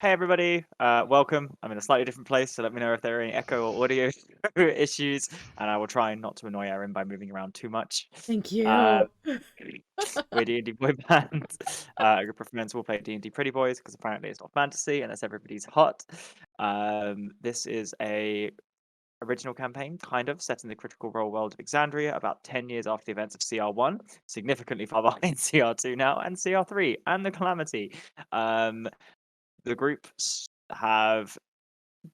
Hey everybody, welcome. I'm in a slightly different place, so let me know if there are any echo or audio issues, and I will try not to annoy Erin by moving around too much. Thank Uh, you. we're D&D Boyband. A group of friends will play D&D Pretty Boys because apparently it's not fantasy and that's everybody's hot. This is a original campaign, kind of, set in the Critical Role world of Exandria about 10 years after the events of CR1, significantly far behind CR2 now, and CR3, and the Calamity. The groups have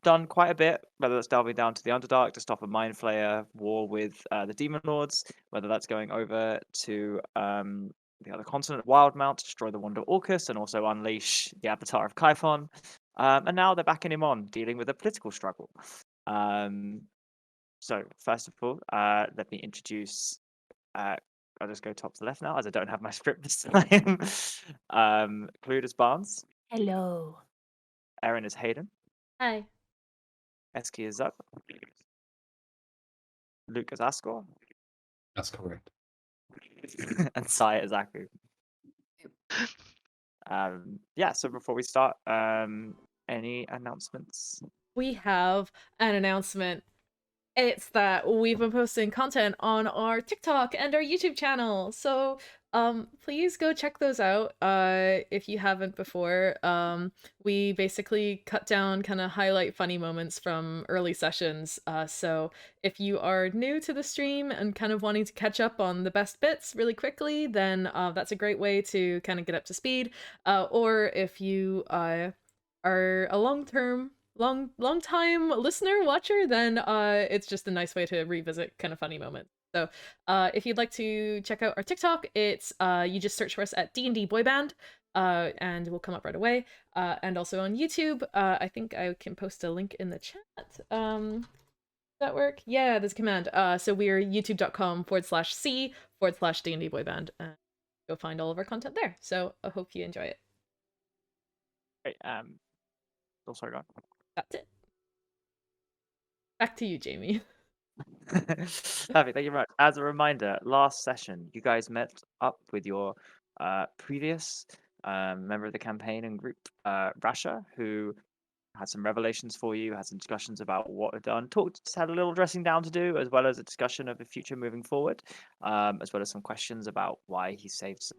done quite a bit, whether that's delving down to the Underdark to stop a Mind Flayer war with the Demon Lords, whether that's going over to the other continent, Wildmount, to destroy the Wander Orcus and also unleash the Avatar of Kyphon. And now they're backing him on, dealing with a political struggle. Um, so, first of all, let me introduce. I'll just go top to left now, as I don't have my script this time. Clued as Barnes, Hello. Erin is Hayden. Hi. Eski is Zug, Luke is Ascor, That's correct. and Sai is Aku. Yeah, so before we start, any announcements? We have an announcement. It's that we've been posting content on our TikTok and our YouTube channel. So please go check those out if you haven't before. We basically cut down, kind of highlight funny moments from early sessions. So if you are new to the stream and kind of wanting to catch up on the best bits really quickly, then that's a great way to kind of get up to speed. Or if you are a long time listener watcher, then it's just a nice way to revisit kind of funny moments. So if you'd like to check out our TikTok, it's you just search for us at D&D Boyband, and we'll come up right away. And also on YouTube, I think I can post a link in the chat. Does that work? Yeah, there's a command. So we're youtube.com/c/D&D Boyband. Go find all of our content there. So I hope you enjoy it. Great. Also gone. That's it. Back to you, Jamie. Perfect. Thank you very much. As a reminder, last session you guys met up with your previous member of the campaign and group, Rasha, who had some revelations for you, had some discussions about what had done, had a little dressing down to do, as well as a discussion of the future moving forward, as well as some questions about why he saved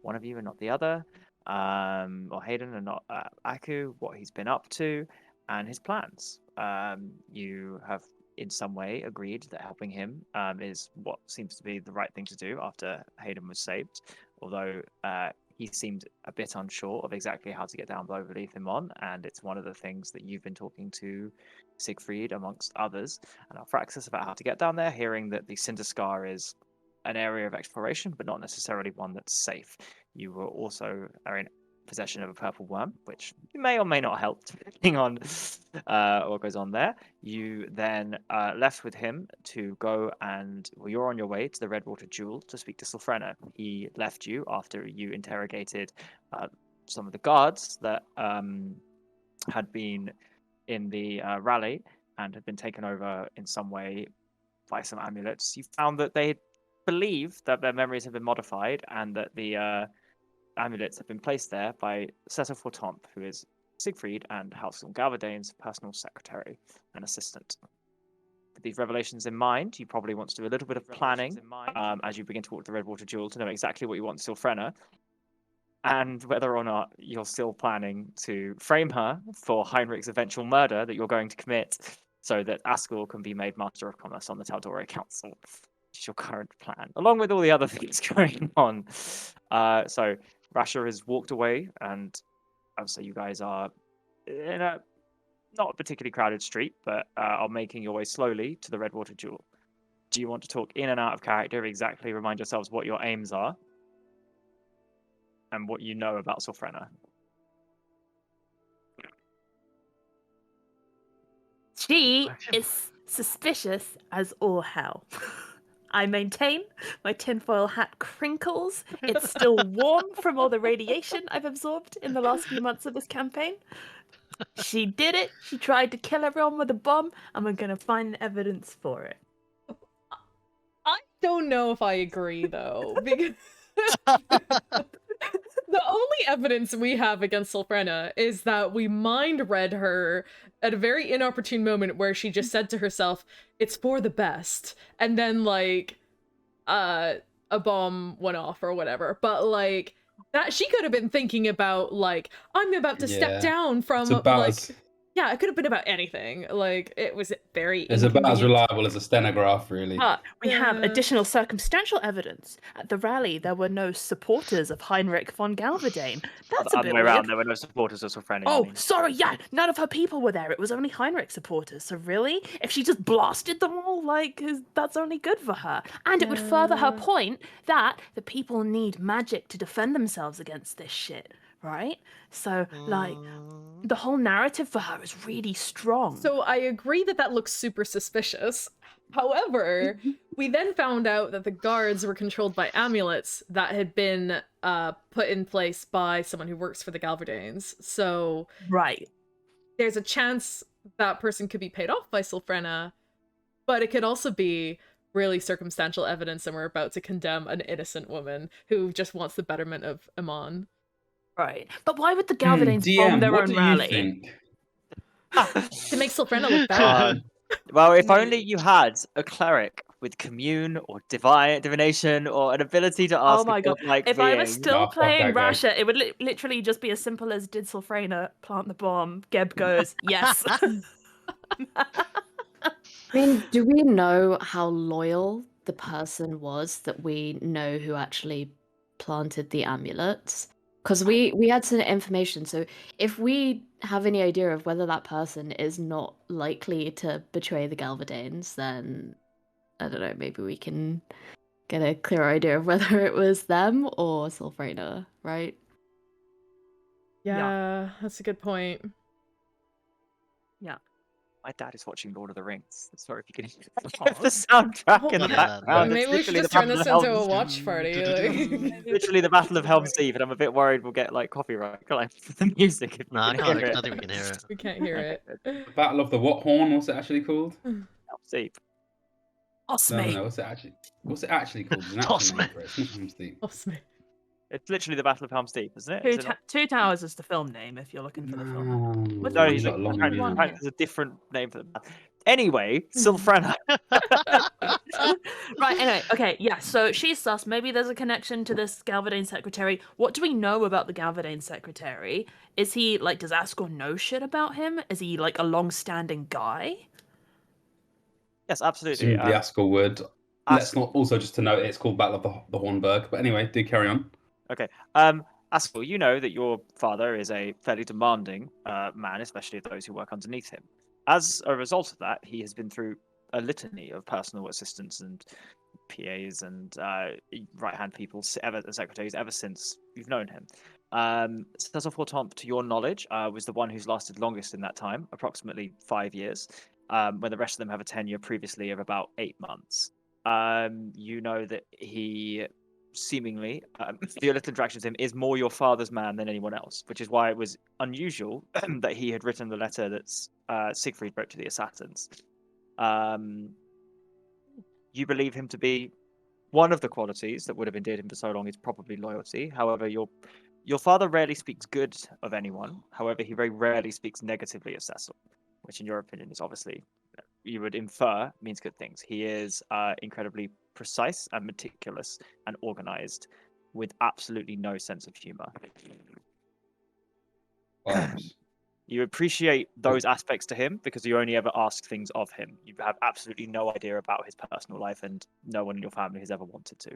one of you and not the other, or Hayden and not Aku, what he's been up to, and his plans. You have in some way agreed that helping him is what seems to be the right thing to do after Hayden was saved, although he seemed a bit unsure of exactly how to get down below beneath him on, and it's one of the things that you've been talking to Siegfried, amongst others, and Alphraxis about how to get down there, hearing that the Cinder Scar is an area of exploration, but not necessarily one that's safe. You were also are in possession of a purple worm, which may or may not help, depending on what goes on there. You then left with him to go and, well, you're on your way to the Redwater Jewel to speak to Sylphrena. He left you after you interrogated some of the guards that had been in the rally and had been taken over in some way by some amulets. You found that they believed that their memories have been modified and that the amulets have been placed there by Cecil Fortomp, who is Siegfried and Halcyon Galvadane's personal secretary and assistant. With these revelations in mind, you probably want to do a little bit of planning as you begin to walk the Redwater Jewel to know exactly what you want Sylphrena, and whether or not you're still planning to frame her for Heinrich's eventual murder that you're going to commit so that Ascor can be made Master of Commerce on the tal'dorei Council. Which is your current plan, along with all the other things going on. So Rasha has walked away, and obviously you guys are in a not a particularly crowded street, but are making your way slowly to the Redwater Jewel. Do you want to talk in and out of character, exactly remind yourselves what your aims are, and what you know about Sylphrena? She is suspicious as all hell. I maintain my tinfoil hat crinkles. It's still warm from all the radiation I've absorbed in the last few months of this campaign. She did it. She tried to kill everyone with a bomb, and we're gonna find evidence for it. I don't know if I agree though, because The only evidence we have against Sylphrena is that we mind read her at a very inopportune moment where she just said to herself, "It's for the best," and then like, a bomb went off or whatever. But like that, she could have been thinking about like, I'm about to step down from like. Yeah, it could have been about anything. Like, it was very It's about as inconvenient. reliable as a stenograph, really. But we have additional circumstantial evidence. At the rally, there were no supporters of Heinrich von Galverdane. That's a Other bit way weird. around, there were no supporters of Sylphrena. Oh, sorry, yeah, none of her people were there. It was only Heinrich supporters. So really, if she just blasted them all, like, that's only good for her. And it would further her point that the people need magic to defend themselves against this shit, right? So, like, the whole narrative for her is really strong. So I agree that that looks super suspicious. However, we then found out that the guards were controlled by amulets that had been put in place by someone who works for the Galverdanes. So right, there's a chance that person could be paid off by Sylphrena, but it could also be really circumstantial evidence and we're about to condemn an innocent woman who just wants the betterment of Amon. Right. But why would the Galverdanes DM, bomb their what own do rally? you think? To make Sylphrena look better. Well, if only you had a cleric with commune or divination or an ability to ask Oh my god! like If I was still playing guy. Rasha, it would literally just be as simple as did Sylphrena plant the bomb? Geb goes, yes. I mean, do we know how loyal the person was that we know who actually planted the amulets? Because we had some information, so if we have any idea of whether that person is not likely to betray the Galverdanes, then I don't know, maybe we can get a clear idea of whether it was them or Sylphrena, right? Yeah, that's a good point. Yeah. My dad is watching Lord of the Rings. Sorry if you can hear the soundtrack in the background. Maybe we should just turn this into a watch party. Like. Literally the Battle of Helm's Deep, and I'm a bit worried we'll get like copyright claim for the music. If No, I you can hear don't think we can hear it. We can't hear it. The Battle of the what horn? What's it actually called? Helm's Deep. No, what's it actually called? There's an actual name for it. It's not Helm's Deep. It's literally the Battle of Helm's Deep, isn't it? Two Towers is the film name if you're looking for the film. No, There's there's a different name for the battle. Anyway, Sylphrena. Right, anyway, okay, yeah, so she's sus. Maybe there's a connection to this Galverdane secretary. What do we know about the Galverdane secretary? Is he, like, does Ascor know shit about him? Is he, like, a long-standing guy? Yes, absolutely. The Ascor would. Let's not also just to note it's called Battle of the Hornburg. But anyway, do carry on. Okay. Ascor, you know that your father is a fairly demanding man, especially of those who work underneath him. As a result of that, he has been through a litany of personal assistants and PAs and right-hand people, secretaries, ever since you've known him. Cecil Fortemps, to your knowledge, was the one who's lasted longest in that time, approximately 5 years, when the rest of them have a tenure previously of about 8 months. You know that he seemingly, your little interaction with him, is more your father's man than anyone else, which is why it was unusual that he had written the letter that Siegfried wrote to the assassins. You believe him to be one of the qualities that would have endeared him for so long is probably loyalty. However, your father rarely speaks good of anyone. However, he very rarely speaks negatively of Cecil, which in your opinion is obviously, you would infer, means good things. He is incredibly precise and meticulous and organized with absolutely no sense of humor. You appreciate those aspects to him because you only ever ask things of him. You have absolutely no idea about his personal life, and no one in your family has ever wanted to.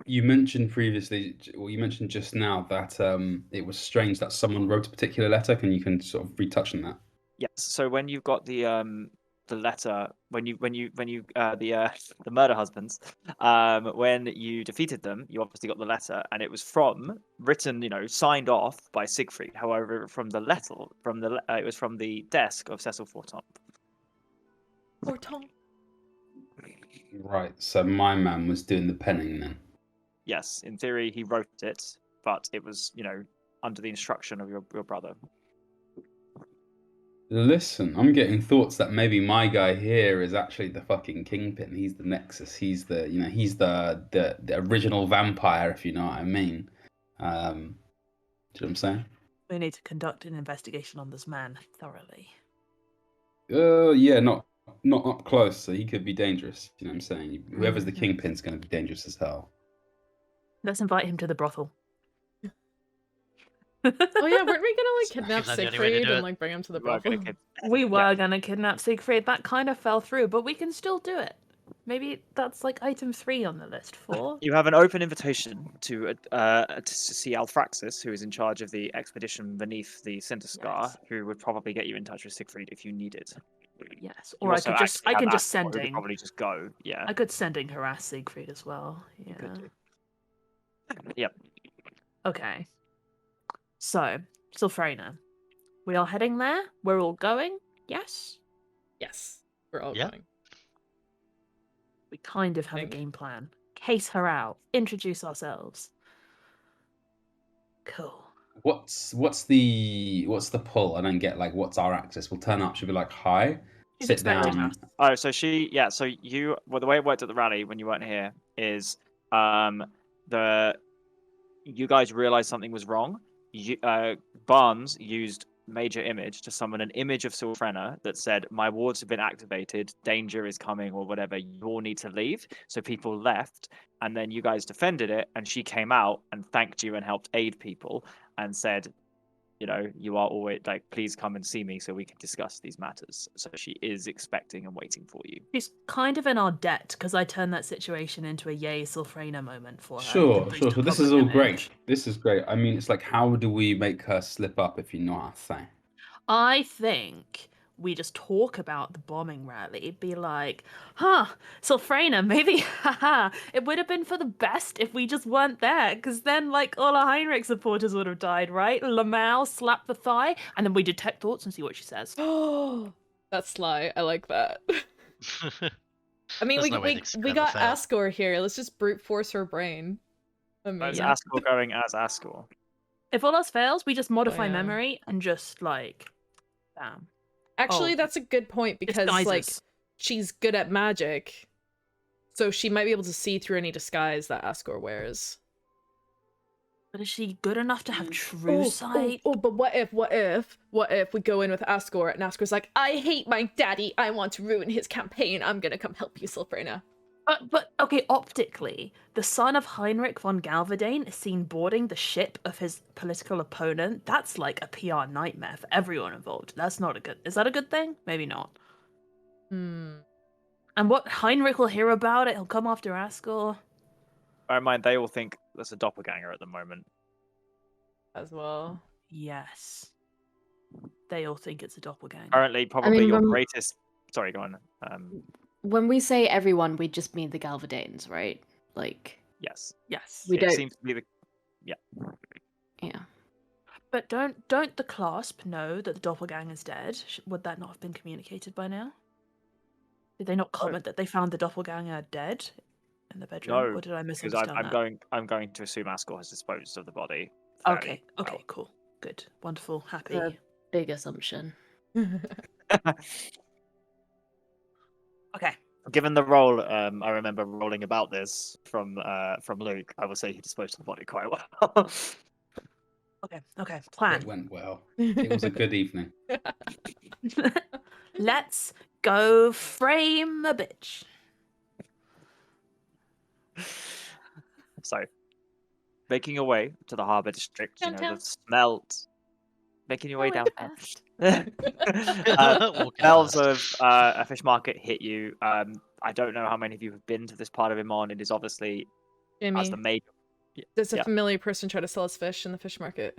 You mentioned previously, or you mentioned just now that it was strange that someone wrote a particular letter. Can you sort of retouch on that? Yes. So when you've got the letter, the murder husbands, when you defeated them, you obviously got the letter, and it was written, signed off by Siegfried. However, it was from the desk of Cecil Fortemps. Right. So my man was doing the penning then. Yes, in theory he wrote it, but it was, under the instruction of your brother. Listen, I'm getting thoughts that maybe my guy here is actually the fucking kingpin. He's the Nexus. He's the, he's the original vampire, if you know what I mean. Do you know what I'm saying? We need to conduct an investigation on this man thoroughly. Yeah, not up close, so he could be dangerous. You know what I'm saying? Whoever's the kingpin's going to be dangerous as hell. Let's invite him to the brothel. Oh yeah, weren't we gonna like I kidnap think that's the only way to Siegfried do and it. like bring him to the We were gonna brothel? We were gonna kidnap Siegfried. That kind of fell through, but we can still do it. Maybe that's like item 3 on the list. 4. You have an open invitation to see Alfraxis, who is in charge of the expedition beneath the Cinder Scar, Yes. who would probably get you in touch with Siegfried if you needed. Yes, You or I also could just actually I have can just Ascor, send who could in. probably just go. Yeah, I could send in harass Siegfried as well. you Yeah. could do. Yep. Okay. So, Sylphrena. We are heading there? We're all going? Yes? Yes, we're all Yeah. going. We kind of have a Think. game plan. Case her out. Introduce ourselves. Cool. What's the pull? I don't get like what's our access? We'll turn up. She'll be like, "Hi, She's sit expecting down." us. Oh, so so the way it worked at the rally when you weren't here is, you guys realized something was wrong. Barnes used Major Image to summon an image of Sylphrena that said, "My wards have been activated, danger is coming," or whatever. You all need to leave. So people left, and then you guys defended it, and she came out and thanked you and helped aid people and said, you are always like, please come and see me so we can discuss these matters. So she is expecting and waiting for you. She's kind of in our debt because I turned that situation into a yay Sylphrena moment for her. to Sure. boost her This is public all great. image. This is great. I mean, it's like, how do we make her slip up, if you know what I'm saying? I think we just talk about the bombing rally, be like, Sylphrena, maybe, haha, it would have been for the best if we just weren't there, because then, like, all our Heinrich supporters would have died, right? Lamau slap the thigh, and then we detect thoughts and see what she says. Oh, that's sly. I like that. I mean, There's no way to we ever got fail. Ascor here. Let's just brute force her brain. Is Amazing. Ascor going as Ascor? If all else fails, we just modify yeah. memory and just, like, bam. Actually, Oh. that's a good point because like Disguises. she's good at magic, so she might be able to see through any disguise that Ascor wears. But is she good enough to have true sight? But what if we go in with Ascor and Ascor's like, I hate my daddy, I want to ruin his campaign, I'm gonna come help you, Sylphrena. But okay, optically, the son of Heinrich von Galverdane is seen boarding the ship of his political opponent. That's like a PR nightmare for everyone involved. That's not a good. Is that a good thing? Maybe not. Hmm. And what Heinrich will hear about it, he'll come after Ascor. Bear in mind, they all think there's a doppelganger at the moment. As well. Yes. They all think it's a doppelganger. Currently, probably your when- greatest. Sorry, go on. When we say everyone, we just mean the Galvadanes, right? Like, Yes. Yes. We It don't- seems to be the. yeah. But don't the clasp know that the doppelganger's dead? Would that not have been communicated by now? Did they not comment that they found the doppelganger dead in the bedroom? No, or did I because misunderstand that? I'm going to assume Ascor has disposed of the body. Okay, fairly okay, cool. Good. Wonderful. Happy. The big assumption. well. Okay. Given the role, I remember rolling about this from Luke. I will say he disposed of the body quite well. Okay. Plan. It went well. It was a good evening. Let's go frame a bitch. So, making your way to the harbour district, Downtown. the smelt. Making your way Oh, downtown. Walk Smells past. of a fish market hit you. I don't know how many of you have been to this part of Imon. It is obviously as Jamie, the major. does a yeah. familiar person try to sell us fish in the fish market?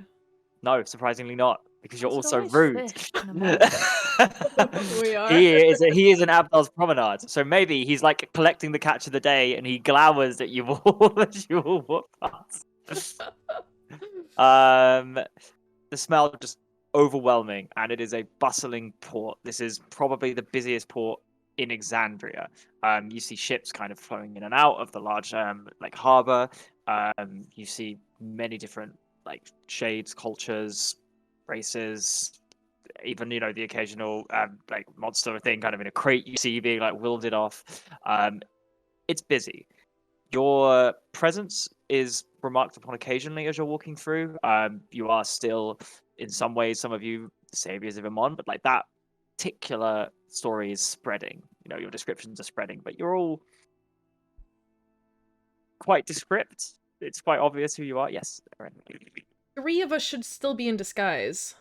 No, surprisingly not, because you're There's also always rude. fish in a market. We are. He is an Abdal's promenade. So maybe he's like collecting the catch of the day, and he glowers at you all as you all walk past. The smell just overwhelming, and it is a bustling port. This is probably the busiest port in Exandria. You see ships kind of flowing in and out of the large harbor. You see many different shades, cultures, races, even the occasional monster thing kind of in a crate you see being wielded off. It's busy. Your presence is remarked upon occasionally as you're walking through. You are still, in some ways, some of you saviors of Amon, but like that particular story is spreading. You know, your descriptions are spreading, but you're all quite descript. It's quite obvious who you are. Yes, Aaron. 3 of us should still be in disguise.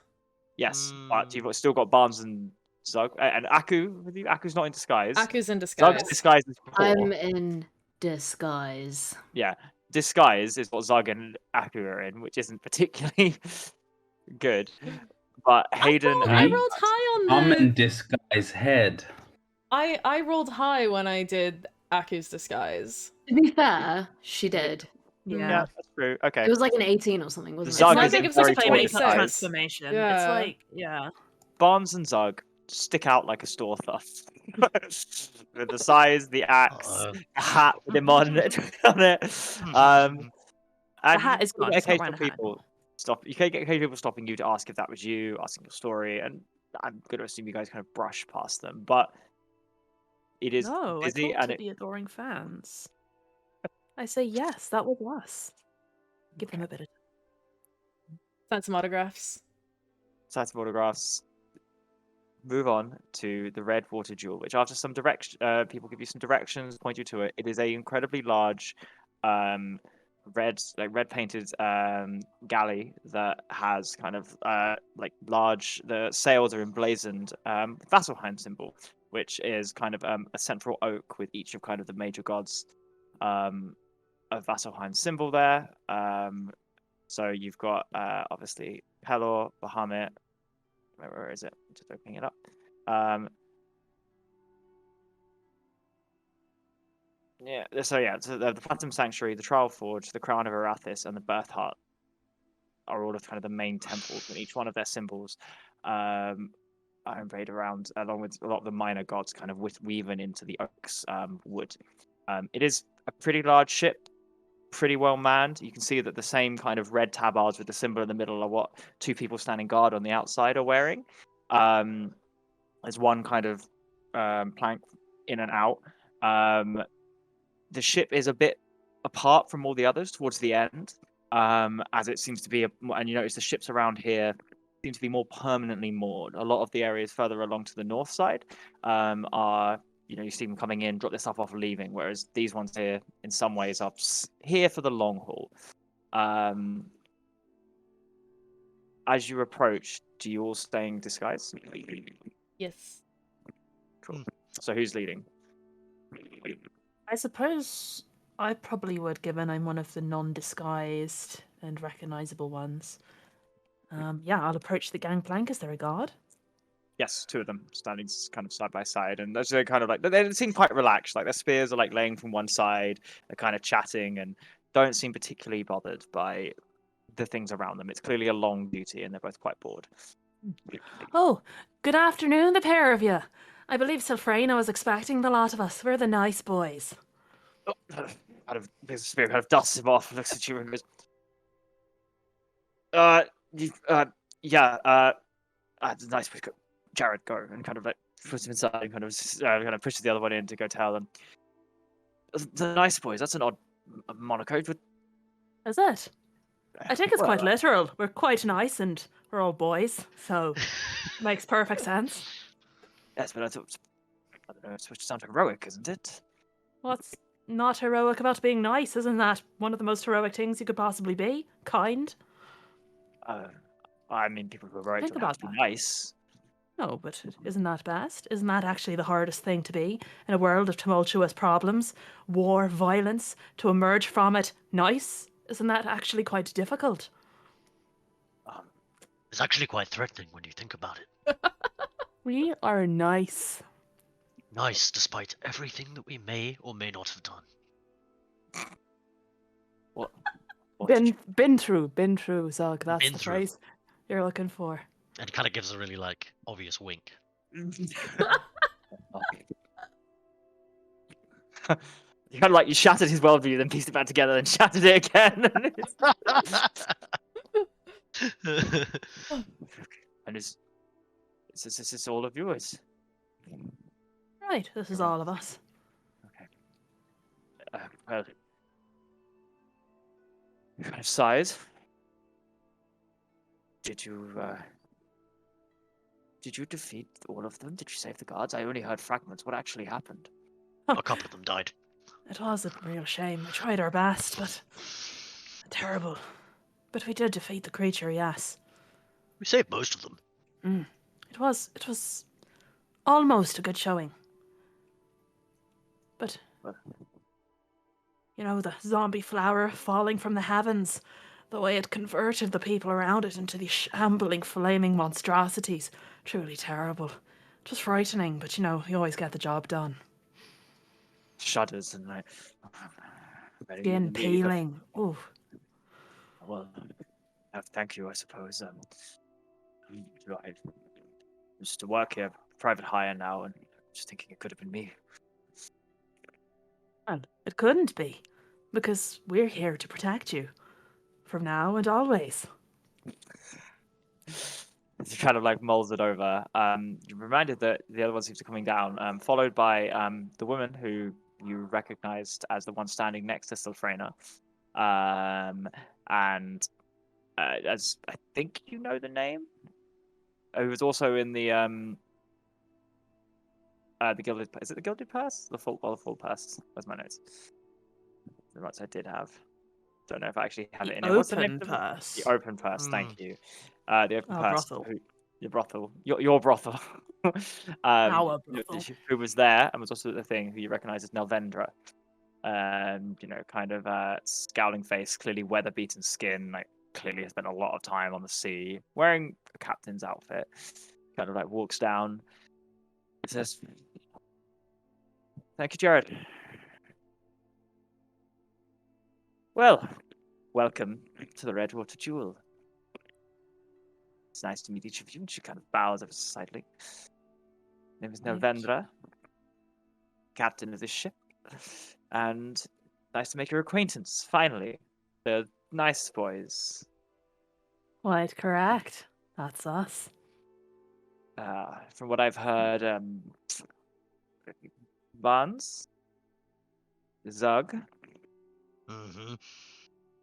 Yes, but you've still got Barnes and Zug and Aku with you. Aku's not in disguise. Aku's in Zug's disguise. disguise is poor. I'm in disguise. Yeah, disguise is what Zug and Aku are in, which isn't particularly good. But Hayden I and rolled high on I'm the... in disguise head. I rolled high when I did Aku's disguise. To be fair, she did. yeah, that's true. Okay, It was like an 18 or something, wasn't Zug it? I is think in it was like very a poor Claiming disguise. transformation. It's Yeah. like, yeah. Barnes and Zug stick out like a store theft. With the size, the axe, the hat with him on it. And The hat is you gone. get It's not occasional wearing a hat people stop. You can get occasional people stopping you to ask if that was you, asking your story, and I'm going to assume you guys kind of brush past them, but it is No, busy I talk and to the adoring fans. I say yes, that was us. Give them a bit of Sent some autographs. sites of autographs. Move on to the Red Water Jewel, which after some direction, people give you some directions, point you to it. It is a incredibly large, red painted galley that has kind of like large. The sails are emblazoned Vasselheim symbol, which is kind of a central oak with each of kind of the major gods of Vasselheim symbol there. So you've got obviously Pelor, Bahamut. Where is it? Just opening it up. So the Phantom Sanctuary, the Trial Forge, the Crown of Arathis, and the Birth Heart are all of kind of the main temples, and each one of their symbols are embedded around, along with a lot of the minor gods, kind of weaving into the oak's wood. It is a pretty large ship, pretty well manned. You can see that the same kind of red tabards with the symbol in the middle are what 2 people standing guard on the outside are wearing. There's one kind of plank in and out. The ship is a bit apart from all the others towards the end, as it seems to be, and you notice the ships around here seem to be more permanently moored. A lot of the areas further along to the north side are, you see them coming in, drop their stuff off, leaving, whereas these ones here, in some ways, are here for the long haul. As you approach, do you all stay in disguise? Yes. Cool. So who's leading? I suppose I probably would, given I'm one of the non-disguised and recognizable ones. I'll approach the gangplank. Is there a guard? Yes, 2 of them standing kind of side by side, and they're kind of like they seem quite relaxed. Like their spears are like laying from one side. They're kind of chatting and don't seem particularly bothered by the things around them. It's clearly a long duty, and they're both quite bored. Oh, good afternoon, the pair of you. I believe Sylphrena was expecting the lot of us. We're the nice boys. The spear kind of dusts him off and looks at you and goes, nice, Jared, go, and kind of like puts him inside and kind of pushes the other one in to go tell them. The nice boys, that's an odd moniker. Is it? I think it's quite literal. We're quite nice and we're all boys, so makes perfect sense. Yes, but I don't know, it's supposed to sound heroic, isn't it? What's not heroic about being nice? Isn't that one of the most heroic things you could possibly be? Kind? I mean, people who are heroic Think don't have to about be that. nice. No, but isn't that best? Isn't that actually the hardest thing to be in a world of tumultuous problems, war, violence, to emerge from it nice? Isn't that actually quite difficult? It's actually quite threatening when you think about it. We are nice. Nice, despite everything that we may or may not have done. What Been through, Zog. That's Been the through. phrase you're looking for. And it kind of gives a really, obvious wink. You kind of like you shattered his worldview, then pieced it back together, and shattered it again. And this is all of yours. Right, this is all of us. Okay. Well, kind of sighs. Did you defeat all of them? Did you save the guards? I only heard fragments. What actually happened? A couple of them died. It was a real shame. We tried our best, but terrible. But we did defeat the creature, yes. We saved most of them. It was almost a good showing. But you know, the zombie flower falling from the heavens, the way it converted the people around it into these shambling, flaming monstrosities. Truly terrible. Just frightening, but you know, you always get the job done. Shudders and like Skin peeling. Ooh. Well, thank you, I suppose. I used to work here, private hire now, and just thinking it could have been me. Well, it couldn't be, because we're here to protect you. From now and always. He kind of like mulls it over. You're reminded that the other one seems to be coming down, followed by the woman who you recognized as the one standing next to Sylphrena. And as I think you know the name, who was also in the gilded. Is it the gilded purse? The full purse. Where's my notes? The notes I did have. Don't know if I actually have it in it. What's the name Open of it? purse. The open purse. Thank you. The open purse. Brothel. Your brothel. Your brothel. Our brothel. Who was there and was also at the thing. Who you recognise as Nelvendra. You know, kind of scowling face, clearly weather-beaten skin, like clearly has spent a lot of time on the sea, wearing a captain's outfit. Kind of like walks down. Says, "Thank you, Jared. Well, welcome to the Redwater Jewel. It's nice to meet each of you." And she kind of bows ever so slightly. Name is Nelvendra, captain of this ship, and nice to make your acquaintance. Finally, the nice boys. Quite correct. That's us. From what I've heard, Barnes, Zug. Mm-hmm.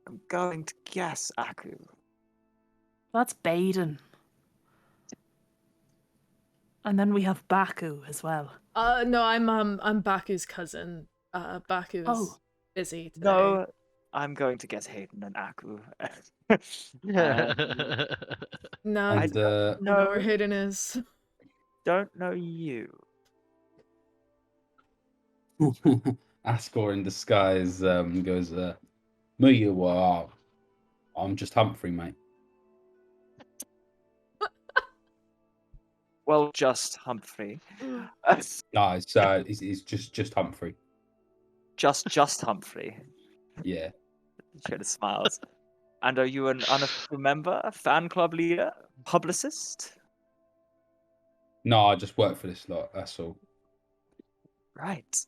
I'm going to guess Aku. That's Baden. And then we have Baku as well. No, I'm Baku's cousin. Baku's busy today. No, I'm going to guess Hayden and Aku. No, And I know where Hayden is. Don't know you. Ascor in disguise goes, "Me, you are. I'm just Humphrey, mate." Well, just Humphrey. No, it's just Humphrey. Just Humphrey. Yeah. She kind of smiles. And are you an unofficial member, a fan club leader, publicist? No, I just work for this lot. That's all. Right.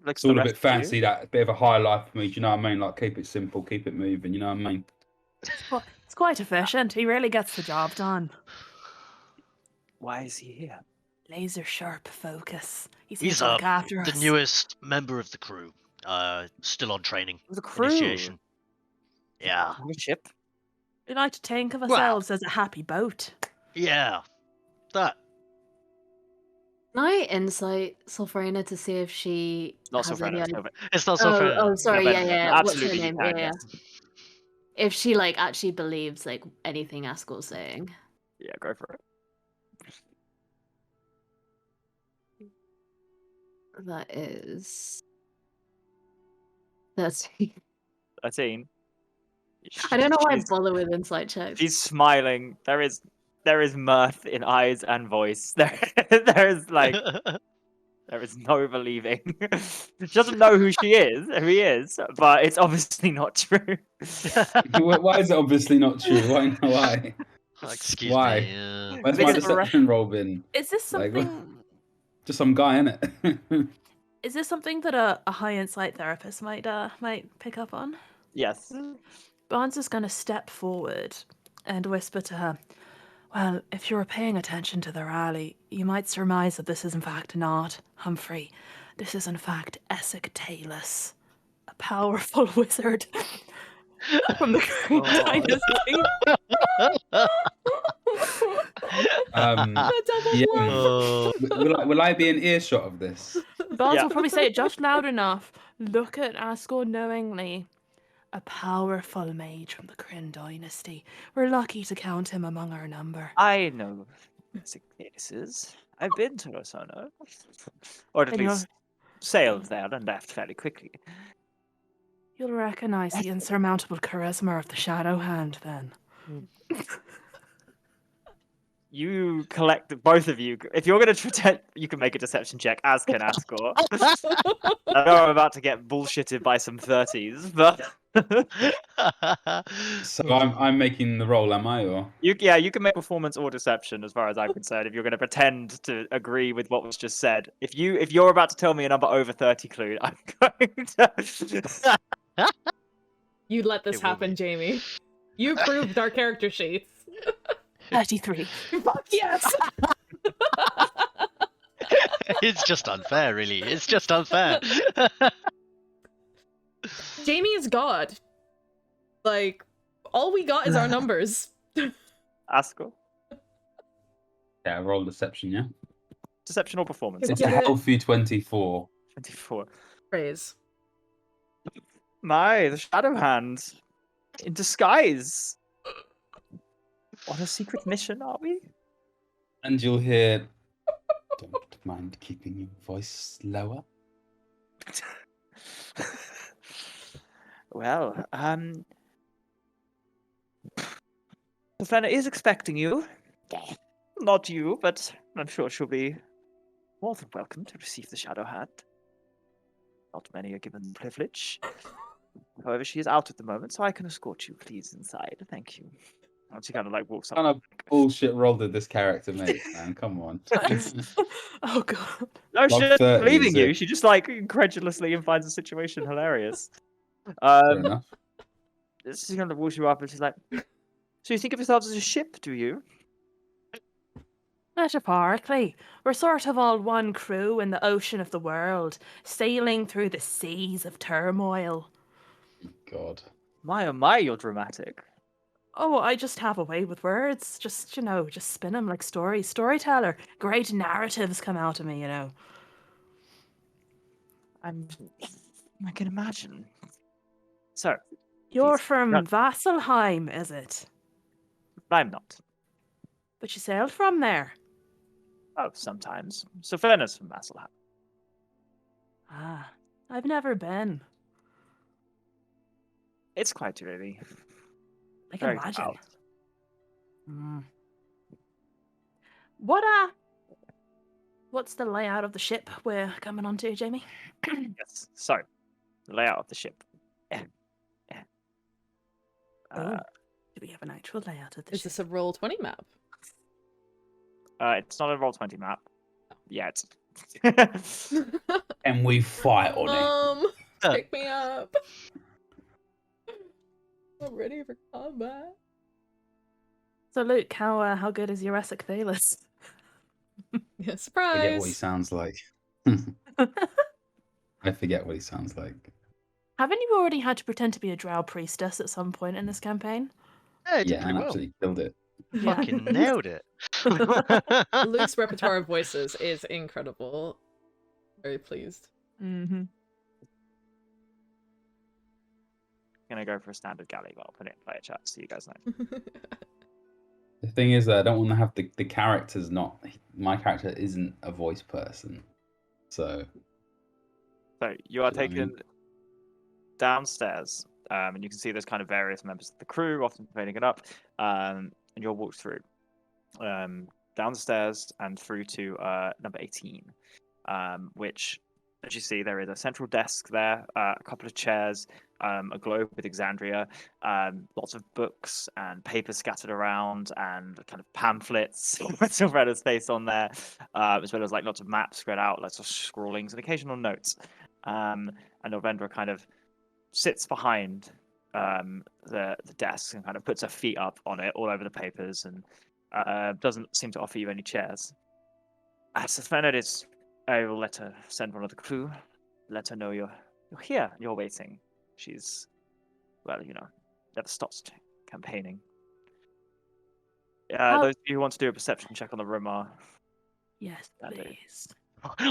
It's all a bit fancy, that bit of a high life for me. Do you know what I mean? Like, keep it simple, keep it moving. You know what I mean? It's quite efficient. He really gets the job done. Why is he here? Laser sharp focus. He's He's here to look after the us. newest member of the crew. Still on training. The crew. Initiation. Yeah. On the ship. We like to think of ourselves as a happy boat. Yeah. That. Can I insight Sylphrena to see if she Not has Sylphrena, any it's idea? Nelvendra. It's not so fair. Oh, sorry, Nelvendra. yeah. What's her Absolutely, name? you can, Yeah. yes. If she actually believes anything Ascor's saying. Yeah, go for it. That is 13. 13. I don't know why I She's- bother with insight checks. She's smiling. There is mirth in eyes and voice. There is there is no believing. She doesn't know who he is, but it's obviously not true. Why is it obviously not true? Why? Excuse Why? me. Where's Think my it's deception roll been? Is this Like, something? Just some guy in it. Is this something that a high insight therapist might pick up on? Yes. Barnes is going to step forward and whisper to her, "Well, if you were paying attention to the rally, you might surmise that this is in fact not Humphrey. This is in fact Essek Talus, a powerful wizard from the Green God. Dynasty. The double yeah. bluff. Will I be in earshot of this? Gods Yeah. will probably say it just loud enough. Look at Ascor knowingly. A powerful mage from the Kryn dynasty. We're lucky to count him among our number. I know basic places. I've been to Rosono. Or at Then you'll- least sailed there and left fairly quickly. You'll recognize the insurmountable charisma of the Shadow Hand then. You collect both of you. If you're going to pretend, you can make a deception check, as can Ascor. I know I'm about to get bullshitted by some 30s, but So I'm making the roll, am I? Or you can make performance or deception as far as I'm concerned. If you're going to pretend to agree with what was just said, if you're about to tell me a number over 30, Clue, I'm going to. You let this It will happen, be. Jamie. You proved our character sheets. 33. Fuck yes! It's just unfair, really. It's just unfair. Jamie is God. Like, all we got is our numbers. Ascor, yeah, roll deception. Yeah, deception or performance? it's Get a it? healthy 24. 24. Praise. The Shadow Hand in disguise. On a secret mission, are we? And you'll hear. Don't mind keeping your voice lower. Well, Sylphrena is expecting you. Not you, but I'm sure she'll be more than welcome to receive the Shadow Hand. Not many are given the privilege. However, she is out at the moment, so I can escort you, please, inside. Thank you. And she kind of like walks up. What kind of bullshit role did this character make, man? Come on. Oh god. No, she Log doesn't 30 believe is in you. it? She just like incredulously and finds the situation hilarious. Fair enough. She's gonna wash you up, and she's like, "So you think of yourselves as a ship, do you?" Metaphorically, we're sort of all one crew in the ocean of the world, sailing through the seas of turmoil. God. My oh my, you're dramatic. Oh, I just have a way with words. Just, just spin them like stories. Storyteller. Great narratives come out of me, I can imagine. So, You're Please, from no. Vasselheim, is it? I'm not. But you sailed from there. Oh, sometimes. Sylphrena's from Vasselheim. Ah, I've never been. It's quite dreary. I can Very imagine. devout. Mm. What's the layout of the ship we're coming onto, Jamie? Yes. So, the layout of the ship. Do we have an actual layout of the Is ship? this a Roll20 map? It's not a Roll20 map yet. And we fight on it. Pick me up. I'm ready for combat. So, Luke, how good is your Essek Thalis? Yeah, I surprise. forget what he sounds like. I forget what he sounds like. Haven't you already had to pretend to be a drow priestess at some point in this campaign? Yeah, it did Yeah, pretty and well. absolutely killed it. Fucking nailed it. Luke's repertoire of voices is incredible. Very pleased. Mm-hmm. Gonna go for a standard galley, but I'll put it in player chat so you guys know. The thing is that I don't want to have the characters not. My character isn't a voice person. So So you are Do you know what I taken mean? downstairs, and you can see there's kind of various members of the crew, often playing it up, and you'll walk through down the stairs and through to number 18, which, as you see, there is a central desk there, a couple of chairs, a globe with Exandria, lots of books and papers scattered around, and kind of pamphlets with Sylphrena's face on there, as well as like lots of maps spread out, lots of scrawlings and occasional notes. And Novendra kind of sits behind the desk and kind of puts her feet up on it all over the papers and doesn't seem to offer you any chairs. Sylphrena is. I will let her send one of the crew. Let her know you're here. You're waiting. She's, well, never stops campaigning. How- Those of you who want to do a perception check on the room are Yes, That do. please.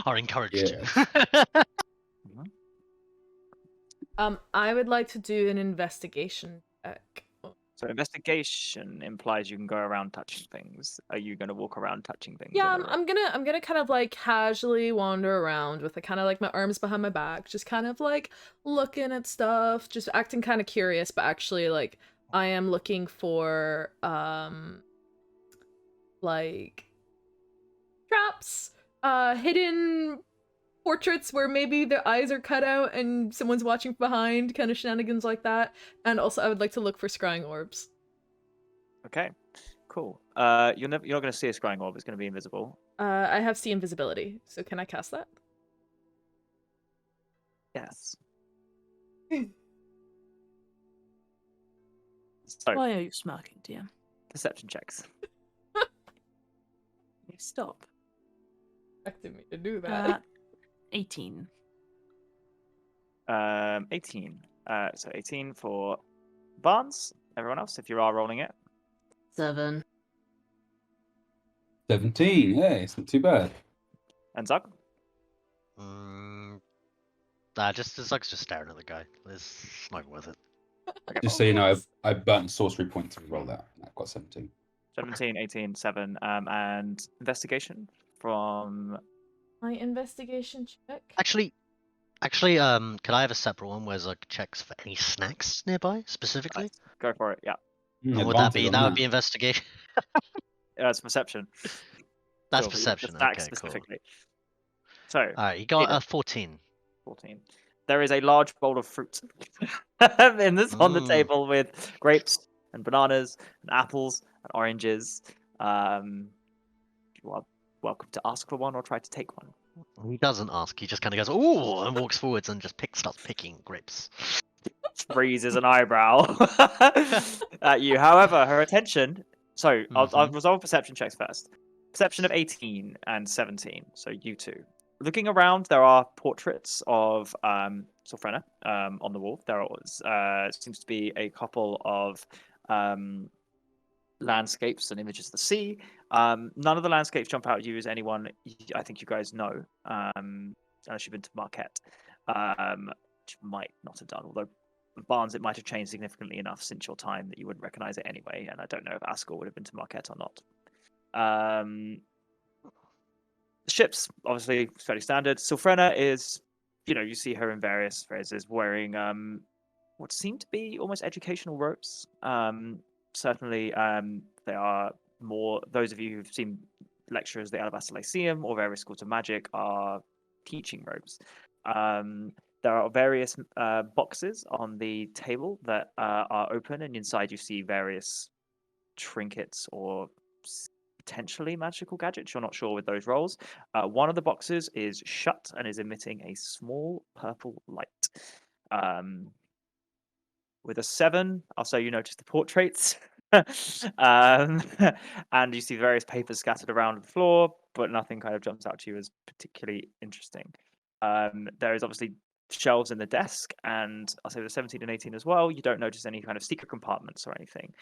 Are encouraged Yes. to. I would like to do an investigation check. So investigation implies you can go around touching things. Are you going to walk around touching things? Yeah, in the room? I'm gonna kind of like casually wander around with kind of like my arms behind my back, just kind of like looking at stuff, just acting kind of curious, but actually like I am looking for like traps, hidden portraits where maybe their eyes are cut out and someone's watching from behind, kind of shenanigans like that. And also I would like to look for scrying orbs. Okay, cool. You're not going to see a scrying orb. It's going to be invisible. I have see invisibility, so can I cast that? Yes. So Why are you smirking, dear? perception checks. You stop. Expecting me to do that. 18. 18. So 18 for Barnes. Everyone else, if you are rolling it. 7. 17. Hey, it's not too bad. And Zug. Zug's just staring at the guy. It's not even worth it. Just so you know, I burnt sorcery point to roll that. I've got 17. 17, 18, 7. And investigation from. My investigation check. Actually, can I have a separate one where Zug checks for any snacks nearby specifically? Nice. Go for it. Yeah. And would that Advantage be on that would be investigation? It's perception. That's Cool, but you want the perception. stacks Okay, cool. specifically. So, All right, you got Peter. a 14. 14. There is a large bowl of fruit on the table with grapes and bananas and apples and oranges. You are welcome to ask for one or try to take one. He doesn't ask. He just kind of goes, "Ooh," and walks forwards and just starts picking grapes. Raises an eyebrow at you. However, her attention. So I'll resolve perception checks first. Perception of 18 and 17. So you two. Looking around, there are portraits of Sylphrena on the wall. There seems to be a couple of landscapes and images of the sea. None of the landscapes jump out at you as anyone I think you guys know, unless you've been to Marquette, which you might not have done, although Barnes, it might have changed significantly enough since your time that you wouldn't recognize it anyway, and I don't know if Ascor would have been to Marquette or not. The ships, obviously, fairly standard. Sylphrena is, you see her in various phrases wearing what seem to be almost educational robes. Certainly, they are more, those of you who've seen lectures at the Alabaster Lyceum or various schools of magic are teaching robes. There are various boxes on the table that are open, and inside you see various trinkets or potentially magical gadgets. You're not sure with those rolls. One of the boxes is shut and is emitting a small purple light. With a 7, I'll say you notice the portraits. And you see various papers scattered around the floor, but nothing kind of jumps out to you as particularly interesting. There is obviously shelves in the desk, and I'll say with 17 and 18 as well, you don't notice any kind of secret compartments or anything.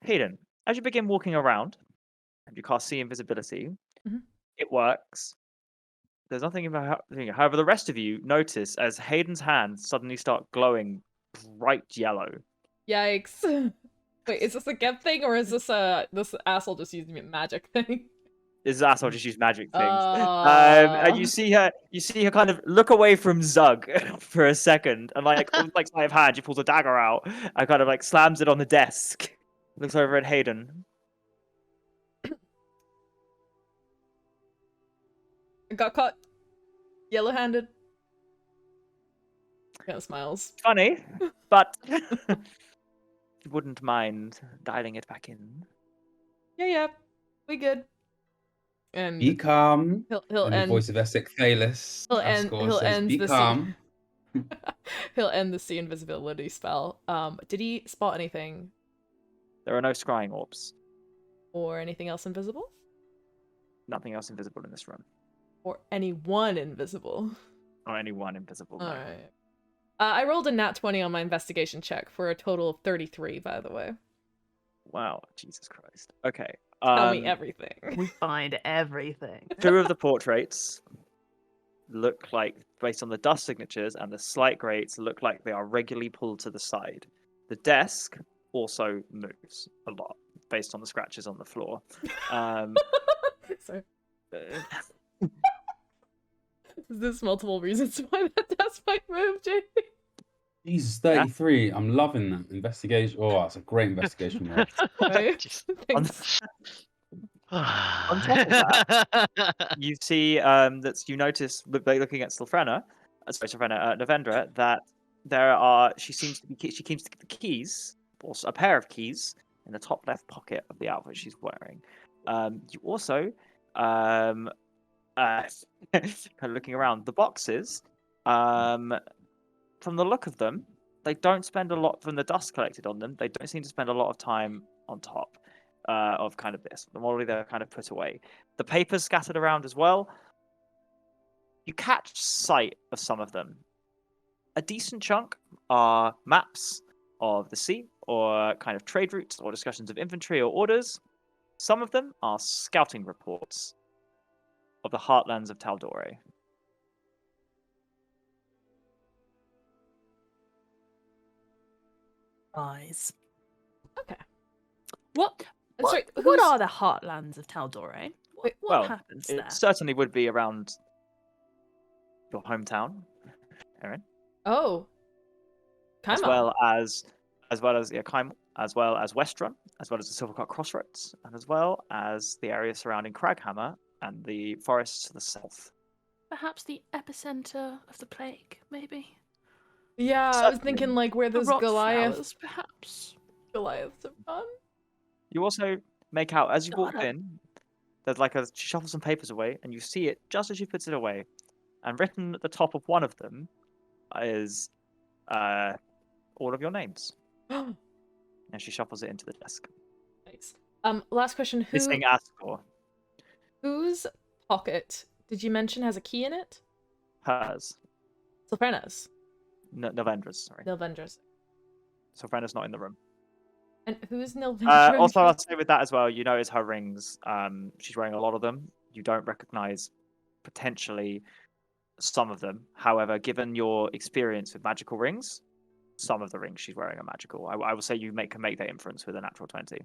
Hayden, as you begin walking around, and you cast See Invisibility, it works. There's nothing about. However, the rest of you notice as Hayden's hands suddenly start glowing bright yellow. Yikes. Wait, is this a get thing or is this this asshole just using a magic thing? This asshole just used magic things. And you see her kind of look away from Zug for a second, and like sleight of hand, she pulls a dagger out and kind of like slams it on the desk. Looks over at Hayden. Got caught yellow-handed. Kind of smiles. Funny, but you wouldn't mind dialing it back in. Yeah, we good. And Be calm. he'll And the end. voice of Essek Thalis. He'll end Be the calm. he'll end the See Invisibility spell. Did he spot anything There are no scrying orbs. or anything else invisible? Nothing else invisible in this room. Or anyone invisible? Or anyone invisible. No. Alright. I rolled a nat 20 on my investigation check for a total of 33, by the way. Wow, Jesus Christ. Okay. Tell me everything. We find everything. 2 of the portraits look like, based on the dust signatures and the slight grates, look like they are regularly pulled to the side. The desk also moves a lot, based on the scratches on the floor. Sorry. There's multiple reasons why that desk might move, JP. Jesus, 33. I'm loving that investigation. Oh, that's a great investigation roll. Right? Jeez. Thanks. On top of that, you see that you notice by looking at Navendra, that there are she keeps the keys, or a pair of keys, in the top left pocket of the outfit she's wearing. You also kind of looking around the boxes. From the look of them, they don't spend a lot, from the dust collected on them, they don't seem to spend a lot of time on top of kind of this. Normally they're kind of put away. The papers scattered around as well. You catch sight of some of them. A decent chunk are maps of the sea, or kind of trade routes, or discussions of inventory or orders. Some of them are scouting reports of the heartlands of tal'dorei. Eyes. Okay. What Sorry, what are the heartlands of tal'dorei? What Well, happens it there? certainly would be around your hometown, Erin, Oh. as Kaima. well as Kaimel, as well as Westrun, as well as the Silvercut Crossroads, and as well as the area surrounding Craghammer and the forests to the south. Perhaps the epicenter of the plague, maybe. Yeah, I was Certainly. thinking like where The those rot Goliaths flowers, perhaps. have gone. You also make out, as you walk Gotta- in, there's like she shuffles some papers away, and you see it just as she puts it away, and written at the top of one of them is all of your names. Nice. And she shuffles it into the desk. Last question. Missing Ascor. Whose pocket did you mention has a key in it? Hers. Sylphrena's. Novendra's, sorry. Nilvendra's. Sylphrena's not in the room. And who's Nilvendra? Also, I'll say with that as well, you notice her rings. She's wearing a lot of them. You don't recognize potentially some of them. However, given your experience with magical rings, some of the rings she's wearing are magical. I will say you can make that inference with a natural 20.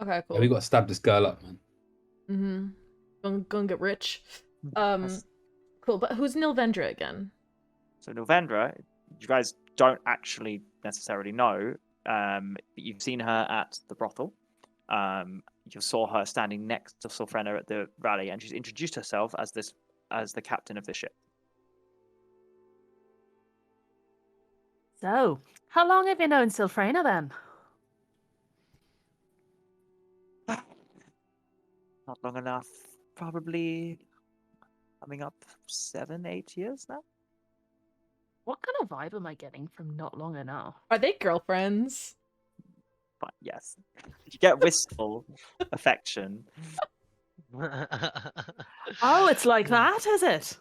Okay, cool. Yeah, we got to stab this girl up, man. Mm-hmm. Gonna get rich. Yes. Cool. But who's Nilvendra again? So Nilvendra, you guys don't actually necessarily know. You've seen her at the brothel. You saw her standing next to Sylphrena at the rally, and she's introduced herself as the captain of the ship. So, how long have you known Sylphrena then? Not long enough. Probably coming up 7-8 years now. What kind of vibe am I getting from not long enough? Are they girlfriends? But yes, you get wistful affection. Oh, it's like that, is it?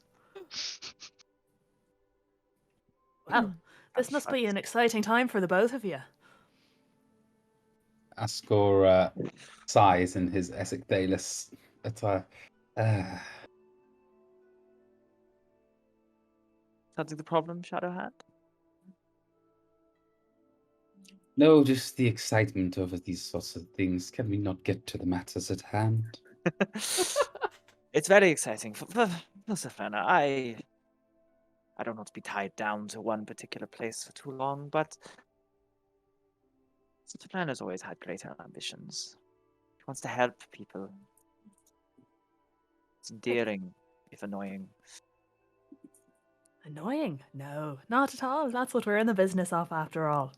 Well, this must be an exciting time for the both of you. Ascor sighs in his Essek Dayless attire. Something the problem, Shadowhand? No, just the excitement over these sorts of things. Can we not get to the matters at hand? It's very exciting for Sylphrena. I don't want to be tied down to one particular place for too long, but Sylphrena's always had greater ambitions. She wants to help people. It's endearing, if annoying. Annoying? No, not at all. That's what we're in the business of, after all.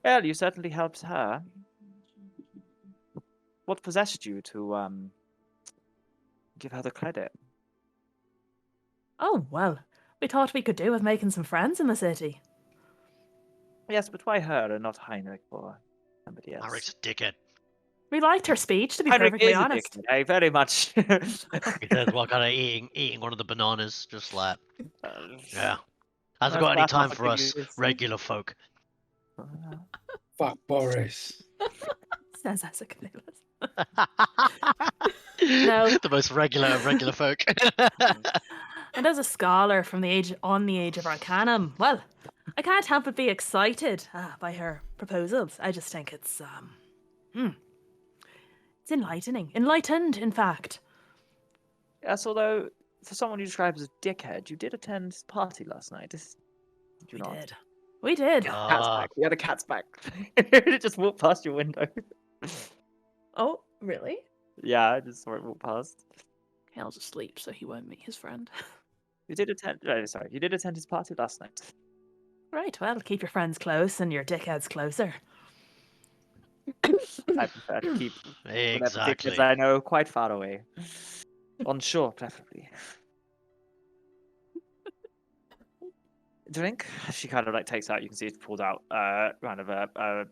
Well, you certainly helped her. What possessed you to give her the credit? Oh, well, we thought we could do with making some friends in the city. Yes, but why her and not Heinrich or somebody else? Heinrich's a dickhead. We liked her speech, to be Heinrich perfectly is a honest. dickhead, I very much. He says, "What kind of eating one of the bananas?" Just like, yeah. Hasn't That's got any half time a for good us use. regular folk. Fuck Boris. Says Essek. No. The most regular of regular folk. And as a scholar from the age of Arcanum, well, I can't help but be excited by her proposals. I just think it's it's enlightening. Enlightened, in fact. Yes, although for someone you describe as a dickhead, you did attend his party last night. Did you not? We did. Cat's back. The other cat's back. It just walked past your window. Oh, really? Yeah, I just saw it walk past. Hale's asleep, so he won't meet his friend. You did attend. Oh, sorry, you did attend his party last night. Right, well, keep your friends close and your dickheads closer. I prefer to keep whatever Exactly. dickheads I know quite far away, on shore preferably. Drink? She kind of like takes out. You can see it's pulled out kind of a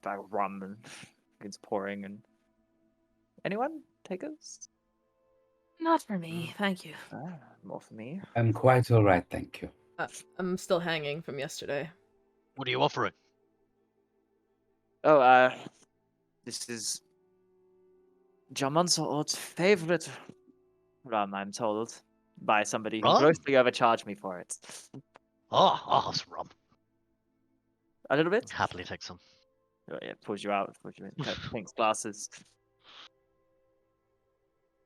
bag of rum and it's pouring. And anyone takers? Not for me, thank you. More for me. I'm quite all right, thank you. I'm still hanging from yesterday. What are you offering? Oh, this is Jamonsa's favorite rum, I'm told, by somebody who Rum? grossly overcharged me for it. It's rum. A little bit? Happily take some. Oh, yeah, pulls you out, pulls you in, pinks glasses.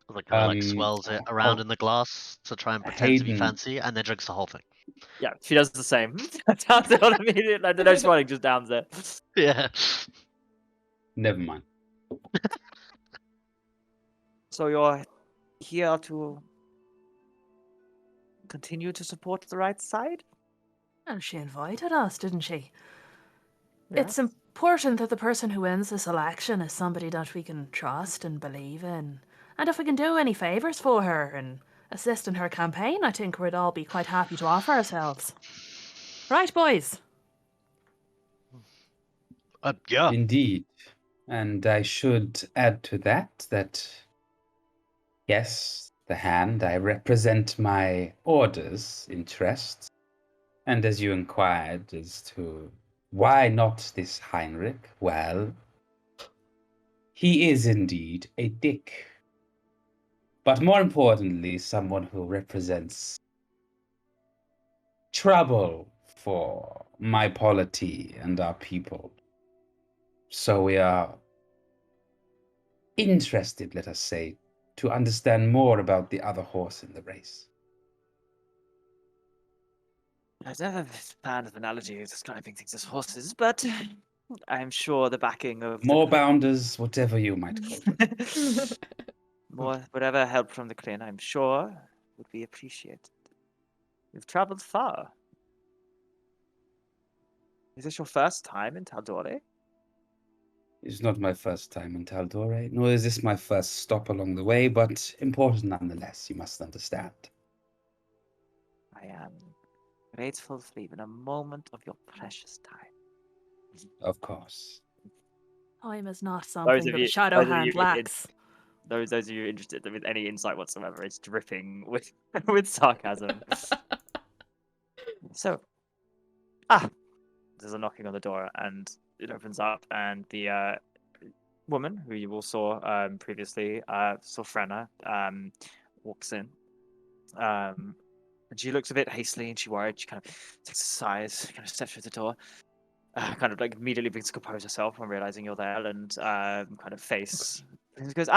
Like kind of like Um, swirls it around oh, in the glass to try and pretend to be Hayden. fancy, and then drinks the whole thing. Yeah, she does the same. Downs it on immediately. Like, no smiling, just downs it. Yeah. Never mind. So you're here to continue to support the right side? And she invited us, didn't she? Yes. It's important that the person who wins this election is somebody that we can trust and believe in. And if we can do any favours for her and assist in her campaign, I think we'd all be quite happy to offer ourselves. Right, boys? Yeah. Indeed. And I should add to that, yes, the hand, I represent my order's interests. And as you inquired as to why not this Heinrich, well, he is indeed a dick. But more importantly, someone who represents trouble for my polity and our people. So we are interested, let us say, to understand more about the other horse in the race. I've never been a fan of analogy of describing things as horses, but I'm sure the backing of More bounders, whatever you might call them. more whatever help from the clan, I'm sure, would be appreciated. You've traveled far. Is this your first time in tal'dorei? It's not my first time in tal'dorei, nor is this my first stop along the way, but important nonetheless, you must understand. I am grateful for even a moment of your precious time. Of course. Time is not something of that you- a shadow those of hand you in- lacks. Those of you interested with any insight whatsoever, it's dripping with with sarcasm. So, there's a knocking on the door, and it opens up, and the woman who you all saw previously, Sylphrena, walks in. And she looks a bit hastily, and she worried. She kind of takes a sighs, kind of steps through the door, kind of like immediately begins to compose herself when realizing you're there, and kind of face. And she goes,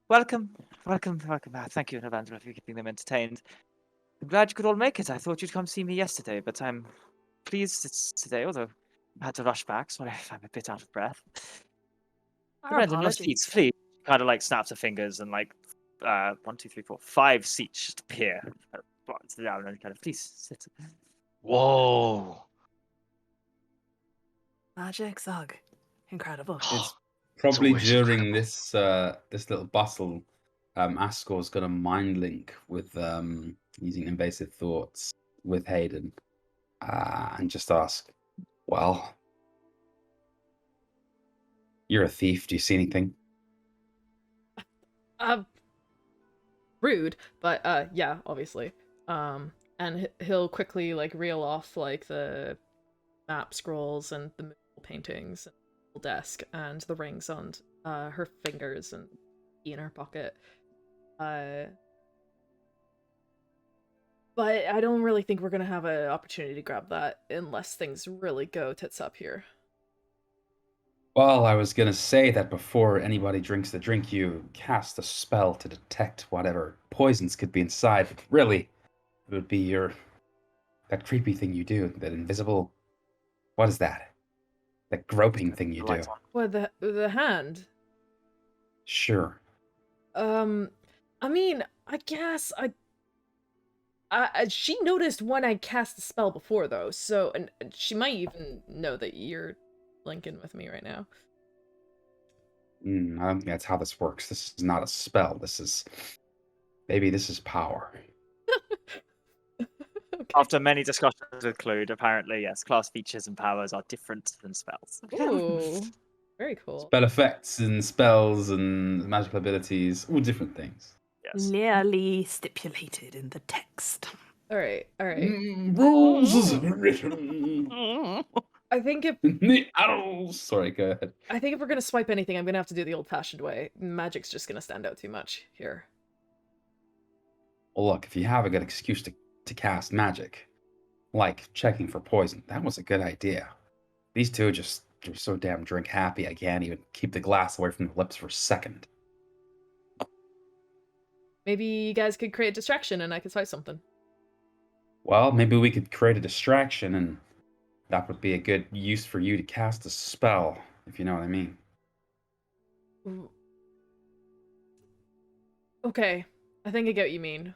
welcome. Thank you, Evandra, for keeping them entertained. I'm glad you could all make it. I thought you'd come see me yesterday, but I'm pleased it's today, although I had to rush back, so I'm a bit out of breath. Our Random, your apologies. seats, please. Kind of like snaps her fingers, and like 1, 2, 3, 4, 5 seats just appear. Down and kind of, please sit. Whoa. Magic, Zug. Incredible. It's probably always during incredible. this little bustle, Ascor's gonna mind link with using invasive thoughts with Hayden, and just ask, well, you're a thief. Do you see anything? Rude, but yeah, obviously. and he'll quickly like reel off like the map scrolls and the paintings and the desk and the rings on her fingers and key in her pocket. But I don't really think we're gonna have an opportunity to grab that unless things really go tits up here. Well, I was gonna say that before anybody drinks the drink, you cast a spell to detect whatever poisons could be inside. But really, it would be that creepy thing you do, that invisible. What is that? That groping thing you do. What, the hand? Sure. I mean, I guess she noticed when I cast the spell before, though, so, and she might even know that you're linking with me right now. I don't think that's how this works. This is not a spell. Maybe this is power. Okay. After many discussions with Clued, apparently, yes, class features and powers are different than spells. Ooh, very cool. Spell effects and spells and magical abilities, all different things. Yes. Clearly stipulated in the text. All right. Rules is written I think if in the annals. Sorry, go ahead. I think if we're gonna swipe anything, I'm gonna have to do the old-fashioned way. Magic's just gonna stand out too much here. Well, look, if you have a good excuse to cast magic, like checking for poison, that was a good idea. These two just are so damn drink happy I can't even keep the glass away from their lips for a second. Maybe you guys could create distraction and I could swipe something. Well, maybe we could create a distraction, and that would be a good use for you to cast a spell, if you know what I mean. Okay, I think I get what you mean.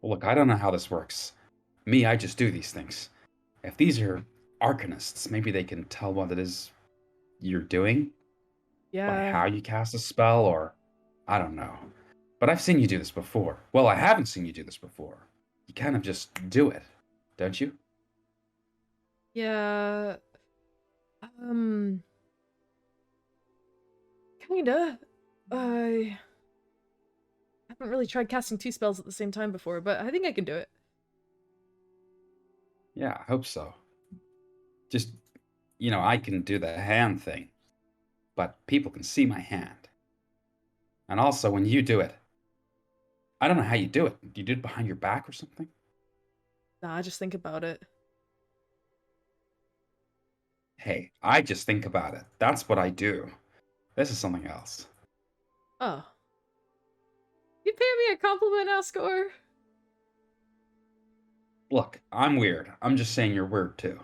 Well, look, I don't know how this works. Me, I just do these things. If these are arcanists, maybe they can tell what it is you're doing. Yeah. By how you cast a spell, or I don't know. But I've seen you do this before. Well, I haven't seen you do this before. You kind of just do it, don't you? Yeah. Kinda. I haven't really tried casting two spells at the same time before, but I think I can do it. Yeah, I hope so. Just, I can do the hand thing, but people can see my hand. And also, when you do it, I don't know how you do it. Do you do it behind your back or something? Nah, I just think about it. Hey, I just think about it. That's what I do. This is something else. Oh. You pay me a compliment, Ascor? Look, I'm weird. I'm just saying you're weird too.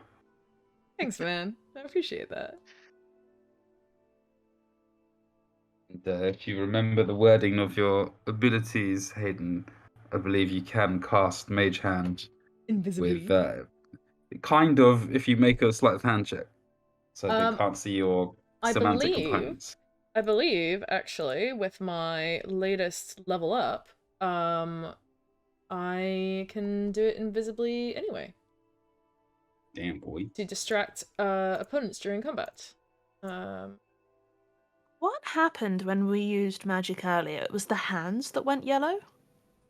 Thanks, man. I appreciate that. And if you remember the wording of your abilities, Hayden, I believe you can cast Mage Hand Invisibly. with kind of if you make a sleight of hand check, so they can't see your I semantic believe- components. I believe, actually, with my latest level up, I can do it invisibly anyway. Damn, boy. To distract opponents during combat. What happened when we used magic earlier? It was the hands that went yellow?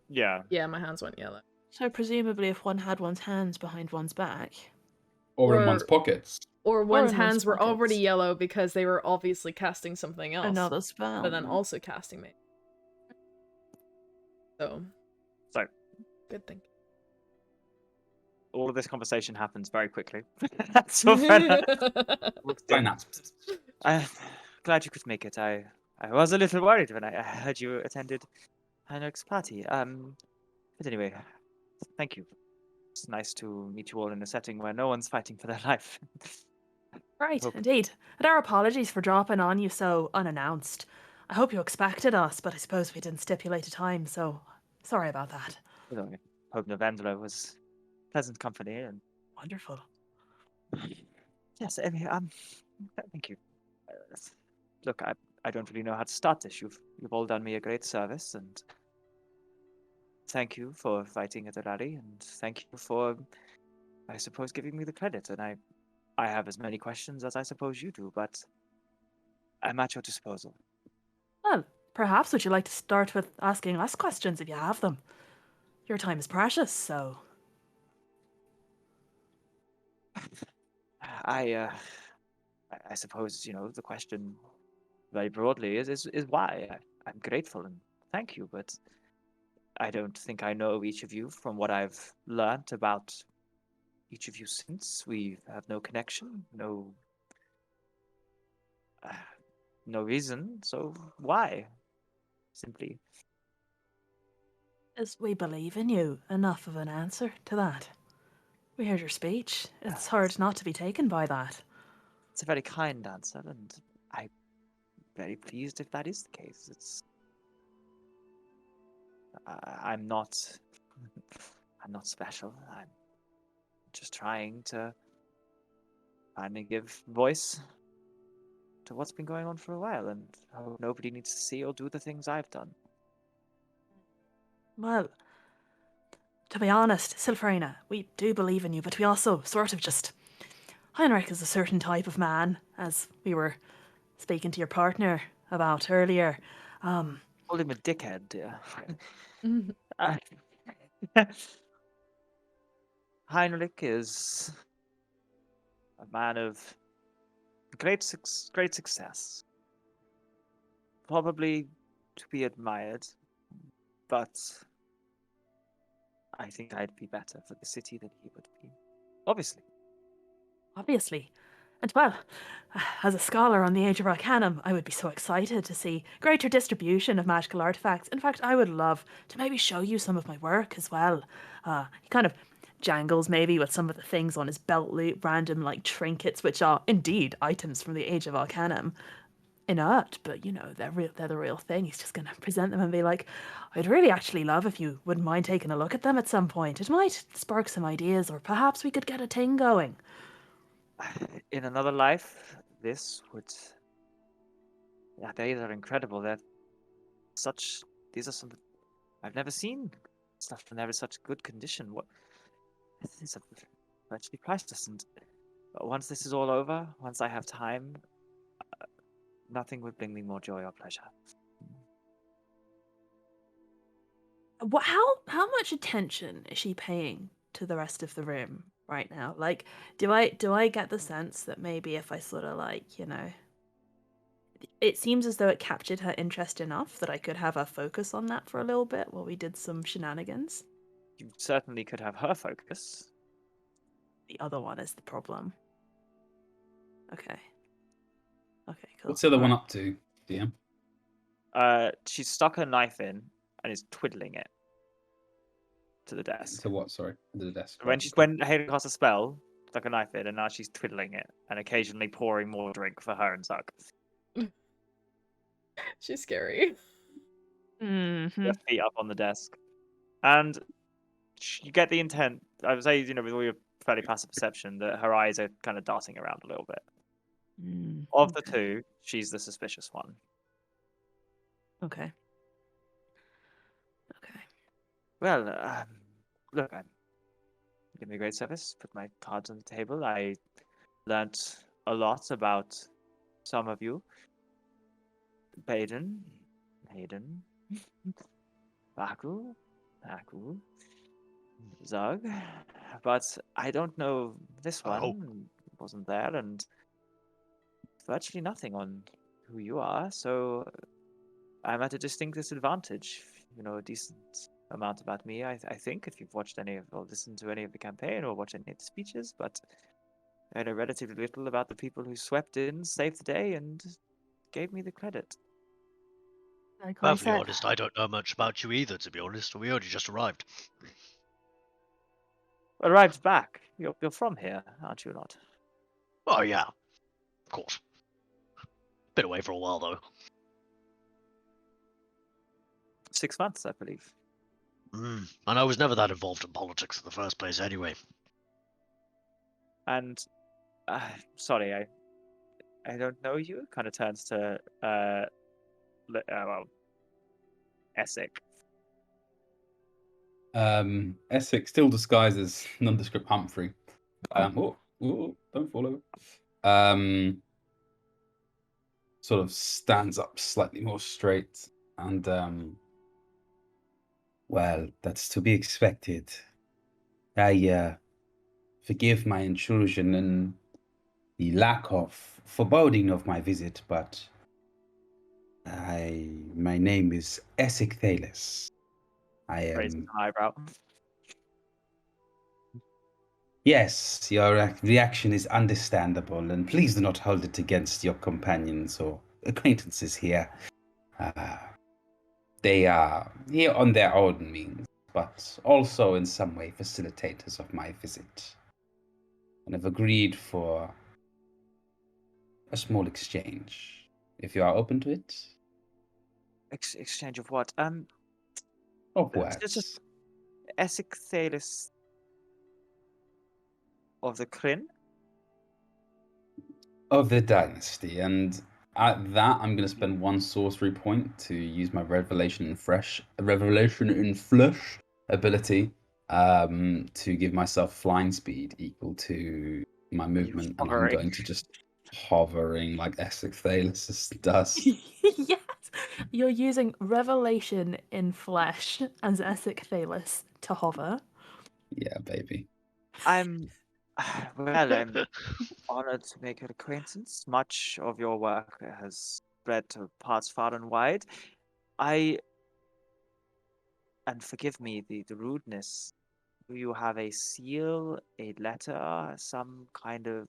Yeah. Yeah, my hands went yellow. So presumably if one had one's hands behind one's back. Or in one's pockets. Or one's in hands one's were already pockets. yellow because they were obviously casting something else. Another spell. But then also casting me. So, good thing. All of this conversation happens very quickly. Sylphrena. I'm glad you could make it. I was a little worried when I heard you attended Heinrich's party. But anyway, thank you. It's nice to meet you all in a setting where no one's fighting for their life. Right, Hope- indeed. And our apologies for dropping on you so unannounced. I hope you expected us, but I suppose we didn't stipulate a time, so sorry about that. Hope Novendra was pleasant company and Wonderful. yes, I mean, thank you. Look, I don't really know how to start this. You've all done me a great service, and thank you for fighting at the rally, and thank you for, I suppose, giving me the credit. And I have as many questions as I suppose you do, but I'm at your disposal. Well, perhaps would you like to start with asking us questions if you have them? your time is precious, so... I suppose, the question very broadly is why. I'm grateful and thank you, but I don't think I know each of you from what I've learnt about each of you since. We have no connection, no reason, so why? Simply. As we believe in you, enough of an answer to that. We heard your speech. It's hard not to be taken by that. It's a very kind answer, and I'm very pleased if that is the case. I'm not special. I'm just trying to finally give voice to what's been going on for a while, and hope nobody needs to see or do the things I've done. Well, to be honest, Sylphrena, we do believe in you, but we also sort of just... Heinrich is a certain type of man, as we were speaking to your partner about earlier. Call him a dickhead, dear. Heinrich is a man of great success. Probably to be admired, but I think I'd be better for the city than he would be. Obviously. And well, as a scholar on the Age of Arcanum, I would be so excited to see greater distribution of magical artifacts. In fact, I would love to maybe show you some of my work as well. He kind of jangles maybe with some of the things on his belt loop, random like trinkets, which are indeed items from the Age of Arcanum. Inert, but they're the real thing. He's just going to present them and be like, I'd really actually love if you wouldn't mind taking a look at them at some point. It might spark some ideas, or perhaps we could get a thing going. In another life, this would... Yeah, these are incredible. These are some... I've never seen stuff from there in such good condition. These are virtually priceless, and once this is all over, once I have time, nothing would bring me more joy or pleasure. How much attention is she paying to the rest of the room right now? Like, do I get the sense that maybe if I sort of it seems as though it captured her interest enough that I could have her focus on that for a little bit while we did some shenanigans? You certainly could have her focus. The other one is the problem. Okay, cool. What's the other one up to, DM? She's stuck her knife in and is twiddling it to the desk. To what? Sorry, to the desk. When Hayden casts a spell, stuck a knife in, and now she's twiddling it and occasionally pouring more drink for her and Zug. She's scary. Mm-hmm. Her feet up on the desk, and you get the intent. I would say, with all your fairly passive perception, that her eyes are kind of darting around a little bit. Of the two, she's the suspicious one. Okay. Well, look, I'm giving me a great service. Put my cards on the table. I learnt a lot about some of you. Hayden, Baku, Zug, but I don't know this one. Wasn't there, and virtually nothing on who you are, so I'm at a distinct disadvantage. A decent amount about me, I think, if you've watched any of or listened to any of the campaign or watched any of the speeches, but I know relatively little about the people who swept in, saved the day, and gave me the credit. Like I Perfectly said, honest, I don't know much about you either, to be honest. We only just arrived. Arrived back. You're from here, aren't you not? Oh, yeah. Of course. Been away for a while, though. 6 months, I believe. And I was never that involved in politics in the first place anyway. And, sorry, I don't know you. Kind of turns to, Essek. Essek still disguises nondescript Humphrey. Don't fall over. Sort of stands up slightly more straight and Well, that's to be expected. I forgive my intrusion and the lack of foreboding of my visit, but my name is Essek. I Raises am. an eyebrow. Yes, your reaction is understandable, and please do not hold it against your companions or acquaintances here. Uh, they are here on their own means, but also in some way facilitators of my visit, and have agreed for a small exchange, if you are open to it. Exchange of what? Of Just words. Essek Thalis of the Kryn. Of the dynasty, and at that I'm going to spend 1 sorcery point to use my revelation in flesh ability to give myself flying speed equal to my movement, and I'm hovering. going to just hovering like Essek Thalis does. Yes, you're using revelation in flesh as Essek Thalis to hover. Yeah, baby. I'm honored to make your acquaintance. Much of your work has spread to parts far and wide. And forgive me the rudeness. Do you have a seal, a letter, some kind of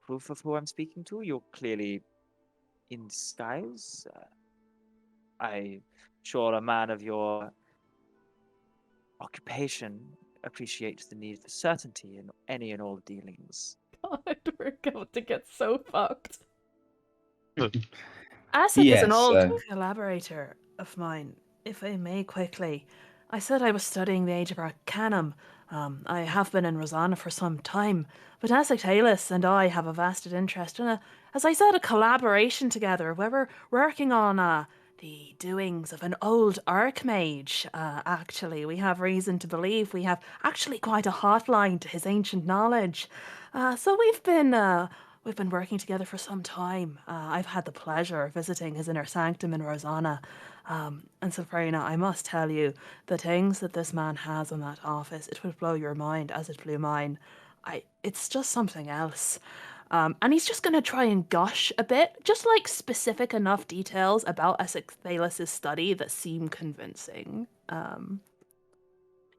proof of who I'm speaking to? You're clearly in disguise. I'm sure a man of your occupation appreciates the need for certainty in any and all dealings. God, we're going to get so fucked. Essek is an Yes. old collaborator of mine, if I may quickly. I said I was studying the Age of Arcanum. I have been in Rosanna for some time, but Essek Thalis and I have a vested interest in as I said, a collaboration together where we're working on the doings of an old archmage. Actually, we have reason to believe we have actually quite a hotline to his ancient knowledge. So we've been working together for some time. I've had the pleasure of visiting his inner sanctum in Rosanna. And Sylphrena, I must tell you, the things that this man has in that office, it will blow your mind as it blew mine. It's just something else. And he's just going to try and gush a bit, just like specific enough details about Essek Thalis' study that seem convincing.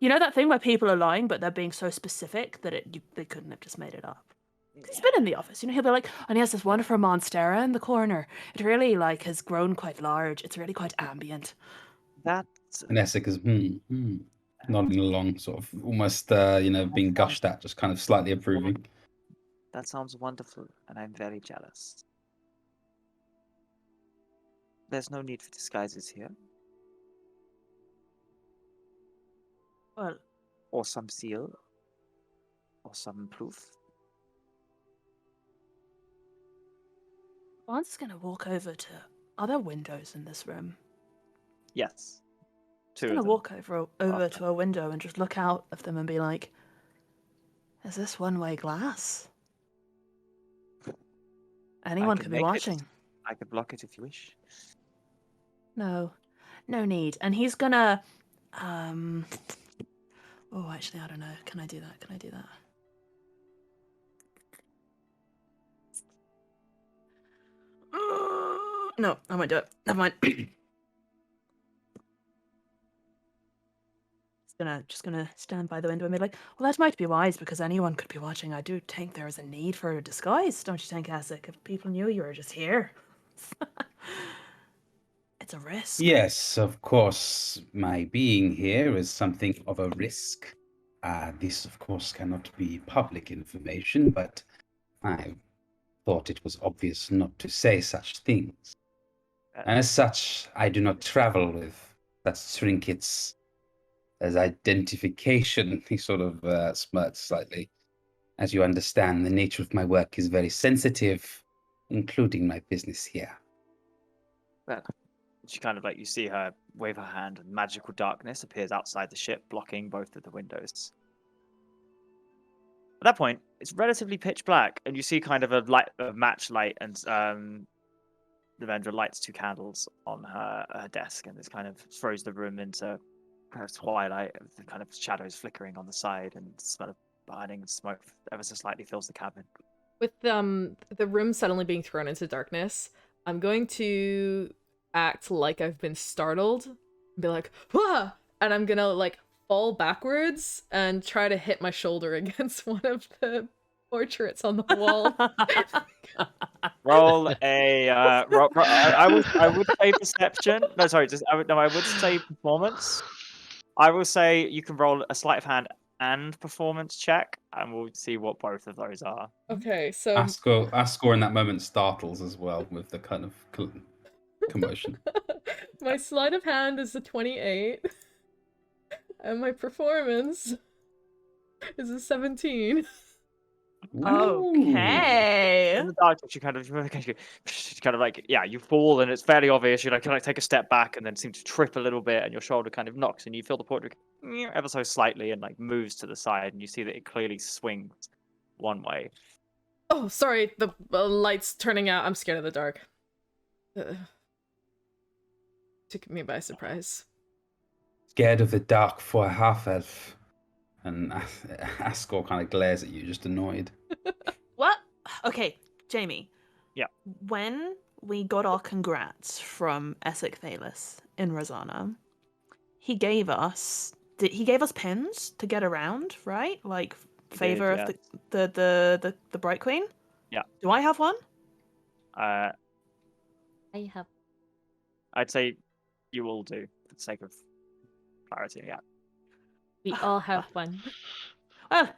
You know that thing where people are lying, but they're being so specific that they couldn't have just made it up. He's been in the office, he'll be like, and he has this wonderful monstera in the corner. It really has grown quite large. It's really quite ambient. That's And Essek is nodding along, sort of almost being gushed at, just kind of slightly approving. That sounds wonderful, and I'm very jealous. There's no need for disguises here. Well, or some seal, or some proof. Bond's going to walk over to... Are there windows in this room? Yes. He's going to walk over to a window and just look out of them and be like, is this one-way glass? Anyone could be watching. I could block it if you wish. No need. And he's gonna... Oh, actually, I don't know. Can I do that? No, I won't do it. Never mind. Just gonna stand by the window and be like, well, that might be wise because anyone could be watching. I do think there is a need for a disguise, don't you think, Essek? If people knew you were just here. It's a risk. Yes, of course. My being here is something of a risk. This, of course, cannot be public information, but I thought it was obvious not to say such things. And as such, I do not travel with such trinkets as identification. He sort of smirks slightly. As you understand, the nature of my work is very sensitive, including my business here. Well, she kind of you see her wave her hand, and magical darkness appears outside the ship, blocking both of the windows. At that point, it's relatively pitch black, and you see kind of a match light, and the vendor lights 2 candles on her desk, and this kind of throws the room into kind of twilight, the kind of shadows flickering on the side, and the smell of burning smoke ever so slightly fills the cabin. With the room suddenly being thrown into darkness, I'm going to act like I've been startled, be like, "Wah!" and I'm gonna like fall backwards and try to hit my shoulder against one of the portraits on the wall. Roll a I would say perception. No, sorry, I would say performance. I will say you can roll a sleight of hand and performance check, and we'll see what both of those are. Okay, so Ascor in that moment startles as well with the kind of commotion. my sleight of hand is a 28, and my performance is a 17. Okay. In the dark, you kind of like, yeah, you fall and it's fairly obvious. You like take a step back and then seem to trip a little bit, and your shoulder kind of knocks, and you feel the portrait ever so slightly and like moves to the side, and you see that it clearly swings one way. Oh, sorry, the light's turning out. I'm scared of the dark. Took me by surprise. Scared of the dark for a half-elf. And Ascor kind of glares at you, just annoyed. What? Okay, Jamie. Yeah. When we got our congrats from Essek in Rosanna, he gave us pins to get around, right? Like favor of the Bright Queen. Yeah. Do I have one? I have. I'd say you all do for the sake of clarity. Yeah. We all have one. Well,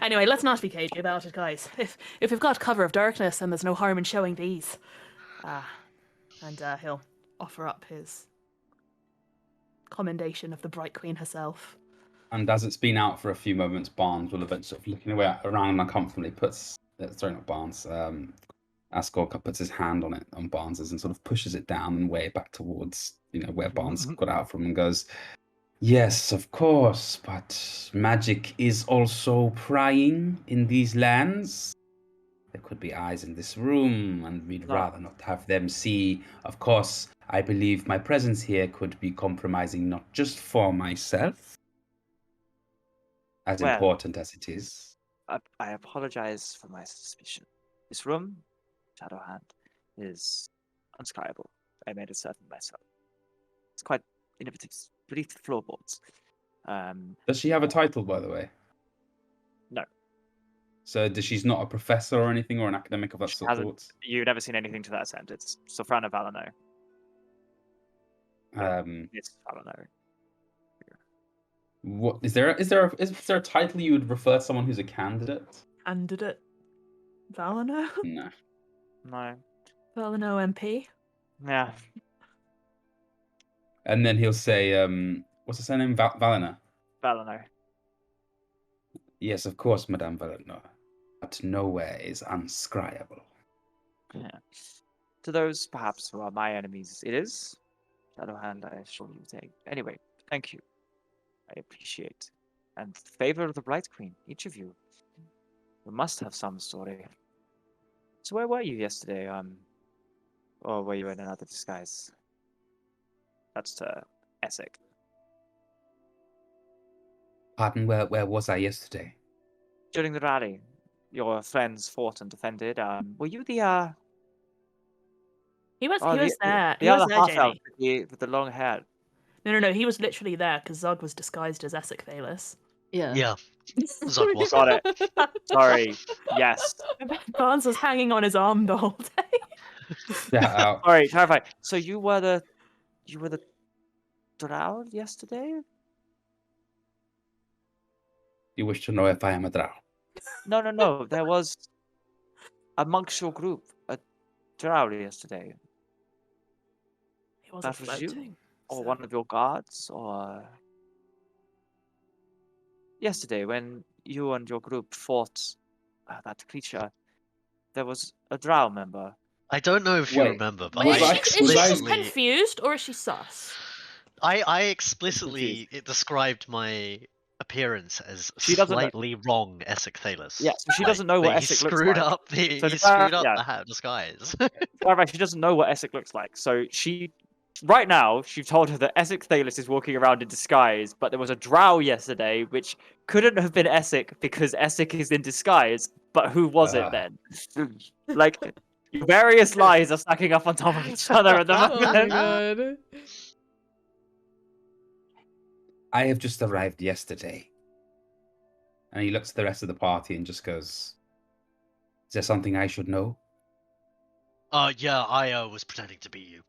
anyway, let's not be cagey about it, guys. If we've got cover of darkness, then there's no harm in showing these. And he'll offer up his commendation of the Bright Queen herself. And as it's been out for a few moments, Barnes will eventually, looking around uncomfortably, Ascor puts his hand on Barnes's and sort of pushes it down and way back towards, where Barnes got out from, and goes, "Yes, of course, but magic is also prying in these lands. There could be eyes in this room, and we'd rather not have them see. Of course, I believe my presence here could be compromising not just for myself, as important as it is." I apologize for my suspicion. This room, Shadowhand, is unscribable. I made it certain myself. It's quite innovative. Beneath the floorboards. Does she have a title, by the way? No. So she's not a professor or anything, or an academic of that sort? You've never seen anything to that extent. It's Sylphrena Valano. It's Valano. What is there a title you would refer to someone who's a candidate? Candidate Valano? No. No. Valano MP? Yeah. And then he'll say, what's her surname? Valena? Valano. Yes, of course, Madame Valena. But nowhere is unscribable. Yeah. To those, perhaps, who are my enemies, it is. Shadowhand, I assure you. Anyway, thank you. I appreciate. And the favor of the Bright Queen, each of you. You must have some story. So where were you yesterday? Or were you in another disguise? That's to Essek. Pardon, where was I yesterday? During the rally, your friends fought and defended. Were you the He was there. The He other was there, half elf Jamie. with the long hair? No. He was literally there because Zog was disguised as Essek Yeah. Yeah. Zod was. Got it. Sorry. Yes. Barnes was hanging on his arm the whole day. Yeah. Sorry, clarify. So you were the drow yesterday? You wish to know if I am a drow? No. There was amongst your group a drow yesterday. He wasn't That was you? floating. Or so- one of your guards, or yesterday when you and your group fought that creature, there was a drow member. I don't know if you Wait. remember, but Was I I- Is she explicitly, confused or is she sus? I explicitly described my appearance as She doesn't know- slightly wrong Essek Thalos. Yeah, so she doesn't know what He Essek looks screwed like. up the So he the screwed fact- up yeah. the hat disguise. Clarify, she doesn't know what Essek looks like, so she right now, she told her that Essek Thalis is walking around in disguise, but there was a drow yesterday, which couldn't have been Essek because Essek is in disguise. But who was it then? Like, various lies are stacking up on top of each other at the Oh my moment. god. I have just arrived yesterday. And he looks at the rest of the party and just goes, "Is there something I should know?" Yeah, I was pretending to be you.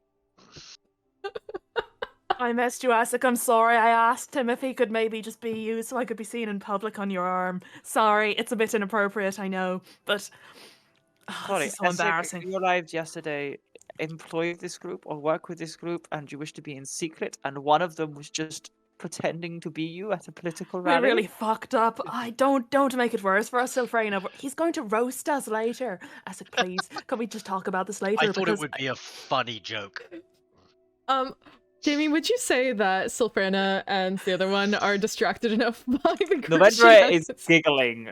I missed you, Essek. I'm sorry. I asked him if he could maybe just be you so I could be seen in public on your arm. Sorry, it's a bit inappropriate, I know, but Sorry, this is so Essek, embarrassing. you arrived yesterday, employ this group or work with this group, and you wish to be in secret, and one of them was just pretending to be you at a political We rally. really fucked up. I don't make it worse for us, Sylphrena. He's going to roast us later. Essek, please, can we just talk about this later? I thought it Because would be a funny joke. Jamie, would you say that Sylphrena and the other one are distracted enough by the group Novendra is shenanigans? giggling.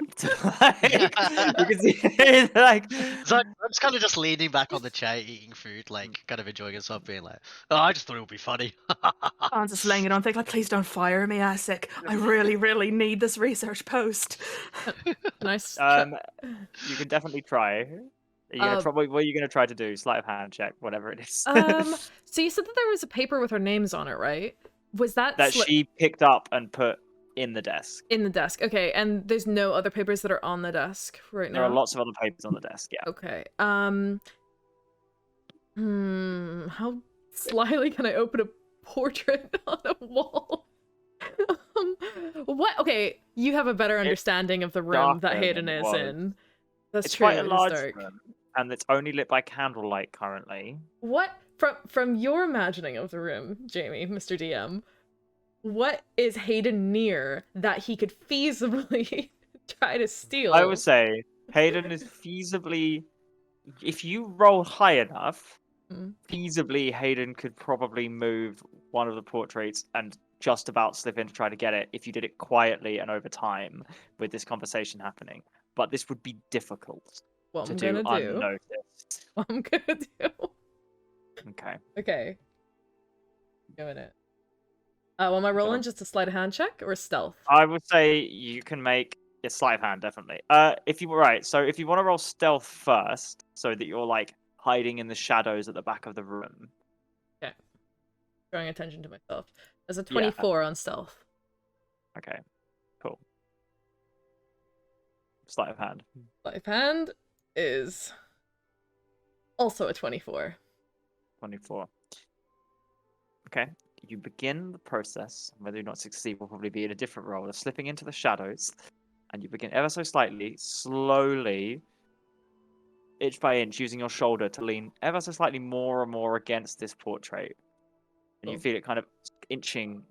You can see, like, So I'm just kind of just leaning back on the chair, eating food, like kind of enjoying himself, being like, "Oh, I just thought it would be funny." I'm just laying it on thick. Like, please don't fire me, Essek. I really need this research post. Nice. you can definitely try. Are you gonna try what are you gonna try to do? Sleight of hand check, whatever it is. So you said that there was a paper with our names on it, right? Was that that she picked up and put in the desk. in the desk? Okay, and there's no other papers that are on the desk right now. There are lots of other papers on the desk. Yeah. Okay. How slyly can I open a portrait on a wall? What? Okay, you have a better understanding of the room that darker Hayden than it is was. in. That's It's true. quite a it is large dark. room, and it's only lit by candlelight currently. What from your imagining of the room, Jamie, Mr. DM? What is Hayden near that he could feasibly try to steal? I would say Hayden is feasibly, if you roll high enough, feasibly Hayden could probably move one of the portraits and just about slip in to try to get it if you did it quietly and over time with this conversation happening. But this would be difficult What to I'm do gonna do. unnoticed. What I'm gonna do. Okay. Okay. Doing it. Am I rolling just a sleight of hand check or stealth? I would say you can make a sleight of hand, definitely. If you were right, so if you want to roll stealth first, so that you're like hiding in the shadows at the back of the room. Okay. Drawing attention to myself. There's a 24 on stealth. Okay. Cool. Sleight of hand. Sleight of hand is also a 24. 24. Okay. You begin the process, whether or not succeed will probably be in a different role, of slipping into the shadows, and you begin ever so slightly, slowly, inch by inch, using your shoulder to lean ever so slightly more and more against this portrait. And you feel it kind of inching,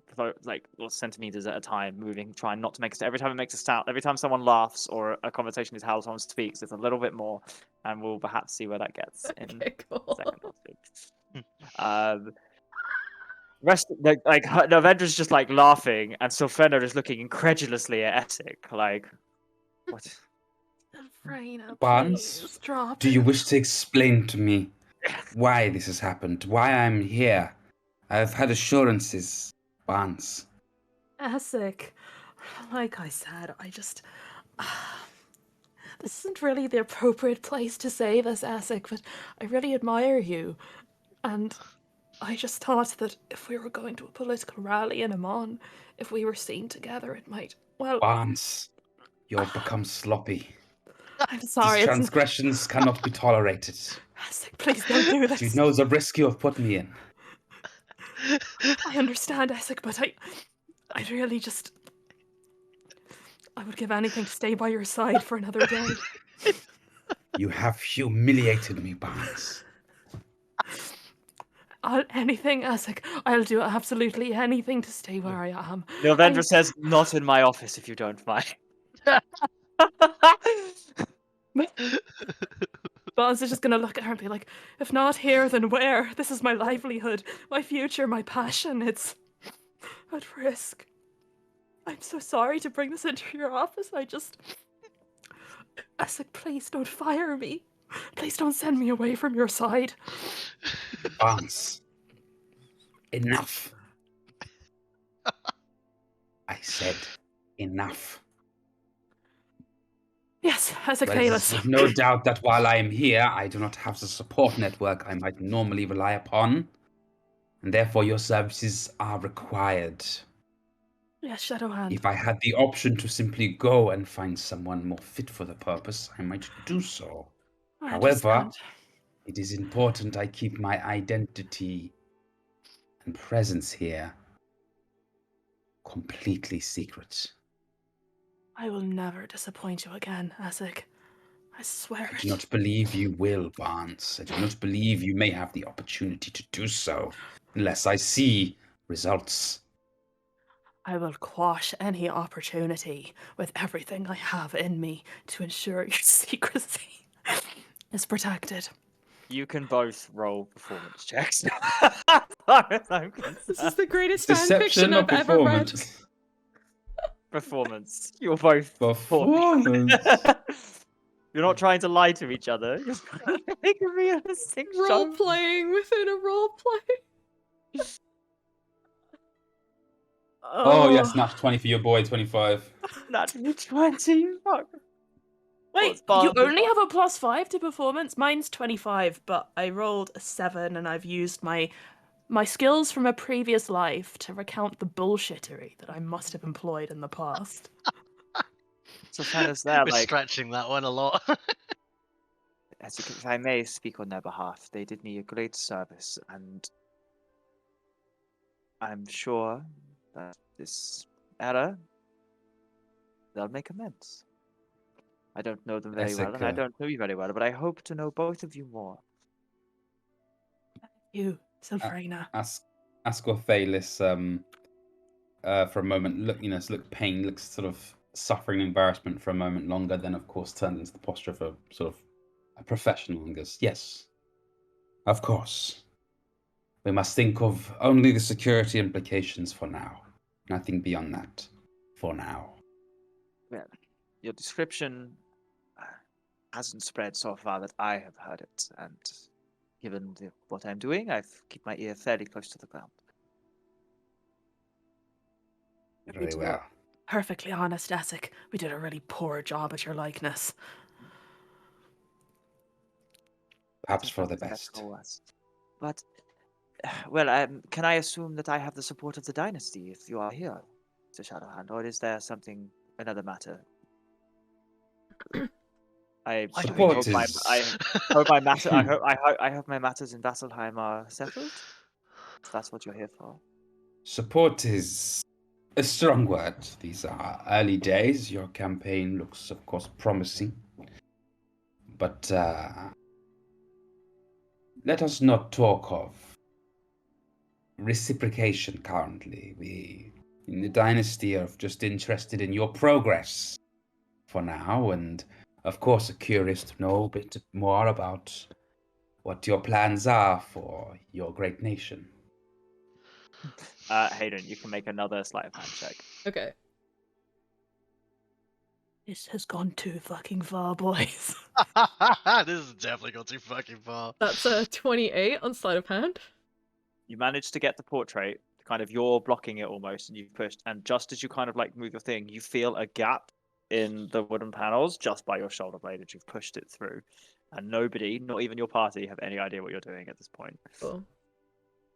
like centimeters at a time, moving, trying not to make a sound. Every time it makes a sound, every time someone laughs or a conversation is held, someone speaks, it's a little bit more, and we'll perhaps see where that gets in a second or two. Novendra's just like laughing, and Sylphrena is looking incredulously at Essek, like, what? Sylphrena, Barnes, please drop do you it. wish to explain to me why this has happened? Why I'm here? I've had assurances, Barnes. Essek, like I said, this isn't really the appropriate place to say this, Essek, but I really admire you. And I just thought that if we were going to a political rally in Amon, if we were seen together, it might, well... Barnes, you've become sloppy. I'm sorry, These transgressions cannot be tolerated. Essek, please don't do this. You know the risk you have put me in. I understand, Essek, but I really just... I would give anything to stay by your side for another day. You have humiliated me, Barnes. Anything, Essek. I'll do absolutely anything to stay where I am. Novendra says, not in my office if you don't mind. Barnes is just gonna look at her and be like, if not here, then where? This is my livelihood, my future, my passion. It's at risk. I'm so sorry to bring this into your office. Essek, please don't fire me. Please don't send me away from your side. Barnes, enough. I said enough. Yes, Essek Well, it is Thalos. with no doubt that while I am here, I do not have the support network I might normally rely upon, and therefore your services are required. Yes, Shadowhand. If I had the option to simply go and find someone more fit for the purpose, I might do so. I However, understand. it is important I keep my identity and presence here completely secret. I will never disappoint you again, Essek. I swear I it. do not believe you will, Barnes. I do not believe you may have the opportunity to do so, unless I see results. I will quash any opportunity with everything I have in me to ensure your secrecy is protected. You can both roll performance checks. As far as I'm This is concerned. the greatest fan Deception fiction or I've ever read. performance? Performance. You're both Performance. You're not trying to lie to each other. You're trying to make a realistic Role show. playing within a role play. Oh, yes, not 20 for your boy, 25. Naturally 20. Fuck. Wait, What's you Barnes' only have a +5 to performance? Mine's 25, but I rolled a 7 and I've used my skills from a previous life to recount the bullshittery that I must have employed in the past. So Fennis there, We're like, stretching that one a lot. if I may speak on their behalf, they did me a great service, and I'm sure that this error, they'll make amends. I don't know them very well, and I Essek, don't know you very well, but I hope to know both of you more. You, Sylphrena. Ascor Thalis, for a moment, look pain, looks sort of suffering and embarrassment for a moment longer, then of course turns into the posture of a sort of a professional and goes, yes, of course. We must think of only the security implications for now. Nothing beyond that for now. Well, your description hasn't spread so far that I have heard it, and given what I'm doing, I keep my ear fairly close to the ground. Very well. Perfectly honest, Essek, we did a really poor job at your likeness. Perhaps for the best. But, well, can I assume that I have the support of the dynasty if you are here, Mr. Shadowhand, or is there another matter? I Support hope my is- I hope my matters in Vasselheim are settled. If that's what you're here for. Support is a strong word. These are early days. Your campaign looks, of course, promising. But let us not talk of reciprocation currently. We, in the dynasty, are just interested in your progress for now, and of course are curious to know a bit more about what your plans are for your great nation. Hayden, you can make another sleight of hand check. Okay. This has gone too fucking far, boys. This has definitely gone too fucking far. That's a 28 on sleight of hand. You managed to get the portrait, kind of you're blocking it almost, and you've pushed, and just as you kind of like move your thing, you feel a gap in the wooden panels just by your shoulder blade as you've pushed it through. And nobody, not even your party, have any idea what you're doing at this point. Cool.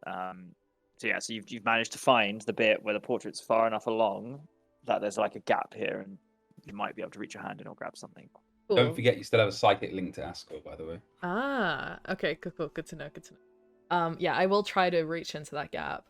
So yeah, so you've managed to find the bit where the portrait's far enough along that there's like a gap here, and you might be able to reach your hand in or grab something. Cool. Don't forget you still have a psychic link to Ascor, by the way. Ah, okay, cool. Good to know. Yeah, I will try to reach into that gap.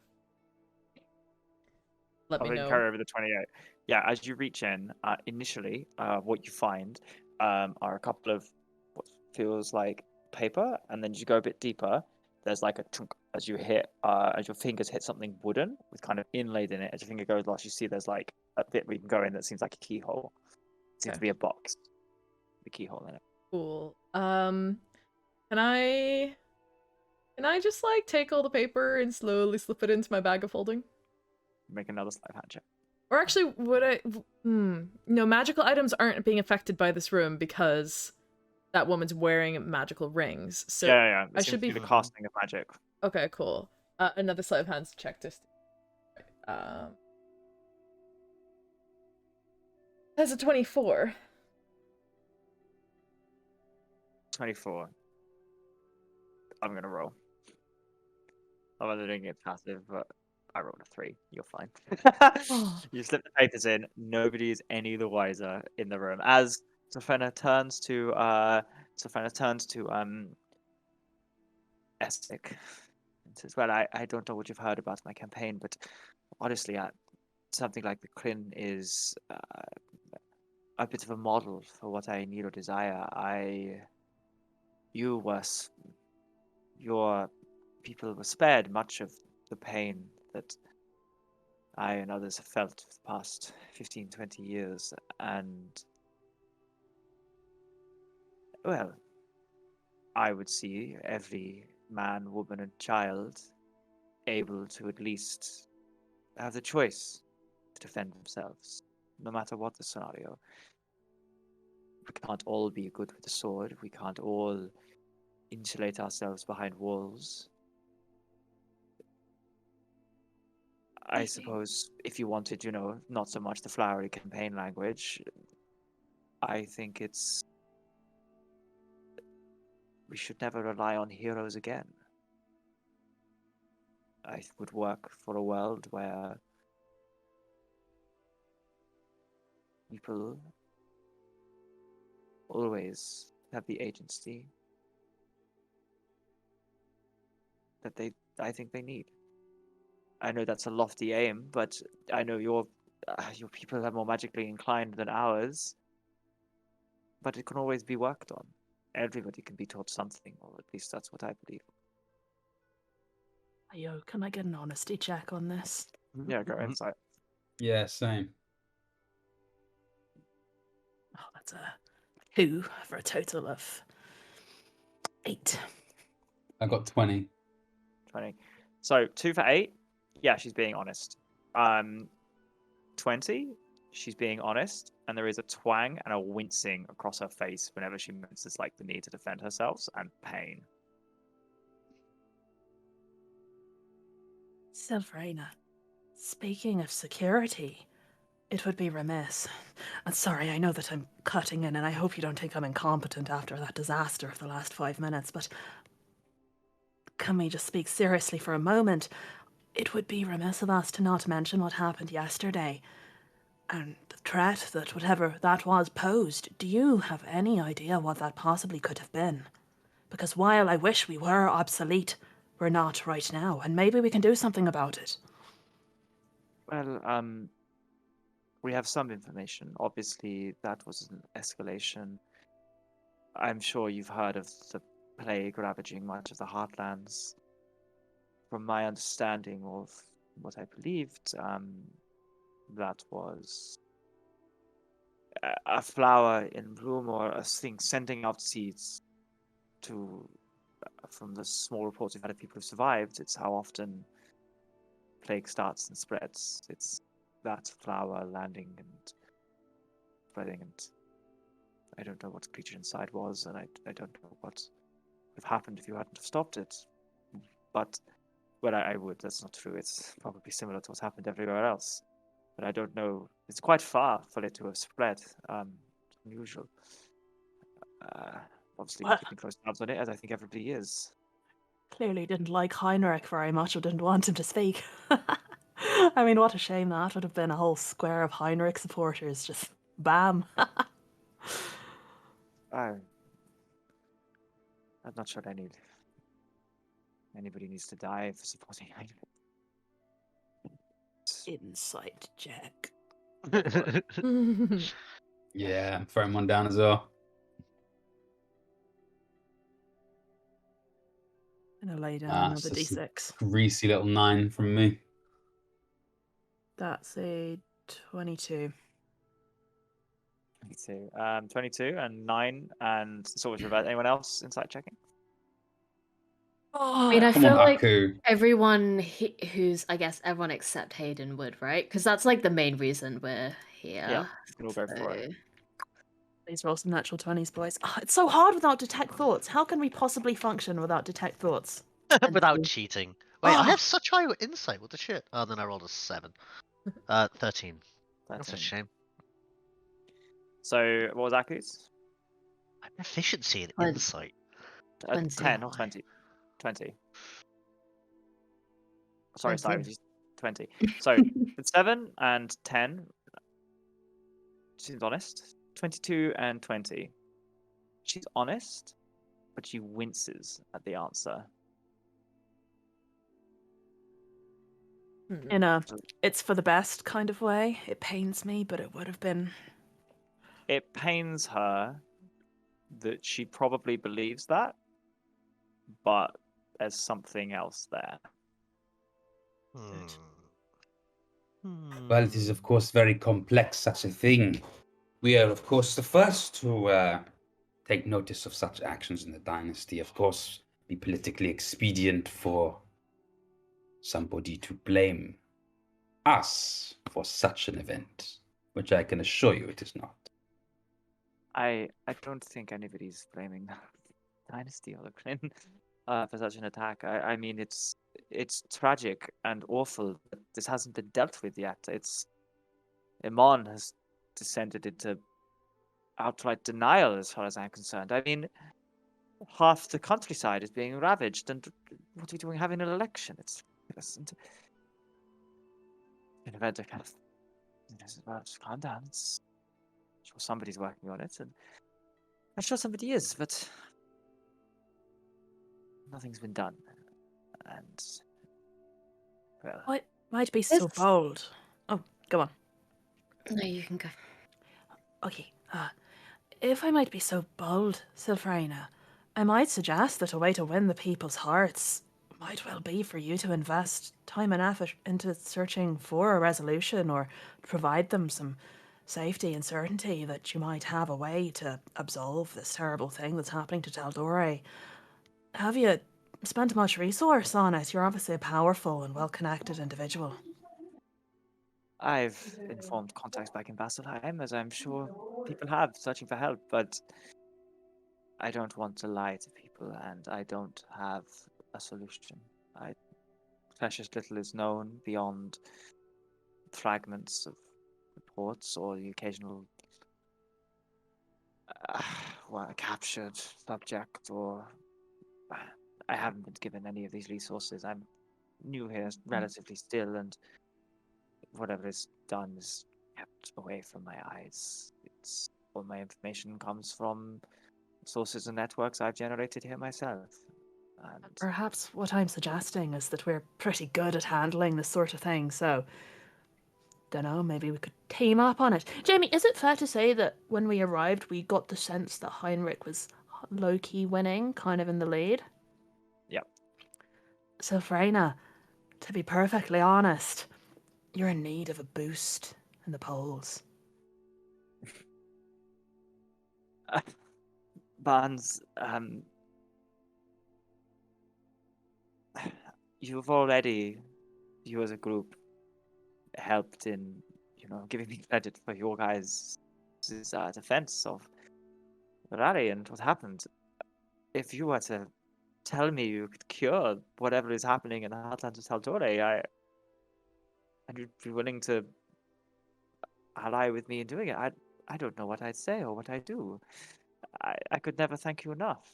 Let me I'll know. carry over the 28. Yeah, as you reach in, initially, what you find are a couple of what feels like paper, and then as you go a bit deeper, there's like a chunk as you hit, as your fingers hit something wooden with kind of inlaid in it. As your finger goes lost, you see there's like a bit where you can go in that seems like a keyhole. It seems to be a box, the keyhole in it. Cool. Can I just like take all the paper and slowly slip it into my bag of holding? Make another sleight of hand check. Or actually, would I? No, magical items aren't being affected by this room because that woman's wearing magical rings. So yeah. I should be the casting of magic. Okay, cool. Another sleight of hands check just. That's a 24. 24. I'm gonna roll. I'm not doing it passive, but I rolled a 3. You're fine. You slip the papers in. Nobody is any the wiser in the room. As Sylphrena turns to Essek and says, "Well, I don't know what you've heard about my campaign, but honestly, something like the Kryn is a bit of a model for what I need or desire. Your people were spared much of the pain that I and others have felt for the past 15, 20 years, and, well, I would see every man, woman, and child able to at least have the choice to defend themselves, no matter what the scenario. We can't all be good with the sword. We can't all insulate ourselves behind walls. I suppose if you wanted, not so much the flowery campaign language, I think we should never rely on heroes again. I would work for a world where people always have the agency that I think they need. I know that's a lofty aim, but I know your people are more magically inclined than ours. But it can always be worked on. Everybody can be taught something, or at least that's what I believe. Yo, can I get an honesty check on this? Yeah, go insight. Yeah, same. Oh, that's a 2 for a total of 8. I got 20. 20. So 2 for 8. Yeah, she's being honest. 20. She's being honest, and there is a twang and a wincing across her face whenever she mentions like the need to defend herself and pain. Sylphrena, speaking of security, it would be remiss. And sorry, I know that I'm cutting in, and I hope you don't think I'm incompetent after that disaster of the last 5 minutes, but can we just speak seriously for a moment? It would be remiss of us to not mention what happened yesterday, and the threat that whatever that was posed. Do you have any idea what that possibly could have been? Because while I wish we were obsolete, we're not right now, and maybe we can do something about it. Well, we have some information. Obviously, that was an escalation. I'm sure you've heard of the plague ravaging much of the Heartlands. From my understanding of what I believed, that was a flower in bloom, or a thing sending out seeds from the small reports we've had of people who survived. It's how often plague starts and spreads. It's that flower landing and spreading, and I don't know what the creature inside was, and I don't know what would have happened if you hadn't have stopped it. But I would. That's not true. It's probably similar to what's happened everywhere else. But I don't know. It's quite far for it to have spread. It's unusual. Obviously, we're keeping close tabs on it, as I think everybody is. Clearly didn't like Heinrich very much, or didn't want him to speak. I mean, what a shame that would have been, a whole square of Heinrich supporters, just bam. I'm not sure anybody needs to die for supporting Heinrich. Insight check. Yeah, I'm throwing one down as well. I'm gonna lay down Ah, another it's just a d6. greasy little 9 from me. That's a 22. 22 and 9, and it's always about anyone else insight checking. I mean, I Come feel on, like Aku. everyone who's, I guess, everyone except Hayden would, right? Because that's like the main reason we're here. Yeah, you can all go for it. Please roll some natural 20s, boys. Oh, it's so hard without detect thoughts. How can we possibly function without detect thoughts? Without 20. cheating. Wait, I Oh. have such high insight. What the shit? Oh, then I rolled a 7. 13. That's a 13. shame. So what was Aku's? I'm efficiency and Fine. insight. 20. 10 or Why? 20. 20. Sorry, 20. Cyrus, 20. So with 7 and 10, she's honest. 22 and 20. She's honest, but she winces at the answer. Hmm. In a it's for the best kind of way. It pains me, but it would have been. It pains her that she probably believes that, but there's something else there. Well, it is, of course, very complex, such a thing. We are, of course, the first to take notice of such actions in the dynasty. Of course, be politically expedient for somebody to blame us for such an event, which I can assure you it is not. I don't think anybody's blaming the dynasty or the Kryn for such an attack. I mean, it's tragic and awful that this hasn't been dealt with yet. Iman has descended into outright denial as far as I'm concerned. I mean, half the countryside is being ravaged, and what are we doing having an election? It's ridiculous. In event of kind of, well, just calm down. I'm sure somebody's working on it, and I'm sure somebody is, but nothing's been done. And well, What might be so It's- bold? Oh, go on. No, you can go. Okay. If I might be so bold, Sylphrena, I might suggest that a way to win the people's hearts might well be for you to invest time and effort into searching for a resolution or provide them some safety and certainty that you might have a way to absolve this terrible thing that's happening to tal'dorei. Have you spent much resource on it? You're obviously a powerful and well-connected individual. I've informed contacts back in Vasselheim, as I'm sure people have, searching for help, but I don't want to lie to people, and I don't have a solution. Precious little is known beyond fragments of reports or the occasional captured subject, or I haven't been given any of these resources. I'm new here, relatively still, and whatever is done is kept away from my eyes. All my information comes from sources and networks I've generated here myself. And Perhaps what I'm suggesting is that we're pretty good at handling this sort of thing, so dunno, maybe we could team up on it. Jamie, is it fair to say that when we arrived we got the sense that Heinrich was low-key winning, kind of in the lead? Yep. Sylphrena, to be perfectly honest, you're in need of a boost in the polls. Barnes, you've already, you as a group, helped in, giving me credit for your guys' defense of the rally and what happened. If you were to tell me you could cure whatever is happening in the heartland of tal'dorei, and you'd be willing to ally with me in doing it, I don't know what I'd say or what I'd do. I could never thank you enough.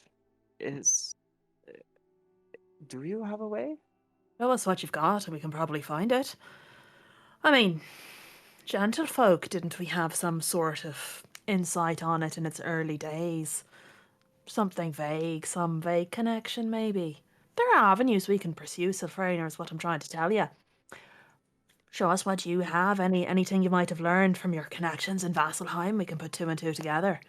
Do you have a way? Tell us what you've got and we can probably find it. I mean, gentlefolk, didn't we have some sort of insight on it in its early days? Something vague, some vague connection maybe. There are avenues we can pursue, Sylphrena, is what I'm trying to tell you. Show us what you have, anything you might have learned from your connections in Vasselheim. We can put 2 and 2 together.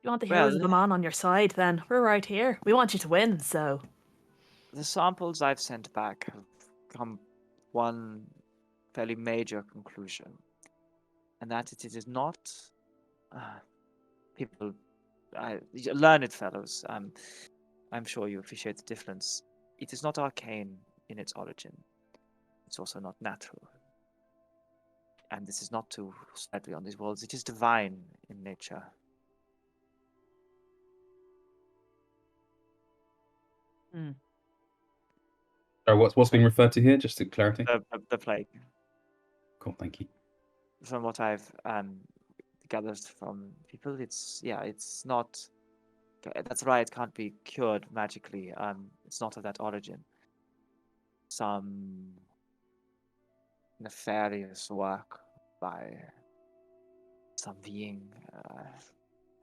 You want the heroes of the man on your side, then we're right here. We want you to win, so. The samples I've sent back have come one fairly major conclusion, and that it is not people, learned fellows. I'm sure you appreciate the difference. It is not arcane in its origin. It's also not natural. And this is not to spread beyond these worlds. It is divine in nature. Or what's being referred to here, just to clarity? The plague. Cool, thank you. From what I've gathered from people, it's not. That's right. It can't be cured magically. It's not of that origin. Some nefarious work by some being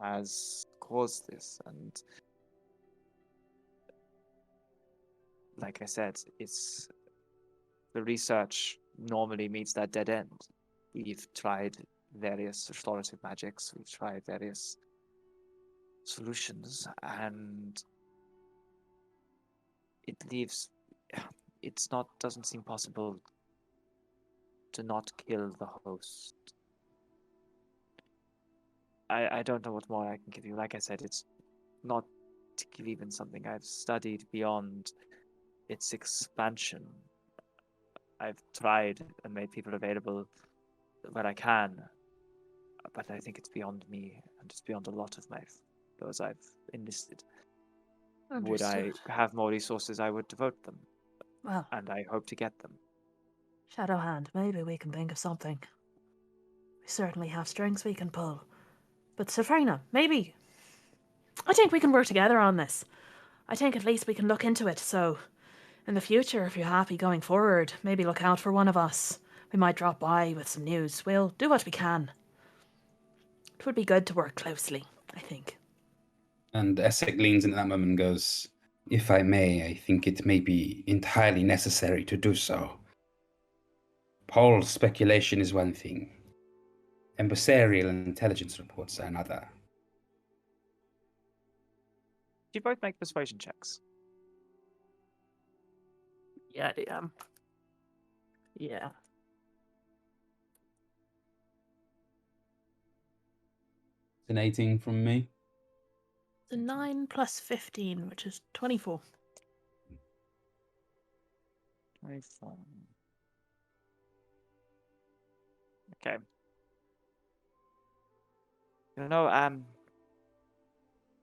has caused this, and like I said, it's the research normally meets that dead end. We've tried various restorative magics. We've tried various solutions, and it leaves. It's not. Doesn't seem possible to not kill the host. I don't know what more I can give you. Like I said, it's not even something I've studied beyond its expansion. I've tried and made people available where I can, but I think it's beyond me, and it's beyond a lot of those I've enlisted. Would I Understood. have more resources, I would devote them, Well, and I hope to get them. Shadow Hand, maybe we can think of something. We certainly have strings we can pull. But Sylphrena, maybe. I think we can work together on this. I think at least we can look into it, so in the future, if you're happy going forward, maybe look out for one of us. We might drop by with some news. We'll do what we can. It would be good to work closely, I think. And Essek leans in at that moment and goes, "If I may, I think it may be entirely necessary to do so. Paul's speculation is one thing. Embassarial and intelligence reports are another." Do you both make persuasion checks? Yeah, DM. Yeah. It's an 18 from me. The 9 plus 15, which is 24. 24. Okay.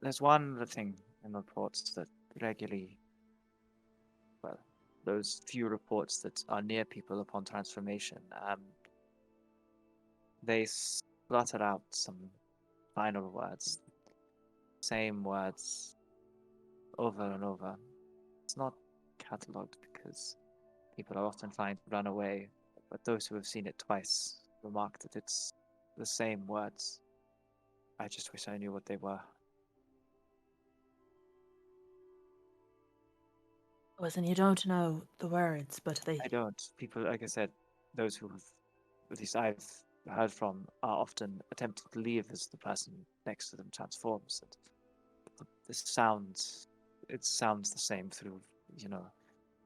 There's one other thing in reports that regularly, well, those few reports that are near people upon transformation, they splatter out some final words, same words over and over. It's not catalogued because people are often fine to run away, but those who have seen it twice remark that it's the same words. I just wish I knew what they were. Listen, you don't know the words, but they... I don't. People, like I said, those who have, at least I've heard from, are often attempting to leave as the person next to them transforms. And it sounds the same through,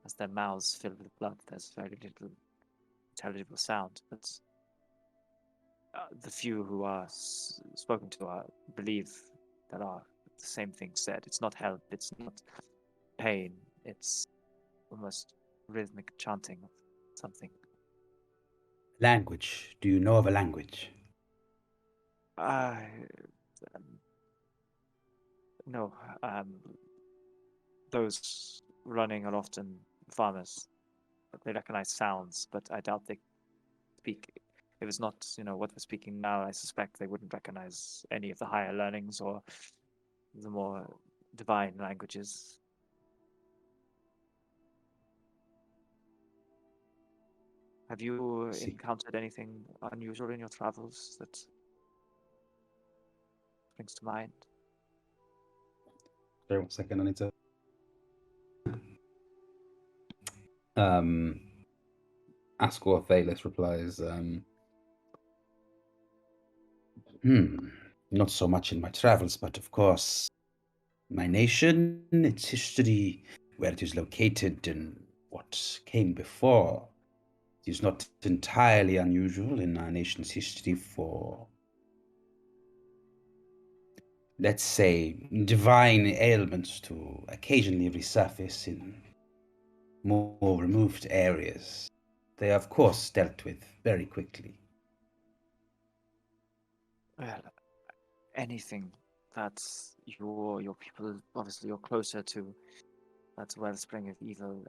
as their mouths fill with blood. There's very little intelligible sound. But the few who are spoken to believe that are the same thing said. It's not help. It's not pain. It's almost rhythmic chanting of something. Language. Do you know of a language? No. Those running are often farmers. They recognize sounds, but I doubt they speak. If it's not, what we're speaking now, I suspect they wouldn't recognize any of the higher learnings or the more divine languages. Have you encountered anything unusual in your travels that springs to mind? Sorry, 1 second, I need to... Ascor Thalis replies, not so much in my travels, but of course, my nation, its history, where it is located, and what came before. It is not entirely unusual in our nation's history for, let's say, divine ailments to occasionally resurface in more removed areas. They are, of course, dealt with very quickly. Well, anything that your people, obviously you're closer to that wellspring of evil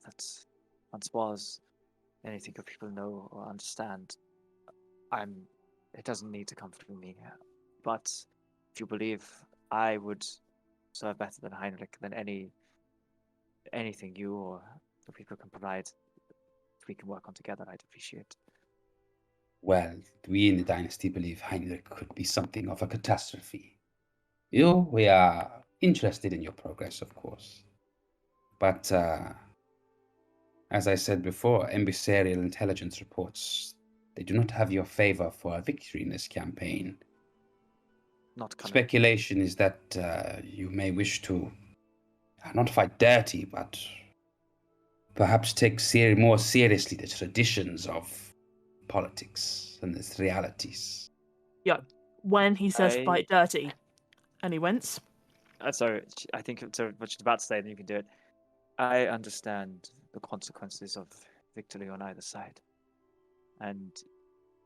that once was anything that people know or understand. It doesn't need to come from me. But if you believe I would serve better than Heinrich, than anything you or the people can provide, if we can work on together, I'd appreciate. Well, we in the dynasty believe Heinrich could be something of a catastrophe. We are interested in your progress, of course. But, as I said before, emissarial intelligence reports, they do not have your favor for a victory in this campaign. Not coming. Speculation is that you may wish to not fight dirty, but perhaps take more seriously the traditions of politics and its realities. When he says I- fight dirty, and he winks. So I think so what she's about to say, then you can do it. I understand the consequences of victory on either side. And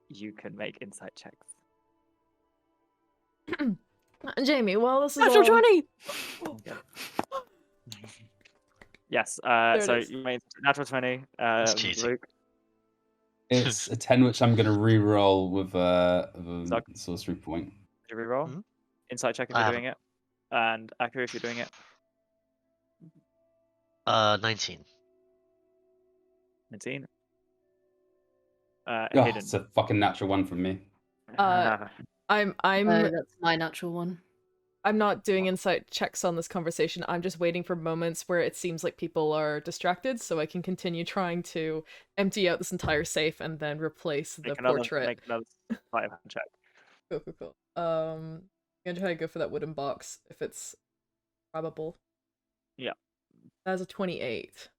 you can make insight checks. Jamie, well, this is Natural all... 20! Okay. Yes, it so is. you made natural 20. cheating. Luke, It's a 10, which I'm going to re-roll with a Suck. sorcery point. did you reroll? Mhm. Insight check if I you're haven't. doing it. And Akira if you're doing it. 19. 19. Oh, Hayden. it's a fucking natural one from me. I'm That's my natural one. I'm not doing insight checks on this conversation. I'm just waiting for moments where it seems like people are distracted so I can continue trying to empty out this entire safe and then replace the portrait. Make another sleight of hand check. Cool. I'm gonna try to go for that wooden box if it's probable. Yeah. That's a 28.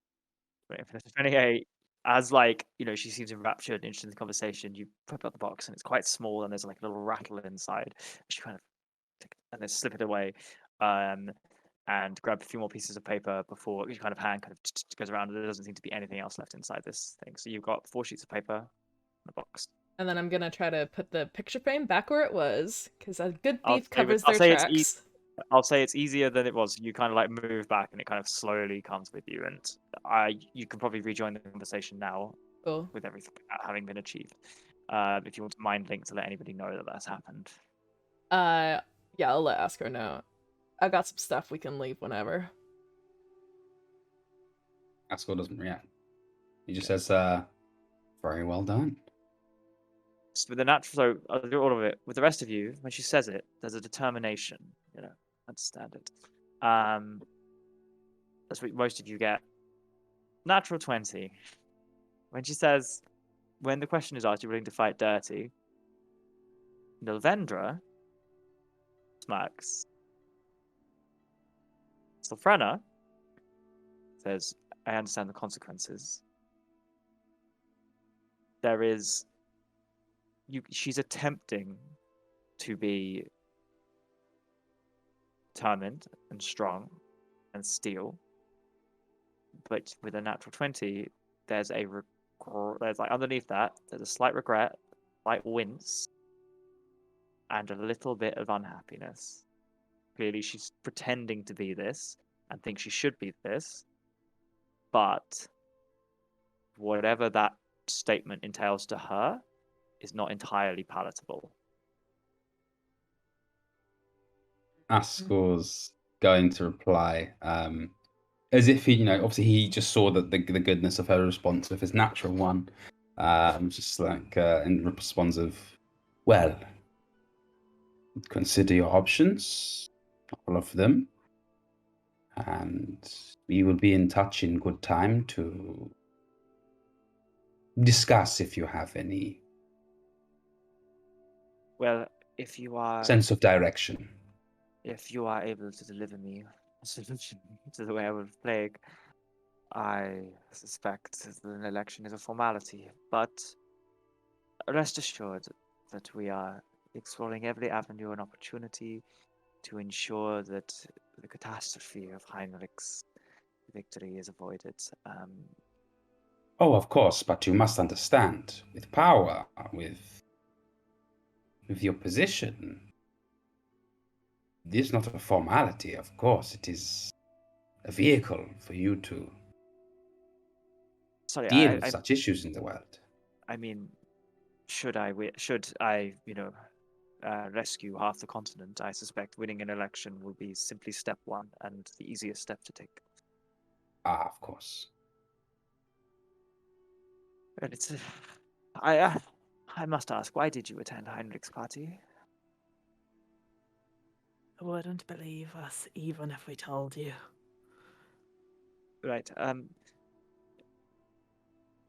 Wait, for the 28, as like, she seems enraptured and interested in the conversation, you pop out the box and it's quite small and there's like a little rattle inside. She kind of and then slip it away, and grab a few more pieces of paper before your kind of hand kind of goes around. There doesn't seem to be anything else left inside this thing. So you've got 4 sheets of paper in the box. And then I'm gonna try to put the picture frame back where it was, because a good I'll thief say covers I'll their say it's tracks. I'll say it's easier than it was. You kind of like move back and it kind of slowly comes with you, and you can probably rejoin the conversation now Cool. with everything having been achieved. If you want to mind link to let anybody know that that's happened. Yeah, I'll let Ascor know. I got some stuff we can leave whenever. Ascor doesn't react. He just says, very well done. So with the natural, so I'll do all of it. With the rest of you, when she says it, there's a determination. Understand it. That's what most of you get. Natural 20. When she says, when the question is asked, you're willing to fight dirty. Nilvendra smacks. Sylphrena says, I understand the consequences. She's attempting to be determined and strong and steel, but with a natural 20, there's like underneath that, there's a slight regret, slight wince, and a little bit of unhappiness. Clearly, she's pretending to be this and thinks she should be this, but whatever that statement entails to her is not entirely palatable. Ascor's going to reply, as if he, obviously he just saw the goodness of her response with his natural one. Just like in response of, well, consider your options, all of them, and we will be in touch in good time to discuss if you have any Well, if you are sense of direction. If you are able to deliver me a solution to the werewolf plague, I suspect that an election is a formality, but rest assured that we are exploring every avenue and opportunity to ensure that the catastrophe of Heinrich's victory is avoided. Oh, of course, but you must understand, with power, with your position, this is not a formality, of course. It is a vehicle for you to Sorry, deal with such issues in the world. I mean, should I rescue half the continent? I suspect winning an election will be simply step one and the easiest step to take. Ah, of course. And it's, I must ask, why did you attend Heinrich's party? You wouldn't believe us even if we told you. Right.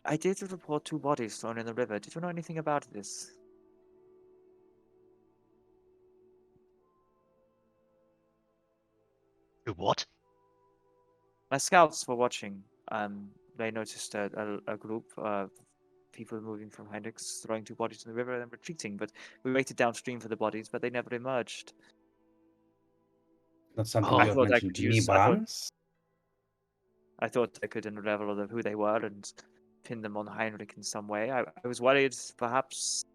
I did report 2 bodies thrown in the river. Did you know anything about this? You what? My scouts were watching. They noticed a group of people moving from Heinrich's, throwing 2 bodies in the river and then retreating. But we waited downstream for the bodies, but they never emerged. Not something Oh. you have mentioned to me, Barnes. I thought I could unravel who they were and pin them on Heinrich in some way. I was worried perhaps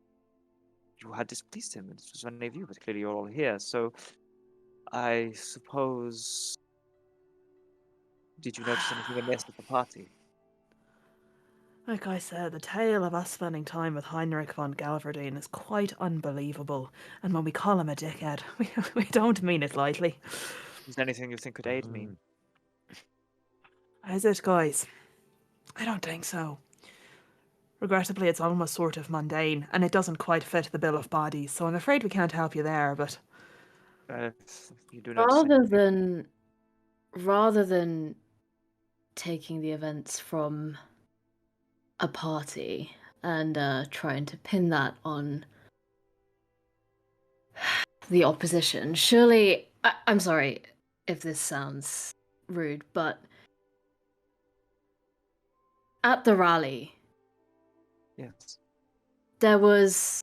you had displeased him, and this was one of you, but clearly you're all here. So I suppose. Did you notice anything amiss at the party? Like I said, the tale of us spending time with Heinrich von Galverdine is quite unbelievable. And when we call him a dickhead, we don't mean it lightly. Is there anything you think could aid me? Is it, guys? I don't think so. Regrettably, it's almost sort of mundane, and it doesn't quite fit the bill of bodies, so I'm afraid we can't help you there, but... You do notice Rather than taking the events from a party and trying to pin that on the opposition, surely... I'm sorry if this sounds rude, but at the rally, Yes. there was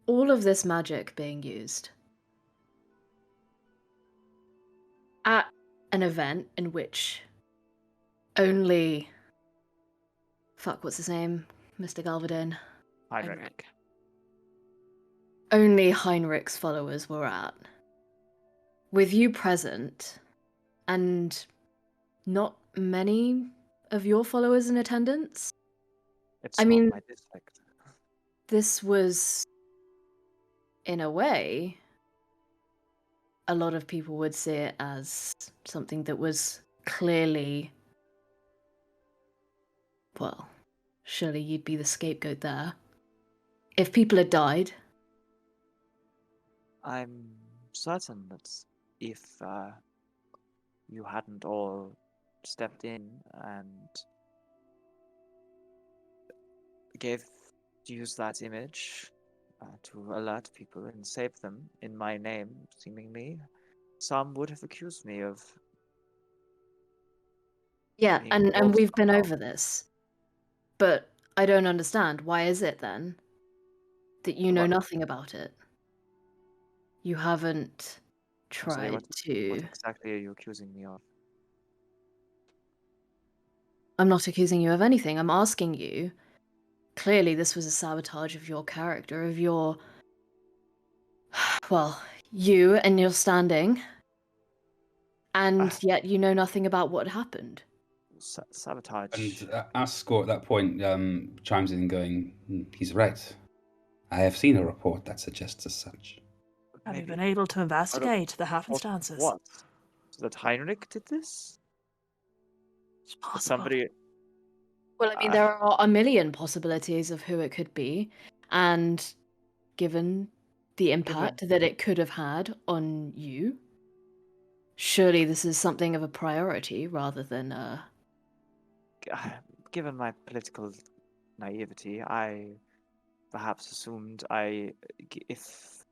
all of this magic being used at an event in which only... Fuck, what's his name? Mr. Galverdine? Heinrich. Only Heinrich's followers were at. With you present, and not many of your followers in attendance, It's I not mean- my district. this was, in a way, a lot of people would see it as something that was clearly... Well, surely you'd be the scapegoat there. If people had died... I'm certain that if you hadn't all stepped in and used that image to alert people and save them in my name, seemingly, some would have accused me of... Yeah, being and involved we've been somehow. over this. But I don't understand. Why is it then that you know What? nothing about it? You haven't I'm sorry, tried what to... exactly are you accusing me of? I'm not accusing you of anything. I'm asking you. Clearly, this was a sabotage of your character, of your... Well, you and your standing. And yet you know nothing about what happened. Sabotage. And Ascor at that point chimes in going, he's right. I have seen a report that suggests as such. Have you Maybe- been able to investigate the happenstances? What? So that Heinrich did this? It's possible. Somebody... Well, I mean, there are a million possibilities of who it could be. And given the impact that it could have had on you, surely this is something of a priority rather than Given my political naivety, I perhaps assumed if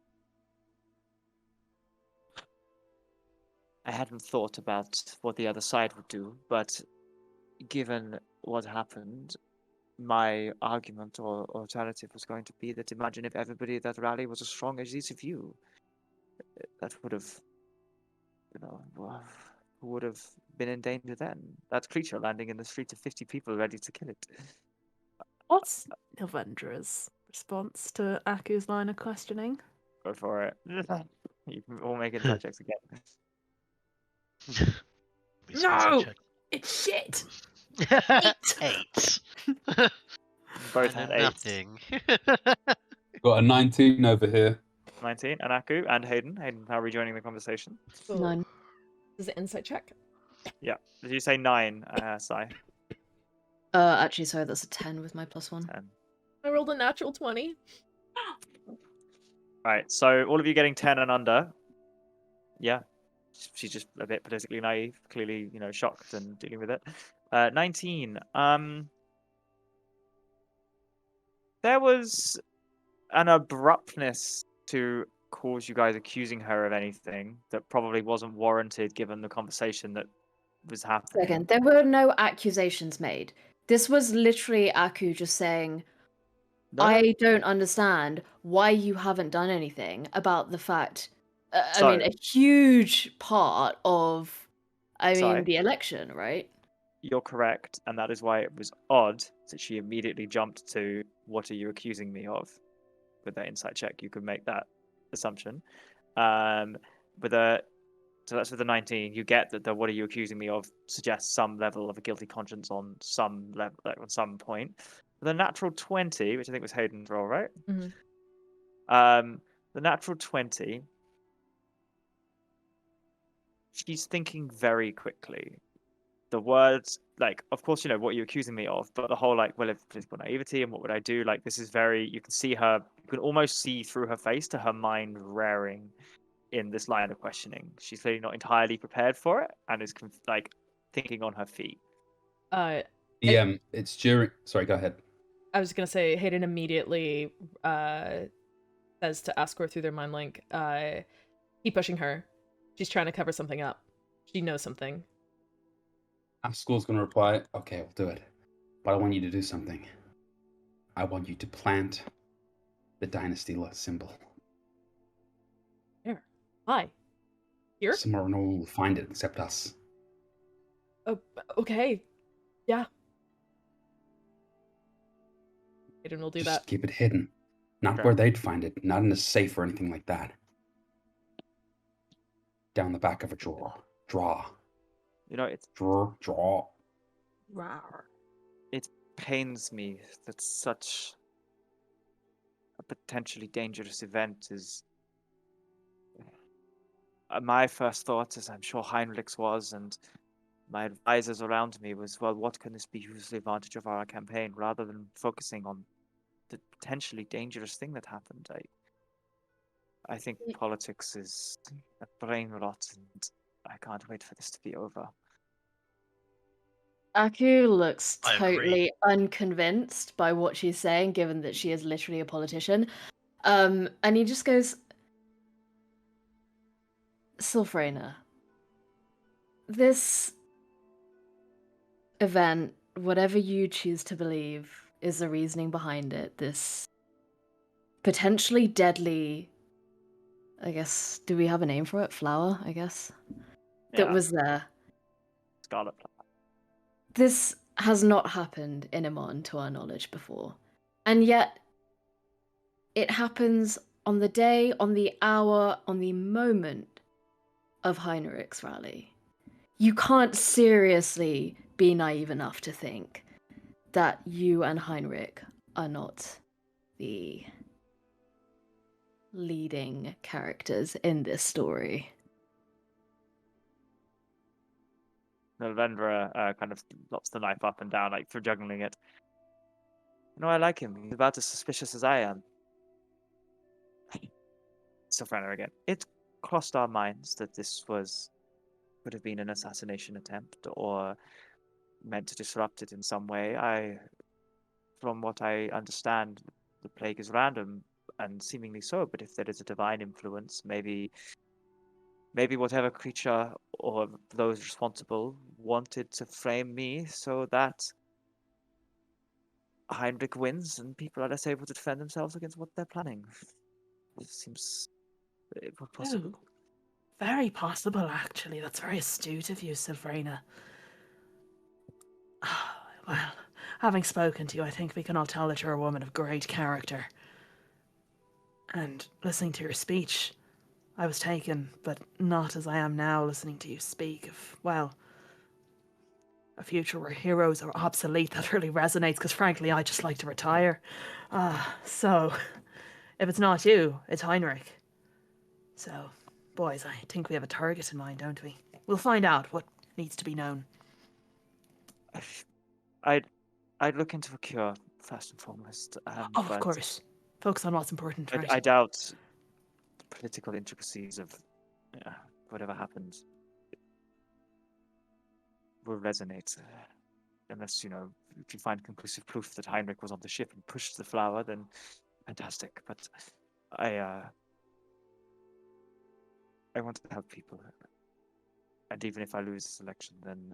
I hadn't thought about what the other side would do, but given what happened, my argument or alternative was going to be that imagine if everybody at that rally was as strong as each of you. That would have, who would have been in danger then? That creature landing in the street of 50 people ready to kill it. What's Novendra's response to Aku's line of questioning? Go for it. You can all make inside checks again. be some insight No! check. It's shit! 8. Both I had know 8. nothing. Got a 19 over here. 19. And Aku and Hayden. Hayden, how are we joining the conversation? Cool. 9. This is an insight check. Yeah. Did you say 9, Sai? Actually, sorry, that's a 10 with my +1. 10. I rolled a natural 20. Right, so all of you getting 10 and under. Yeah. She's just a bit politically naive, clearly, shocked and dealing with it. 19. There was an abruptness to cause you guys accusing her of anything that probably wasn't warranted given the conversation that was happening. Second, there were no accusations made. This was literally Aku just saying, No, I don't understand why you haven't done anything about the fact. I So- mean, a huge part of, Sorry. the election, right? You're correct, and that is why it was odd that she immediately jumped to, what are you accusing me of? With that insight check, you could make that assumption. So that's with the 19. You get that the what are you accusing me of suggests some level of a guilty conscience on some level, on some point. The natural 20, which I think was Hayden's roll, right? Mhm. The natural 20, she's thinking very quickly. The words, of course, what you're accusing me of, but the whole, if political naivety and what would I do, this is very, you can see her, you can almost see through her face to her mind raring in this line of questioning. She's clearly not entirely prepared for it and is, thinking on her feet. It's during. Sorry, go ahead. I was gonna say Hayden immediately says to Ascor through their mind link, keep pushing her. She's trying to cover something up. She knows something. Ascor's going to reply, okay, I'll do it. But I want you to do something. I want you to plant the dynasty symbol. Where? Why? Here? Somewhere no one will find it except us. Okay. Yeah. Hayden will do Just that. keep it hidden. Not Okay. where they'd find it. Not in a safe or anything like that. Down the back of a drawer. Draw. It's Draw. Rawr. it pains me that such a potentially dangerous event is. My first thought, as I'm sure Heinrich's was, and my advisors around me, was, well, what can this be used to the advantage of our campaign, rather than focusing on the potentially dangerous thing that happened. I think politics is a brain rot, and I can't wait for this to be over. Aku looks I agree. totally unconvinced by what she's saying, given that she is literally a politician. And he just goes, Sylphrena, this event, whatever you choose to believe, is the reasoning behind it. This potentially deadly, I guess, do we have a name for it? Flower, I guess, that Yeah, was there. Scarlet Flower. This has not happened in Amon to our knowledge before. And yet, it happens on the day, on the hour, on the moment of Heinrich's rally. You can't seriously be naive enough to think that you and Heinrich are not the leading characters in this story. Lavendra kind of lops the knife up and down, for juggling it. I like him. He's about as suspicious as I am. Sylphrena again. It crossed our minds that this could have been an assassination attempt or meant to disrupt it in some way. From what I understand, the plague is random and seemingly so, but if there is a divine influence, maybe whatever creature or those responsible wanted to frame me so that Heinrich wins and people are less able to defend themselves against what they're planning. It seems possible. Oh, very possible, actually. That's very astute of you, Sylphrena. Well, having spoken to you, I think we can all tell that you're a woman of great character. And listening to your speech, I was taken, but not as I am now, listening to you speak of, well, a future where heroes are obsolete, that really resonates, because frankly, I just like to retire. So, if it's not you, it's Heinrich. So, boys, I think we have a target in mind, don't we? We'll find out what needs to be known. I'd look into a cure first and foremost. Of but course. Focus on what's important, right? I doubt the political intricacies of whatever happens will resonate. Unless, if you find conclusive proof that Heinrich was on the ship and pushed the flower, then fantastic. But I want to help people. And even if I lose this election, then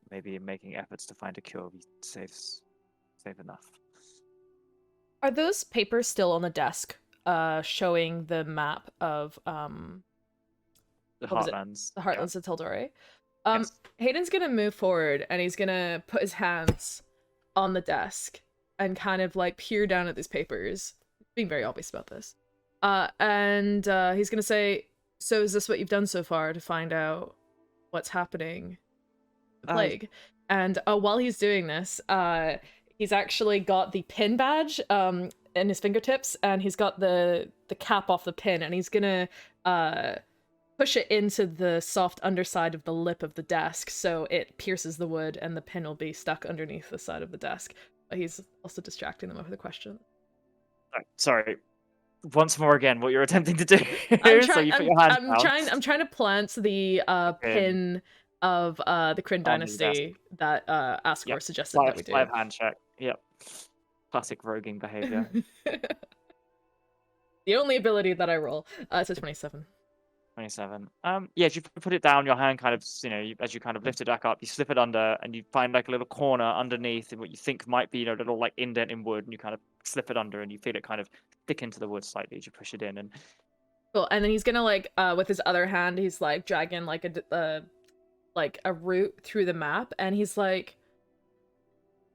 maybe making efforts to find a cure will be safe enough. Are those papers still on the desk, showing the map of The what was it? Heartlands. The Heartlands of Tal'dorei? Yes. Hayden's gonna move forward and he's gonna put his hands on the desk and kind of like peer down at these papers, being very obvious about this. And he's gonna say, "So is this what you've done so far to find out what's happening? The plague?" And while he's doing this, he's actually got the pin badge in his fingertips, and he's got the cap off the pin, and he's gonna push it into the soft underside of the lip of the desk so it pierces the wood and the pin will be stuck underneath the side of the desk. But he's also distracting them with a question. Sorry. Once more again, what you're attempting to do. So you put your hands down. I'm trying to plant the pin of the Kryn dynasty that Ascor suggested that we do. 5 hand check. Yep. Classic roguing behavior. The only ability that I roll. It's a 27. 27. As you put it down, your hand kind of, as you kind of lift it back up, you slip it under, and you find like a little corner underneath in what you think might be, a little like indent in wood, and you kind of slip it under, and you feel it kind of stick into the wood slightly as you push it in. And cool. And then he's gonna like, with his other hand, he's like dragging like a route through the map, and he's like,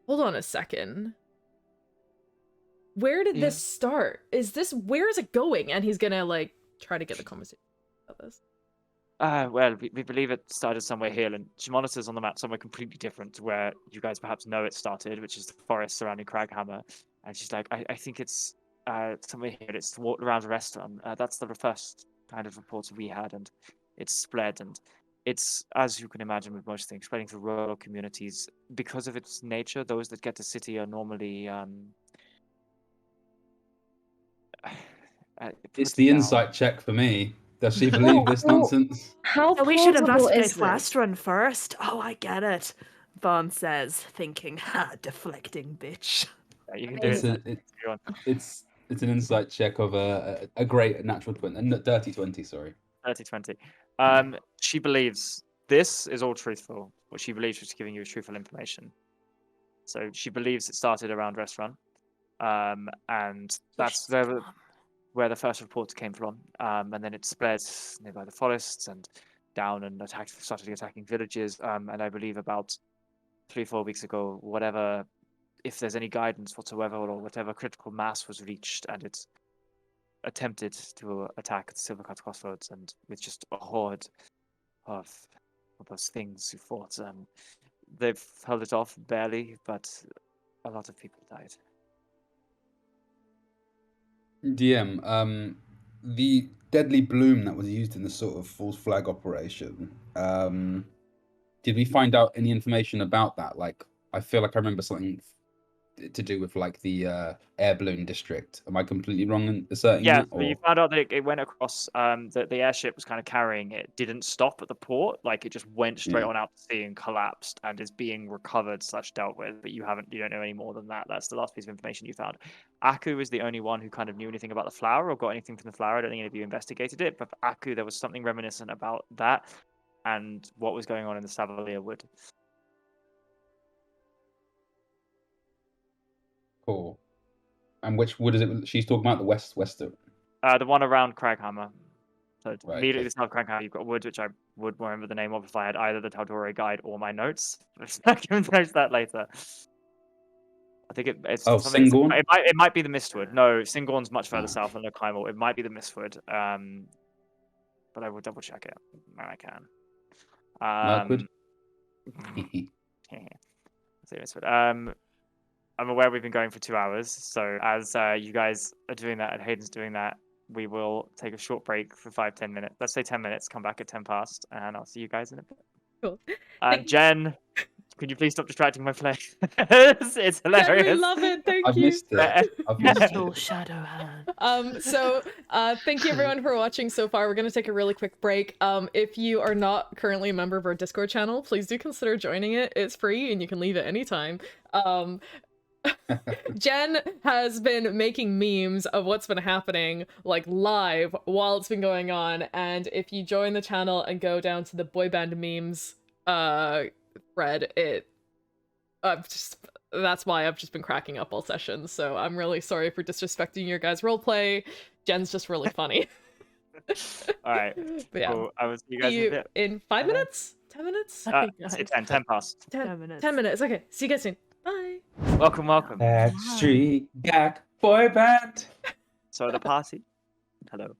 "Hold on a second. Where did this start? Where is it going?" And he's gonna like try to get the conversation about this. Well, we believe it started somewhere here, and she monitors on the map somewhere completely different to where you guys perhaps know it started, which is the forest surrounding Craghammer. And she's like, I think it's somewhere here. It's walked around a restaurant. That's the first kind of reports we had, and it's spread, and it's, as you can imagine with most things, spreading through rural communities. Because of its nature, those that get to city are normally It's the insight check for me. Does she believe this nonsense? How We should plausible investigate is this? Western first. Oh, I get it. Vaughn says, thinking, deflecting bitch. You can do it. It's an insight check of a great natural 20, a dirty 20, sorry. 30-20. She believes this is all truthful. What she believes she's giving you is truthful information. So she believes it started around restaurant. And that's where the first report came from. And then it spread nearby the forests and down and started attacking villages. And I believe about 3-4 weeks ago, if there's any guidance whatsoever or whatever critical mass was reached, and it's attempted to attack the Silvercut Crossroads, and with just a horde of those things who fought. They've held it off barely, but a lot of people died. DM, the deadly bloom that was used in the sort of false flag operation, did we find out any information about that? Like, I feel like I remember something to do with like the air balloon district. Am I completely wrong in asserting that? So you found out that it went across, that the airship was kind of carrying it, didn't stop at the port, like it just went straight on out to sea and collapsed and is being recovered / dealt with, but you don't know any more than that. That's the last piece of information you found. Aku is the only one who kind of knew anything about the flower or got anything from the flower. I don't think any of you investigated it, but for Aku there was something reminiscent about that and what was going on in the Savalier Wood. Cool. And which wood is it? She's talking about the western. The one around Craghammer. So Right, immediately south of Craghammer, you've got wood, which I would remember the name of if I had either the tal'dorei guide or my notes. I can note that later. I think it's Singorn? It might be the Mistwood. No, Singorn's much further south than Lochimal. It might be the Mistwood. But I will double check it when I can. Mirkwood? I'm aware we've been going for 2 hours, so as you guys are doing that and Hayden's doing that, we will take a short break for 5-10 minutes. Let's say 10 minutes. Come back at 10 past, and I'll see you guys in a bit. Cool. Jen, could you please stop distracting my play? It's hilarious. Jen, we love it. Thank I've you. missed it. I've missed Little it. shadow hand. Thank you everyone for watching so far. We're gonna take a really quick break. If you are not currently a member of our Discord channel, please do consider joining it. It's free and you can leave at any time. Jen has been making memes of what's been happening like live while it's been going on, and if you join the channel and go down to the Boyband memes thread, that's why I've just been cracking up all sessions, so I'm really sorry for disrespecting your guys' roleplay. Jen's just really funny. Alright, But yeah, cool. I will see you guys in a bit. in 5 minutes? 10 minutes? Say 10 past. 10 minutes. 10 minutes. Okay, see you guys soon. Bye. Welcome. Backstreet Gak Boyband. So the party. Hello.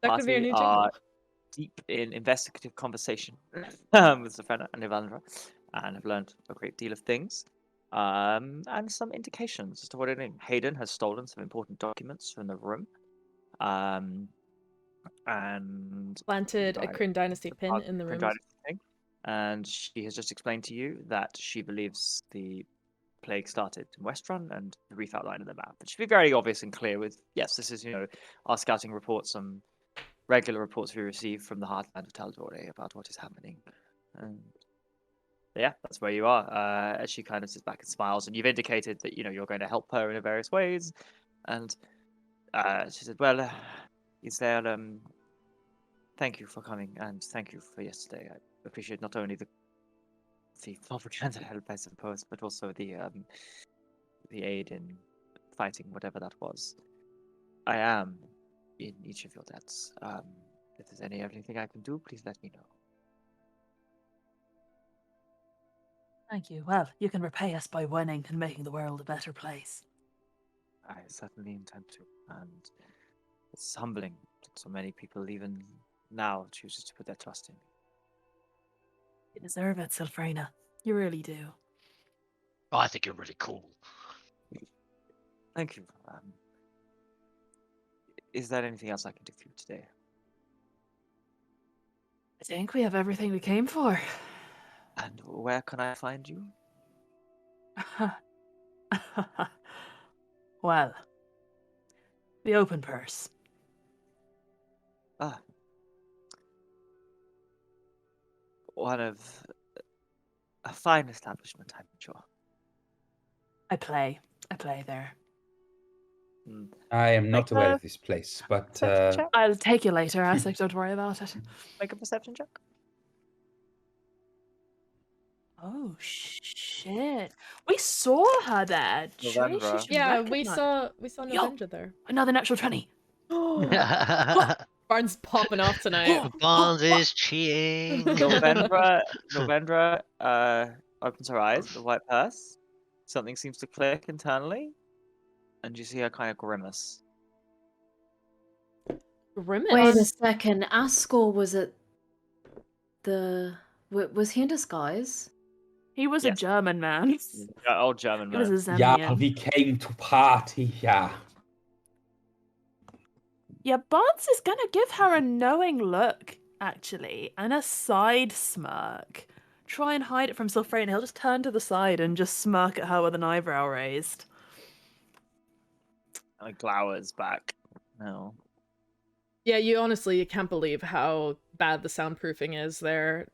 That could be our Party new jingle. are deep in investigative conversation with Sylphrena and Evandra, and have learned a great deal of things, and some indications as to what it is. Hayden has stolen some important documents from the room, and Planted a Right. Kryn Dynasty pin part in the of room. Dynasty thing, and she has just explained to you that she believes the plague started in Westrun and the reef outline of the map. It should be very obvious and clear with, yes, this is, our scouting reports, some regular reports we receive from the heartland of tal'dorei about what is happening. And yeah, that's where you are. As she kind of sits back and smiles, and you've indicated that, you're going to help her in various ways. And she said, well, is there, thank you for coming, and thank you for yesterday. I appreciate not only the propaganda help, I suppose, but also the aid in fighting whatever that was. I am in each of your debts. If there's anything I can do, please let me know. Thank you. Well, you can repay us by winning and making the world a better place. I certainly intend to, and it's humbling that so many people, even now, chooses to put their trust in me. You deserve it, Sylphrena. You really do. Oh, I think you're really cool. Thank you. Is there anything else I can do for you today? I think we have everything we came for. And where can I find you? Well, the open purse. Ah. One of a fine establishment, I'm sure. I play there. I am not Make aware a of this place, but Perception check. I'll take you later, Essek. Don't worry about it. Make a perception check. Oh shit! We saw her there. November. Yeah, we saw Novendra there. Another natural 20. Barnes popping off tonight. Bonds is cheating. Novendra opens her eyes, the white purse. Something seems to click internally, and you see her kind of grimace. Grimace. Wait a second. Ascor was at the. Was he in disguise? He was a Yes. German man. Old German He man. was a yeah, Zemnian. we came to party. Yeah. Yeah, Barnes is gonna give her a knowing look, actually, and a side smirk. Try and hide it from Sylphrena. He'll just turn to the side and just smirk at her with an eyebrow raised. Like glowers back. No. Yeah, you can't believe how bad the soundproofing is there.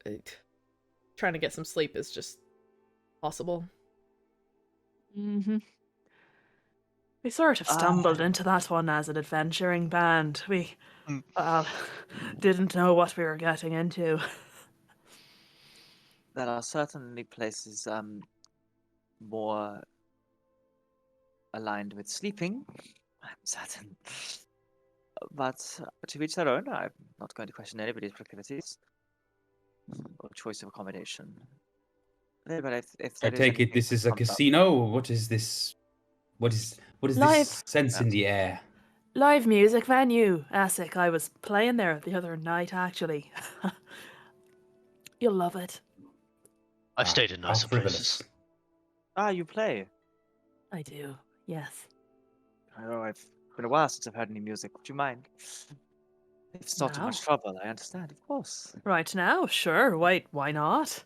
Trying to get some sleep is just possible. Mm-hmm. We sort of stumbled into that one as an adventuring band. We didn't know what we were getting into. There are certainly places more aligned with sleeping, I'm certain. But to each their own. I'm not going to question anybody's proclivities or choice of accommodation. But if I there take it anything this is a that comes up- casino. What is this? What is Live. this sense in the air? Live music venue, Essek. I was playing there the other night, actually. You'll love it. I've stayed in How nicer frivolous. places. Ah, you play. I do, yes. I know it's been a while since I've heard any music. Would you mind? If it's not too No. much trouble, I understand, of course. Right now, sure. Why not?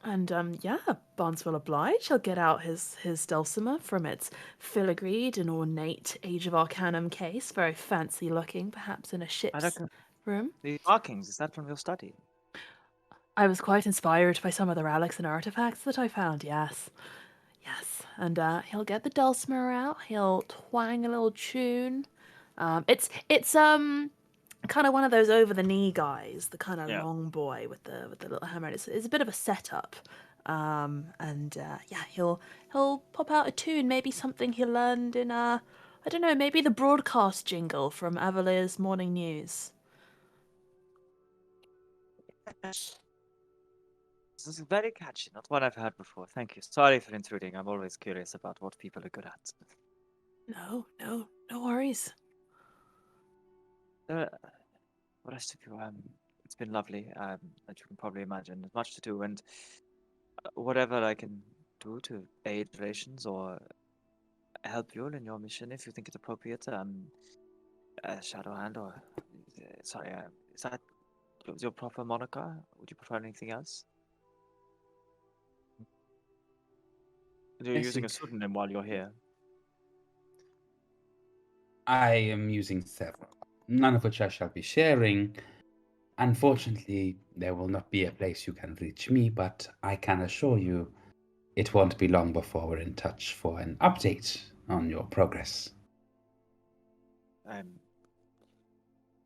And yeah, Barnes will oblige. He'll get out his dulcimer from its filigreed and ornate Age of Arcanum case, very fancy looking, perhaps in a I ship's reckon room. the markings, is that from your study? I was quite inspired by some of the relics and artifacts that I found, yes. Yes. And he'll get the dulcimer out, he'll twang a little tune. It's kind of one of those over the knee guys, the kind of Yeah. long boy with the little hammer. It's a bit of a setup. And yeah, he'll pop out a tune, maybe something he learned in I don't know, maybe the broadcast jingle from Avalir's Morning News. This is very catchy, not one I've heard before. Thank you. Sorry for intruding. I'm always curious about what people are good at. No worries. The rest of you, it's been lovely. As you can probably imagine, there's much to do, and whatever I can do to aid relations or help you in your mission, if you think it's appropriate, Shadow Hand or sorry, is that your proper moniker? Would you prefer anything else? You're using a Essek. pseudonym while you're here. I am using several, none of which I shall be sharing. Unfortunately, there will not be a place you can reach me, but I can assure you it won't be long before we're in touch for an update on your progress. I'm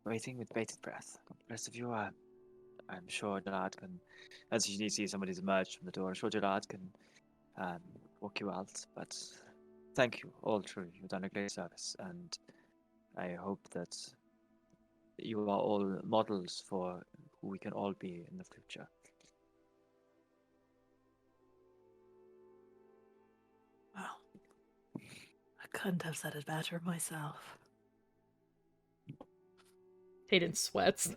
waiting with bated breath. The rest of you, I'm sure Gerard can, as you see somebody's emerged from the door, I'm sure Gerard can walk you out. But thank you, all true. You've done a great service, and I hope that you are all models for who we can all be in the future. Well, I couldn't have said it better myself. Hayden sweats.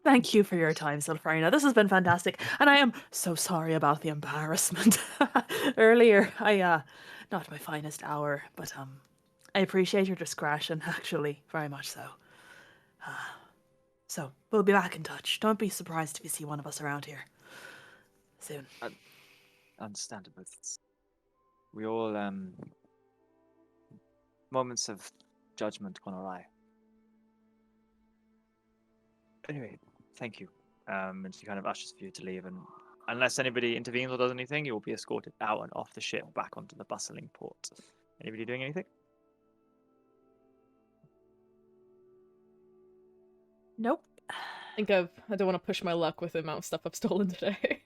Thank you for your time, Sylphrena. This has been fantastic, and I am so sorry about the embarrassment earlier. Not my finest hour, but I appreciate your discretion, actually, very much so. So we'll be back in touch. Don't be surprised if you see one of us around here soon. Understandable. We all moments of judgment gone awry. Anyway, thank you. And she kind of ushers for you to leave, and unless anybody intervenes or does anything, you will be escorted out and off the ship back onto the bustling port. Anybody doing anything? Nope. I don't want to push my luck with the amount of stuff I've stolen today.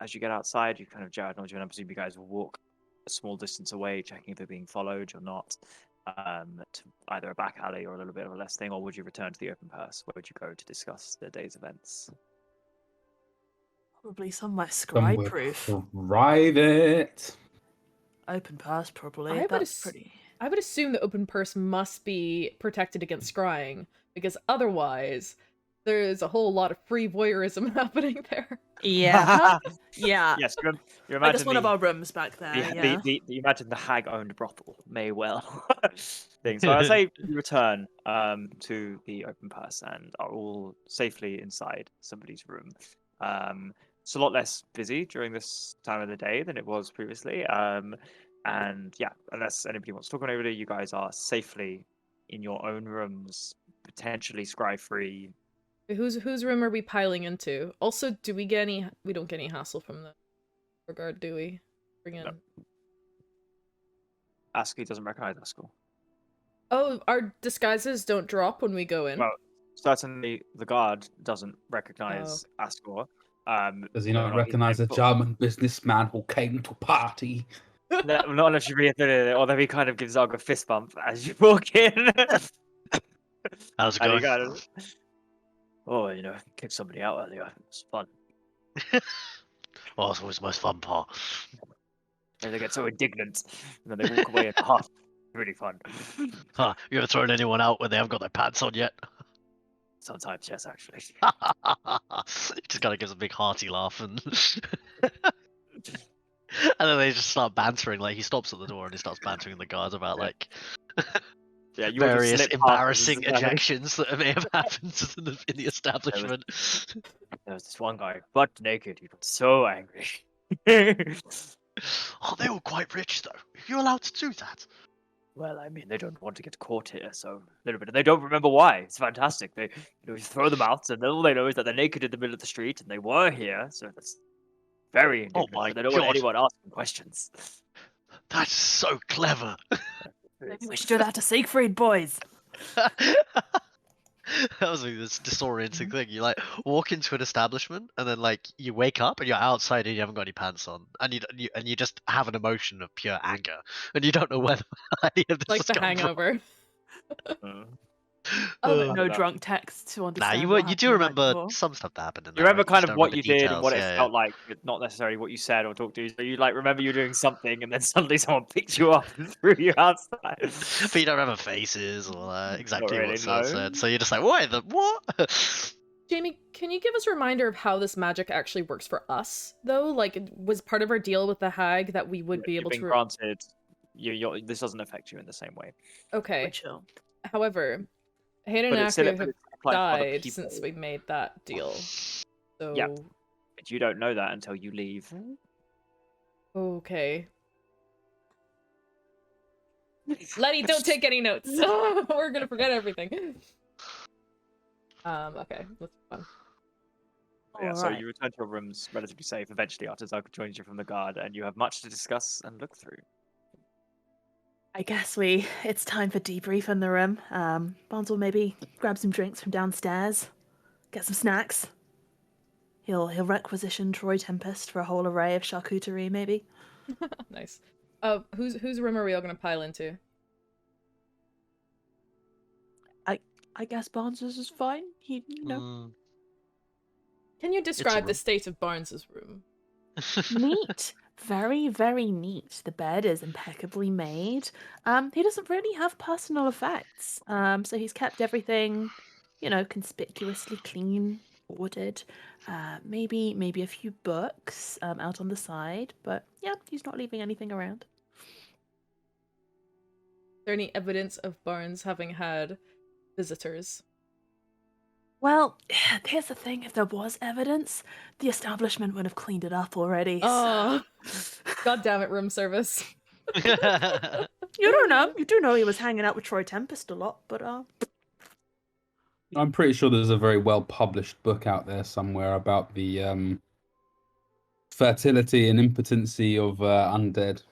As you get outside, you kind of Jared nods you, and I presume you guys will walk a small distance away, checking if they're being followed or not, to either a back alley or a little bit of a less thing, or would you return to the open purse? Where would you go to discuss the day's events? Probably somewhere Somewhere scry-proof. private. Open purse, probably. I would That's pretty. I would assume the open purse must be protected against scrying, because otherwise there's a whole lot of free voyeurism happening there. Yeah. Yeah. Yes, you imagine Like, that's one of our rooms back there. Yeah. you imagine the hag-owned brothel may well thing. So I say you return to the open purse and are all safely inside somebody's room. It's a lot less busy during this time of the day than it was previously. And yeah, unless anybody wants to talk on over, you guys are safely in your own rooms, potentially scry-free. Whose room are we piling into? Also, do we get any? We don't get any hassle from the regard, do we? Bring in. No. Ascor doesn't recognize Ascor. Oh, our disguises don't drop when we go in. Well, certainly the guard doesn't recognize Ascor. Does he not recognize a German businessman who came to party? No, not unless you reiterate it, although he kind of gives Zog a fist bump as you walk in. How's it And he going? kind of, oh, kicked somebody out earlier. It's fun. Well, it's always the most fun part. And they get so indignant, and then they walk away in half. Really fun. Huh, you ever thrown anyone out when they haven't got their pants on yet? Sometimes, yes, actually. just kind of gives a big hearty laugh and and then they just start bantering. Like he stops at the door and he starts bantering the guards about like Yeah, you all just various slip past embarrassing them. ejections that may have happened in the establishment. There was this one guy, butt naked. He got so angry. Oh, they were quite rich though. Are you allowed to do that? Well, I mean, they don't want to get caught here, so a little bit. And they don't remember why. It's fantastic. They, just throw them out, and all they know is that they're naked in the middle of the street, and they were here. So that's very indignant. my but they don't want God. anyone asking questions. That's so clever. Maybe we should do that to Siegfried, boys. That was like this disorienting thing. You like walk into an establishment and then like you wake up and you're outside and you haven't got any pants on, and you just have an emotion of pure anger and you don't know whether any of this Like has the come from. hangover. No that. drunk text to Nah, understand. you what you happened do the night remember before. some stuff that happened in You there. remember Right? kind just of don't what remember you did and details. what it Yeah, felt like, but not necessarily what you said or talked to. So you like remember you doing something, and then suddenly someone picked you up and threw you outside. But you don't remember faces or exactly really, what's no. said. So you're just like, what? Jamie, can you give us a reminder of how this magic actually works for us, though? Like, was part of our deal with the hag that we would be You've able been to... granted. This doesn't affect you in the same way. Okay. We're chill. However, Hayden But and it's still Aku have applies to other died people. since we made that deal. So... Yeah. But you don't know that until you leave. Okay. Letty, don't take any notes. We're gonna forget everything. Okay, let's move on. Yeah, so Alright. you return to your rooms relatively safe eventually after Zark joins you from the guard, and you have much to discuss and look through. I guess it's time for debrief in the room. Barnes will maybe grab some drinks from downstairs, get some snacks. He'll requisition Troy Tempest for a whole array of charcuterie, maybe. Nice. Whose room are we all gonna pile into? I guess Barnes's is fine. He, you know, Mm, Can you describe the room. state of Barnes's room? neat. Very, very neat. The bed is impeccably made. He doesn't really have personal effects. So he's kept everything, conspicuously clean, ordered. Maybe a few books out on the side, but yeah, he's not leaving anything around. Is there any evidence of Barnes having had visitors? Well, here's the thing. If there was evidence, the establishment would have cleaned it up already. Oh, god damn it, room service. You don't know. You do know he was hanging out with Troy Tempest a lot, but I'm pretty sure there's a very well published book out there somewhere about the fertility and impotency of undead,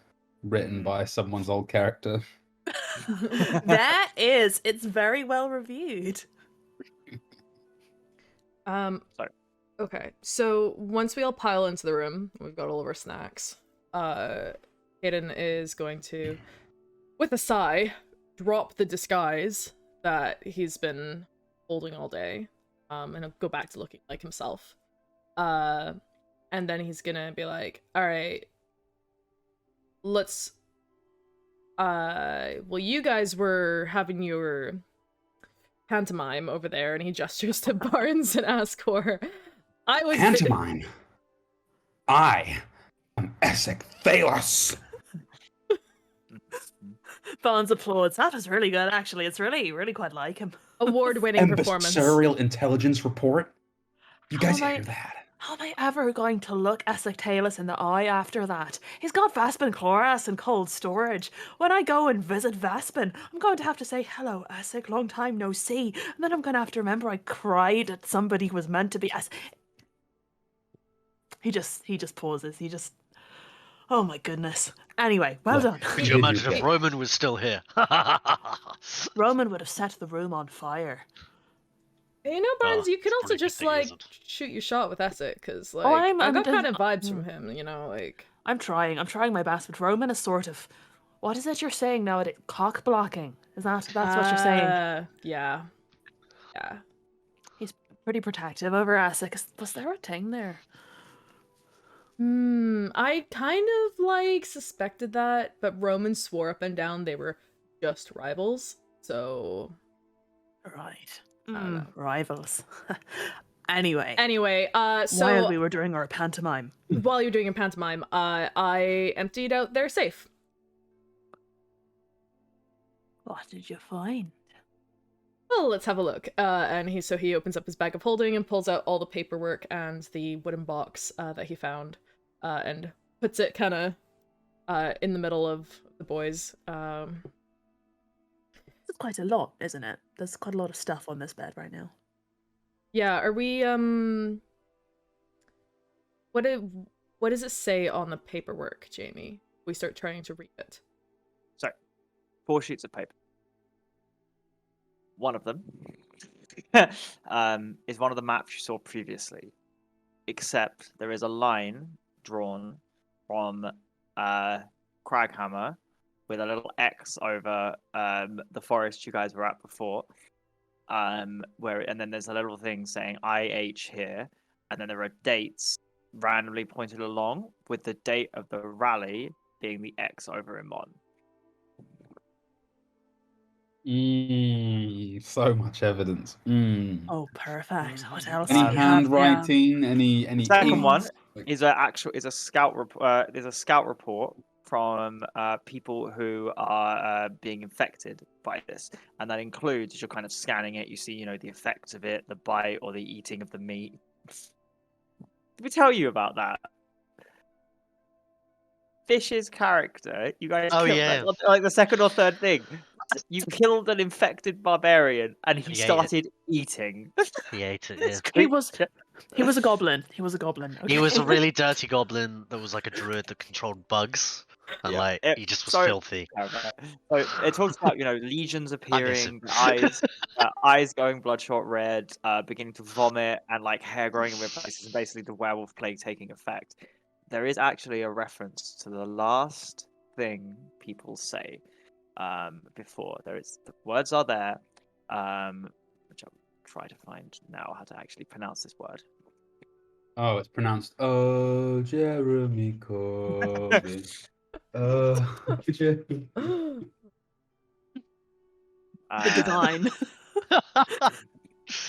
written by someone's old character. there is. It's very well reviewed. Sorry. Okay, so once we all pile into the room, we've got all of our snacks. Hayden is going to, with a sigh, drop the disguise that he's been holding all day, and he'll go back to looking like himself. And then he's gonna be like, all right, let's, well, you guys were having your pantomime over there, and he gestures to Barnes and Ascor. I was Pantomime. I am Essek Thalos. Barnes applauds. That was really good, actually. It's really, really quite like him. award-winning performance. Ambassadorial intelligence report. You guys Oh my- hear that? How am I ever going to look Essek Talus in the eye after that? He's got Vaspin Chloras in cold storage. When I go and visit Vaspin, I'm going to have to say, hello, Essek, long time no see. And then I'm going to have to remember I cried at somebody who was meant to be He just pauses. Oh my goodness. Anyway, well done. Could you imagine if Roman was still here? Roman would have set the room on fire. You know, Barnes, Oh, you could it's also probably a good just, thing he like, isn't. shoot your shot with Essek, because, like, I'm I got under- kind of vibes from him, you know, like... I'm trying my best, but Roman is sort of... What is it you're saying nowadays? Cock blocking. That's what you're saying? Yeah. He's pretty protective over Essek. Was there a thing there? I kind of, like, suspected that, but Roman swore up and down they were just rivals, so... Right. don't know. Rivals. Anyway, so while we were doing our pantomime. while you're doing your pantomime, I emptied out their safe. What did you find? Well, let's have a look. And he opens up his bag of holding and pulls out all the paperwork and the wooden box that he found, and puts it kind of in the middle of the boys. This is quite a lot, isn't it? There's quite a lot of stuff on this bed right now. Yeah, are we what does it say on the paperwork, Jamie? We start trying to read it. So, 4 sheets of paper. One of them is one of the maps you saw previously, except there is a line drawn from Craghammer with a little X over the forest you guys were at before, and then there's a little thing saying IH here, and then there are dates randomly pointed along with the date of the rally being the X over in Mon. So much evidence. Oh, perfect. What else Any do we have? handwriting? Any Second ink? one Like- is a scout report. There's a scout report from people who are being infected by this, and that includes, as you're kind of scanning it, you see, the effects of it, the bite or the eating of the meat. Did we tell you about that? Fish's character, you guys Oh, killed yeah. like the second or third thing. You killed an infected barbarian, and he He ate it. started eating. He ate it. This Yeah. He was creature. he was a goblin. He was a goblin. He was a okay? really dirty goblin that was like a druid that controlled bugs, and Yeah. he just was So- filthy. So it talks about legions innocent. appearing, eyes going bloodshot red, beginning to vomit, and like hair growing in weird places, and basically the werewolf plague taking effect. There is actually a reference to the last thing people say before. The words are there, which I'll try to find now how to actually pronounce this word. Oh, it's pronounced. Oh, Jeremy Corbyn. Jeremy. The divine.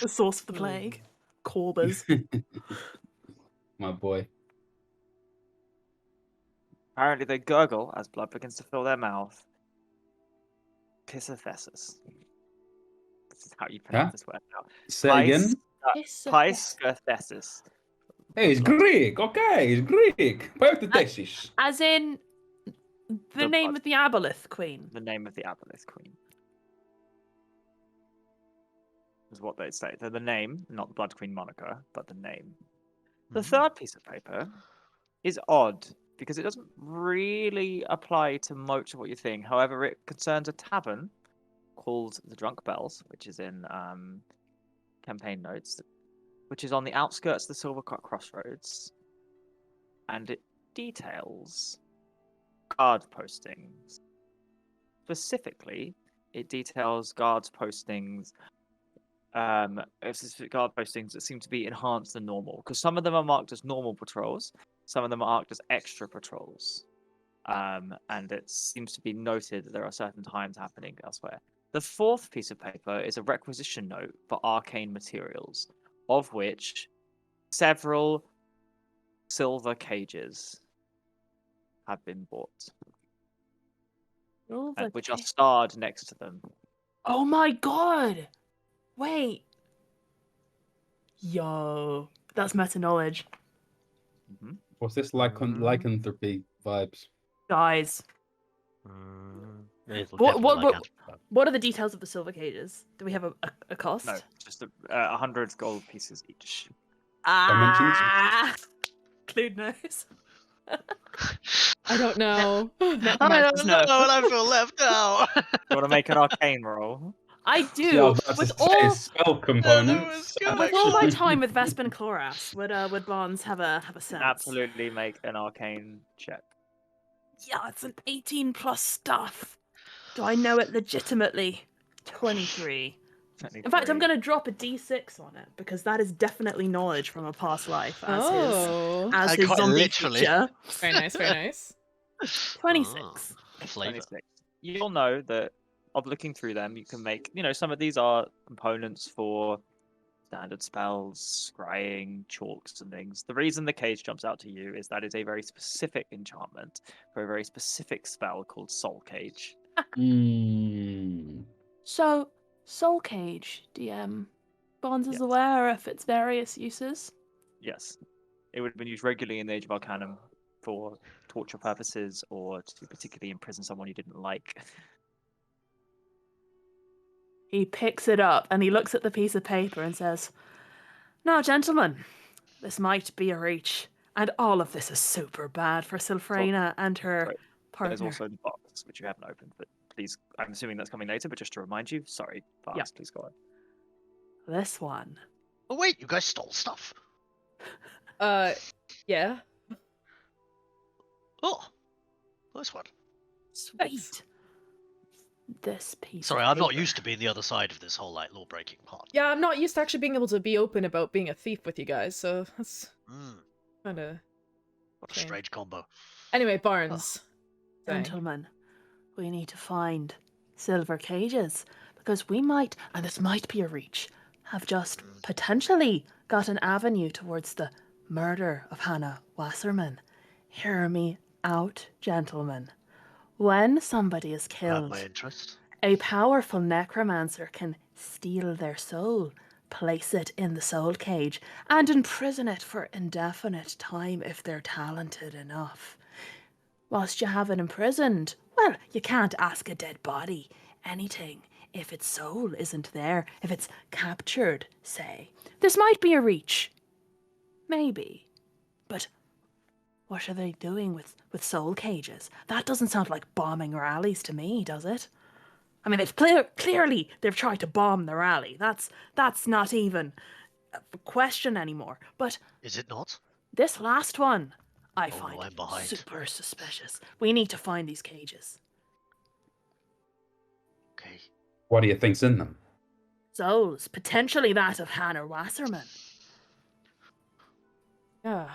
The source of the plague. Corbers. My boy. Apparently, they gurgle as blood begins to fill their mouth. Pissothesis. This is how you pronounce this word now. Say again. Piscothesis. Hey, it's Greek. Okay, it's Greek. Perithesis. As in the The name blood. of the Aboleth Queen. The name of the Aboleth Queen. Is what they say. So the name, not the Blood Queen moniker, but the name. The third piece of paper is odd because it doesn't really apply to much of what you think. However, it concerns a tavern called the Drunk Bells, which is in campaign notes, which is on the outskirts of the Silvercut Crossroads, and it details guard postings. Specifically, it details guards postings. Specific guard postings that seem to be enhanced than normal, because some of them are marked as normal patrols, some of them are marked as extra patrols, and it seems to be noted that there are certain times happening elsewhere. The fourth piece of paper is a requisition note for arcane materials, of which several silver cages have been bought, which are starred next to them. Oh my god! Wait. Yo. That's meta knowledge. What's this lycanthropy vibes? Guys. What are the details of the silver cages? Do we have a cost? No, just 100 gold pieces each. Ah! Clued knows. I don't know. I don't know, and I feel left out. You want to make an arcane roll? I do. Yeah, I was about to With say all spell components. with all my time with Vespa and Chloras, would Barnes have a sense? Absolutely make an arcane check. Yeah, it's an 18 plus stuff. Do I know it legitimately? 23. In fact, I'm going to drop a d6 on it because that is definitely knowledge from a past life as I his got zombie literally. feature. Very nice, very nice. 26. Flavor. 26. You'll know that of looking through them, you can make, some of these are components for standard spells, scrying, chalks, and things. The reason the cage jumps out to you is that is a very specific enchantment for a very specific spell called Soul Cage. So, Soul Cage, DM. Bonds is Yes. aware of its various uses. Yes. It would have been used regularly in the Age of Arcanum for torture purposes or to particularly imprison someone you didn't like. He picks it up and he looks at the piece of paper and says, "Now, gentlemen, this might be a reach, and all of this is super bad for Sylphrena and her Sorry, partner." There's also the box, which you haven't opened, but please, I'm assuming that's coming later, but just to remind you, sorry, fast, please go on. This one. Oh wait, you guys stole stuff. Yeah. Oh, nice one. Sweet. This piece. Sorry, of I'm not paper. used to being the other side of this whole like law breaking part. Yeah, I'm not used to actually being able to be open about being a thief with you guys, so that's kind of... What a Okay. strange combo. Anyway, Barnes. Saying. Gentlemen, we need to find silver cages because we might, and this might be a reach, have just potentially got an avenue towards the murder of Hannah Wasserman. Hear me out, gentlemen. When somebody is You have killed, my interest. a powerful necromancer can steal their soul, place it in the soul cage, and imprison it for indefinite time if they're talented enough. Whilst you have it imprisoned, well, you can't ask a dead body anything if its soul isn't there, if it's captured, say. This might be a reach. Maybe. But what are they doing with soul cages? That doesn't sound like bombing rallies to me, does it? I mean, clearly they've tried to bomb the rally. That's not even a question anymore. But Is it not? this last one, I Oh, find I'm behind. super suspicious. We need to find these cages. Okay. What do you think's in them? Souls, potentially that of Hannah Wasserman. Yeah.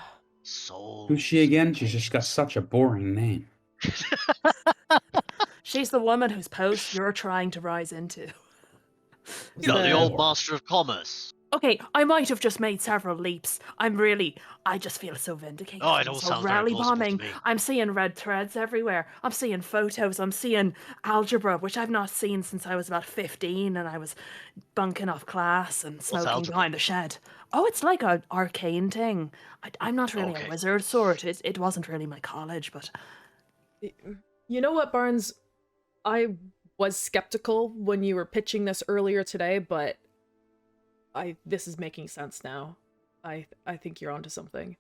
Souls. Who's she again? She's just got such a boring name. She's the woman whose post you're trying to rise into. You know, the The- old master of commerce. Okay, I might have just made several leaps. I just feel so vindicated. Oh, it from all this whole sounds very rally plausible to bombing. me. I'm seeing red threads everywhere. I'm seeing photos. I'm seeing algebra, which I've not seen since I was about 15 and I was bunking off class and smoking algebra? behind the shed. Oh, it's like an arcane thing. I'm not really Okay. a wizard sort. It wasn't really my college, but You know what, Barnes? I was skeptical when you were pitching this earlier today, but this is making sense now. I think you're onto something.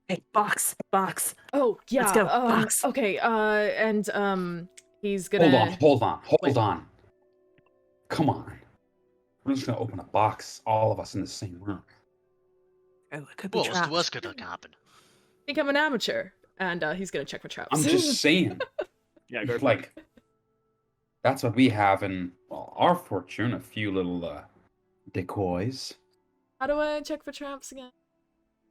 hey, box. Oh, yeah. Let's go, box. Okay, and he's gonna... Hold Wait. on. Come on. We're just gonna open a box, all of us in the same room. Oh, it could be Well, what's the trapped. worst that can happen? I think I'm an amateur, and he's gonna check for traps. I'm just saying. Yeah, go for it. Like, that's what we have in our fortune, a few little decoys. How do I check for traps again?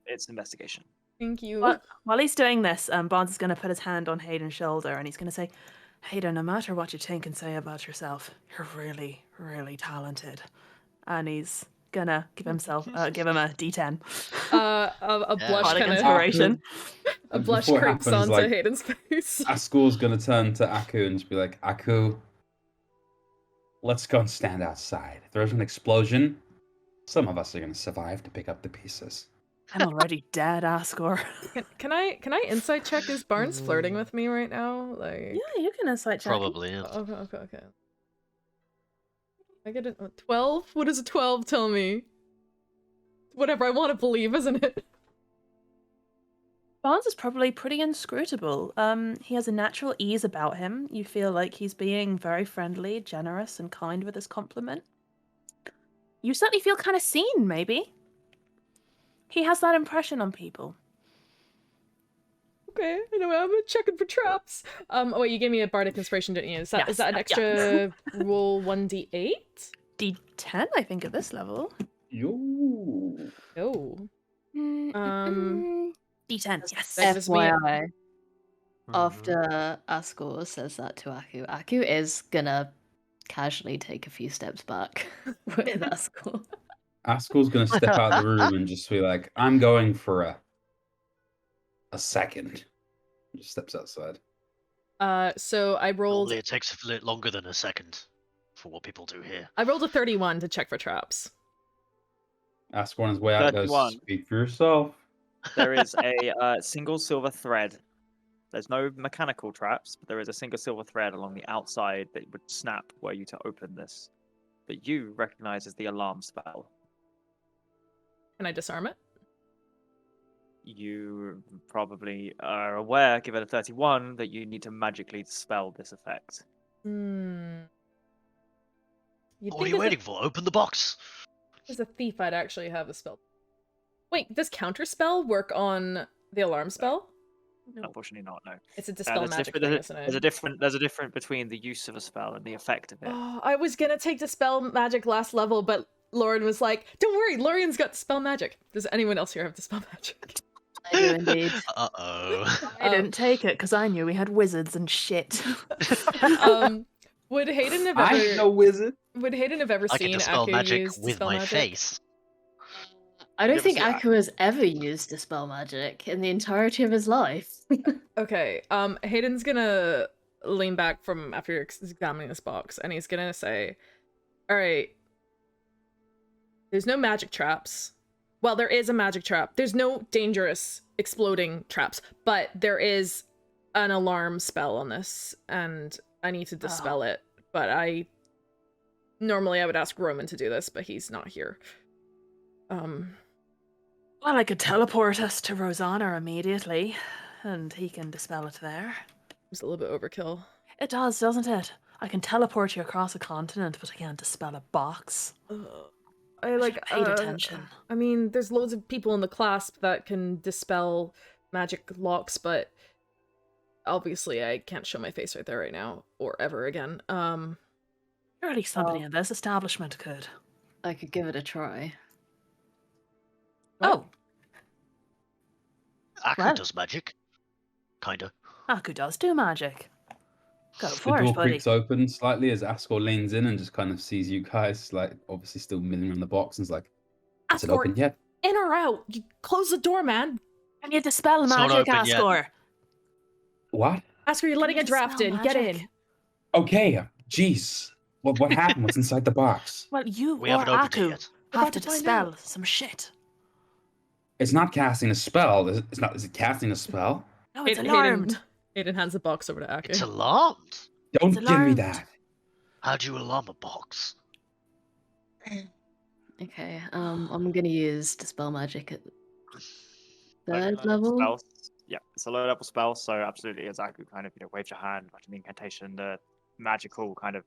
It's investigation. Thank you. While he's doing this, Bonds is going to put his hand on Hayden's shoulder and he's going to say, "Hayden, no matter what you think and say about yourself, you're really, really talented." And he's going to give him a D10. A Yeah. blush Product kind of... inspiration. A blush Before it creeps happens, onto like, Hayden's face. Ascor's gonna turn to Aku and just be like, Aku, let's go and stand outside. If there's an explosion, some of us are gonna survive to pick up the pieces. I'm already dead, Ascor. Can I insight check? Is Barnes flirting with me right now? Like... Yeah, you can insight check. Probably, yeah. Okay. I get a 12? What does a 12 tell me? Whatever I want to believe, isn't it? Bonds is probably pretty inscrutable. He has a natural ease about him. You feel like he's being very friendly, generous, and kind with his compliment. You certainly feel kind of seen, maybe. He has that impression on people. Okay, anyway, I'm checking for traps. Oh wait, you gave me a bardic inspiration, didn't you? Is that Yes, an yeah. extra roll 1d8? D10, I think, at this level. Yo. Oh. D10, yes. That gives me a- FYI, after Ascor says that to Aku, Aku is gonna casually take a few steps back with Ascor. Ascor's gonna step out of the room and just be like, "I'm going for a second." Just steps outside. So I rolled. Normally it takes a little longer than a second for what people do here. I rolled a 31 to check for traps. Ascor on his way out goes, 31. "Speak for yourself." There is a single silver thread. There's no mechanical traps, but there is a single silver thread along the outside that would snap were you to open this. That you recognize as the alarm spell. Can I disarm it? You probably are aware, given a 31, that you need to magically dispel this effect. Hmm. You'd What are think you as waiting for? Open the box. As a thief, I'd actually have a spell. Wait, does counterspell work on the alarm spell? No. Unfortunately not, no. It's a dispel magic thing, isn't it? There's a difference between the use of a spell and the effect of it. Oh, I was gonna take dispel magic last level, but Lauren was like, "Don't worry, Lorian's got dispel magic." Does anyone else here have dispel magic? I do indeed. Uh-oh. I didn't take it because I knew we had wizards and shit. Would Hayden have I ever? ain't no wizard. Would Hayden have ever I can seen dispel Aku magic use with dispel my magic? face. I don't ever think see Aku has ever used dispel magic in the entirety of his life. Okay. Hayden's gonna lean back from after examining this box, and he's gonna say, "All right. There's no magic traps. Well, there is a magic trap. There's no dangerous exploding traps, but there is an alarm spell on this, and I need to dispel it. But normally I would ask Roman to do this, but he's not here. Well, I could teleport us to Rosanna immediately, and he can dispel it there. It's a little bit overkill. It does, doesn't it? I can teleport you across a continent, but I can't dispel a box. I like Paid attention. I mean, there's loads of people in the class that can dispel magic locks, but obviously I can't show my face right there right now or ever again. Surely somebody in this establishment could. I could give it a try. Oh, Aku Well. does magic. Kinda. Aku does do magic. Go The for door it, buddy. creaks open slightly as Ascor leans in and just kind of sees you guys, like, obviously still milling around the box, and is like, "Is it Ascor, open yet?" in or out? You close the door, man. Can you dispel It's not magic, open yet. Ascor? What? Ascor, you're letting you a draft dispel in. Get magic? in. Okay, jeez. What happened? What's inside the box? Well, you We or haven't opened Aku it yet. We're have about to to find dispel out. some shit. It's not casting a spell. It's not. Is it casting a spell? No, it's Hayden- alarmed. Hayden hands the box over to Aku. It's alarmed. Don't It's give me alarmed. that. How do you alarm a box? Okay, I'm gonna use dispel magic at Like, third level. spells. Yeah, it's a low level spell, so absolutely, as Aku kind of waves your hand, like an incantation, the magical kind of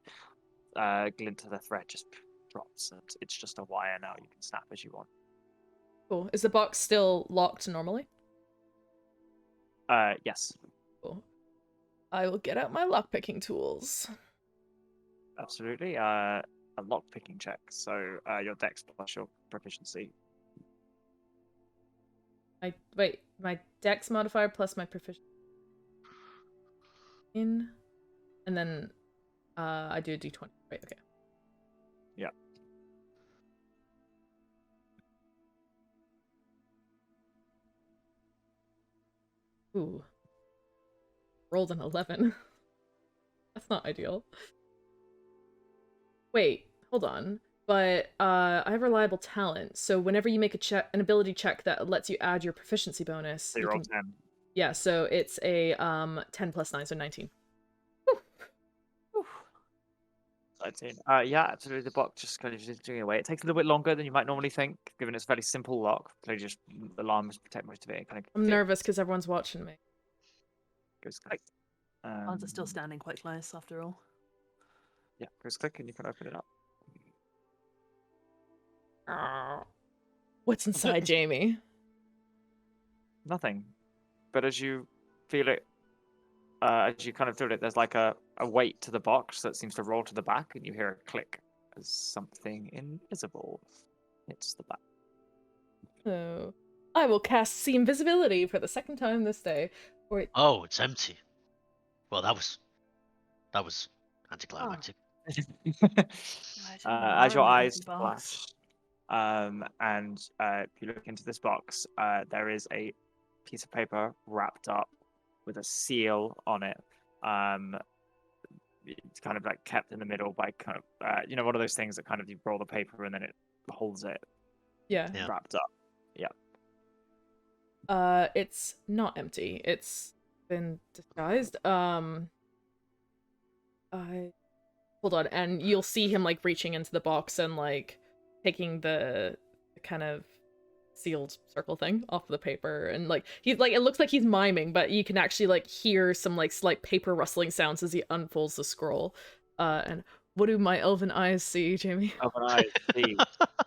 glint of the thread just drops, and it's just a wire now. You can snap as you want. Cool. Is the box still locked normally? Yes, Cool. I will get out my lockpicking tools. absolutely. A lock picking check. So your dex plus your proficiency. My dex modifier plus my proficiency. And then I do a d20. Right, okay. Yeah. Ooh. Rolled an 11. That's not ideal. Wait, hold on. But I have reliable talent, so whenever you make an ability check that lets you add your proficiency bonus, So you you're can... on 10. Yeah, so it's a 10 plus 9, so 19. 19. Yeah, absolutely. The box just kind of is doing away. It takes a little bit longer than you might normally think, given it's a fairly simple lock. Clearly, just alarms protect most of it. It kind of I'm nervous because everyone's watching me. goes click. Ones are still standing quite close, after all. Yeah, goes click, and you can open it up. What's inside, Jamie? Nothing. But as you feel it, as you kind of feel it, there's like a weight to the box that seems to roll to the back, and you hear a click as something invisible hits the back. Oh, I will cast See Invisibility for the second time this day. Oh, it's empty. Well, that was anticlimactic. As your More of an eyes empty box. flash, and if you look into this box, there is a piece of paper wrapped up with a seal on it. It's kind of like kept in the middle by kind of one of those things that kind of you roll the paper and then it holds it Yeah. Yeah. wrapped up. It's not empty. It's been disguised. Hold on, and you'll see him like reaching into the box and like taking the kind of sealed circle thing off the paper, and like he's like, it looks like he's miming, but you can actually like hear some like slight paper rustling sounds as he unfolds the scroll. And what do my elven eyes see, Jamie? Elven eyes see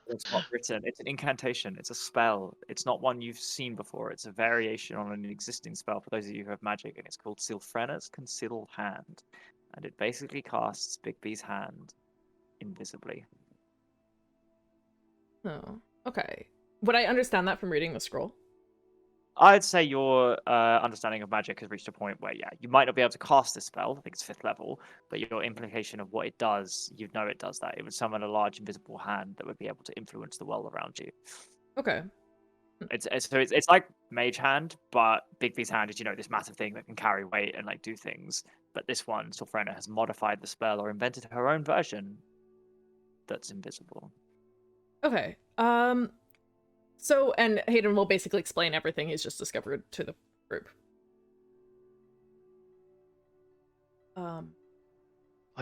what's not written. It's an incantation. It's a spell. It's not one you've seen before. It's a variation on an existing spell for those of you who have magic, and it's called Sylphrena's Concealed Hand. And it basically casts Bigby's hand invisibly. Oh, okay. Would I understand that from reading the scroll? I'd say your understanding of magic has reached a point where, yeah, you might not be able to cast this spell. I think it's 5th level, but your implication of what it does, you know it does that. It would summon a large invisible hand that would be able to influence the world around you. Okay. It's like Mage Hand, but Bigby's hand is this massive thing that can carry weight and like do things. But this one, Sylphrena, has modified the spell or invented her own version that's invisible. Okay. So, and Hayden will basically explain everything he's just discovered to the group. I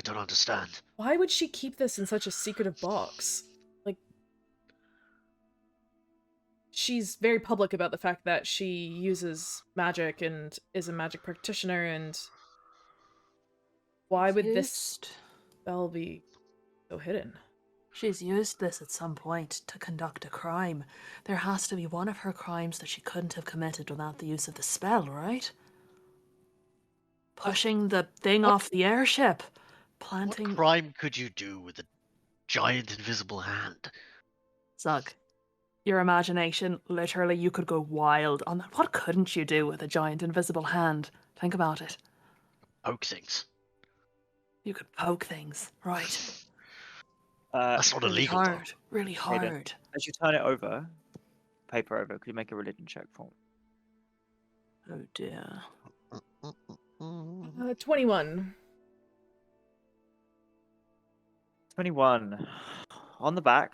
don't understand. Why would she keep this in such a secretive box? Like, she's very public about the fact that she uses magic and is a magic practitioner, and why would this spell be so hidden? She's used this at some point to conduct a crime. There has to be one of her crimes that she couldn't have committed without the use of the spell, right? Pushing the thing off the airship. Planting... What crime could you do with a giant invisible hand? Zug, your imagination, literally, you could go wild on that. What couldn't you do with a giant invisible hand? Think about it. Poke things. You could poke things, right? That's not really illegal, though. hard. Really hard. As you turn it over, paper over, could you make a religion check for me? Oh dear. 21. 21. On the back,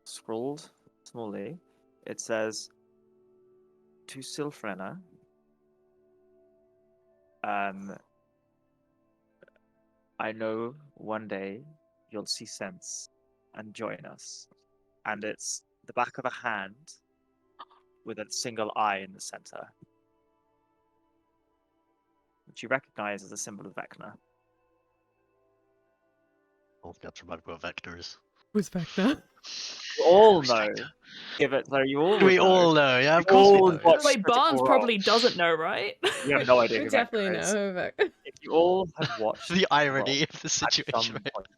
scrawled smallly, it says, to Sylphrena, I know one day you'll see sense and join us. And it's the back of a hand with a single eye in the center, which you recognize as a symbol of Vecna. Oh, that's reminded me of vectors. Who's Vecna? You all Who's know. Vecna? Give it, so you all We know. all know, yeah, of You course we all know. watch Wait, Critical Barnes Role. probably doesn't know, right? You have no idea We who definitely Vecna is. know Vecna. If you all have watched The irony Role of the at situation. some point,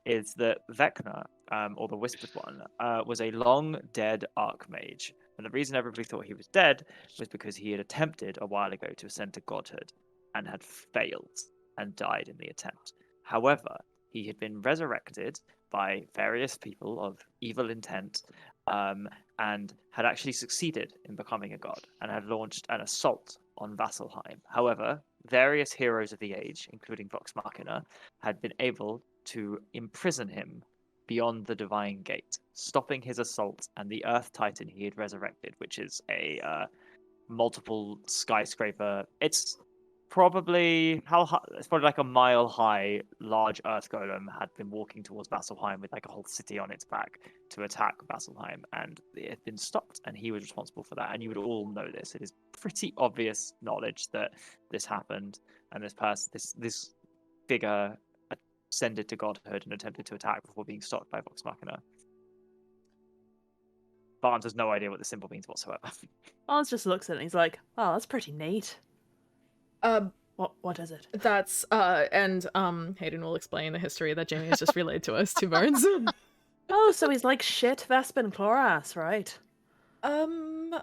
is that Vecna, or the Whispered One, was a long dead archmage. And the reason everybody thought he was dead was because he had attempted a while ago to ascend to godhood and had failed and died in the attempt. However, he had been resurrected by various people of evil intent, and had actually succeeded in becoming a god and had launched an assault on Vasselheim. However, various heroes of the age, including Vox Machina, had been able to imprison him beyond the Divine Gate, stopping his assault and the Earth Titan he had resurrected, which is a multiple skyscraper. It's probably it's probably like a mile high, large Earth golem had been walking towards Vasselheim with like a whole city on its back to attack Vasselheim, and it had been stopped, and he was responsible for that. And you would all know this. It is pretty obvious knowledge that this happened, and this person, this figure, ascended to godhood and attempted to attack before being stopped by Vox Machina. Barnes has no idea what the symbol means whatsoever. Barnes just looks at it and he's like, oh, that's pretty neat. What is it? That's and Hayden will explain the history that Jamie has just relayed to us to Barnes. Oh, so he's like shit Vespin Chloras, right? Yeah,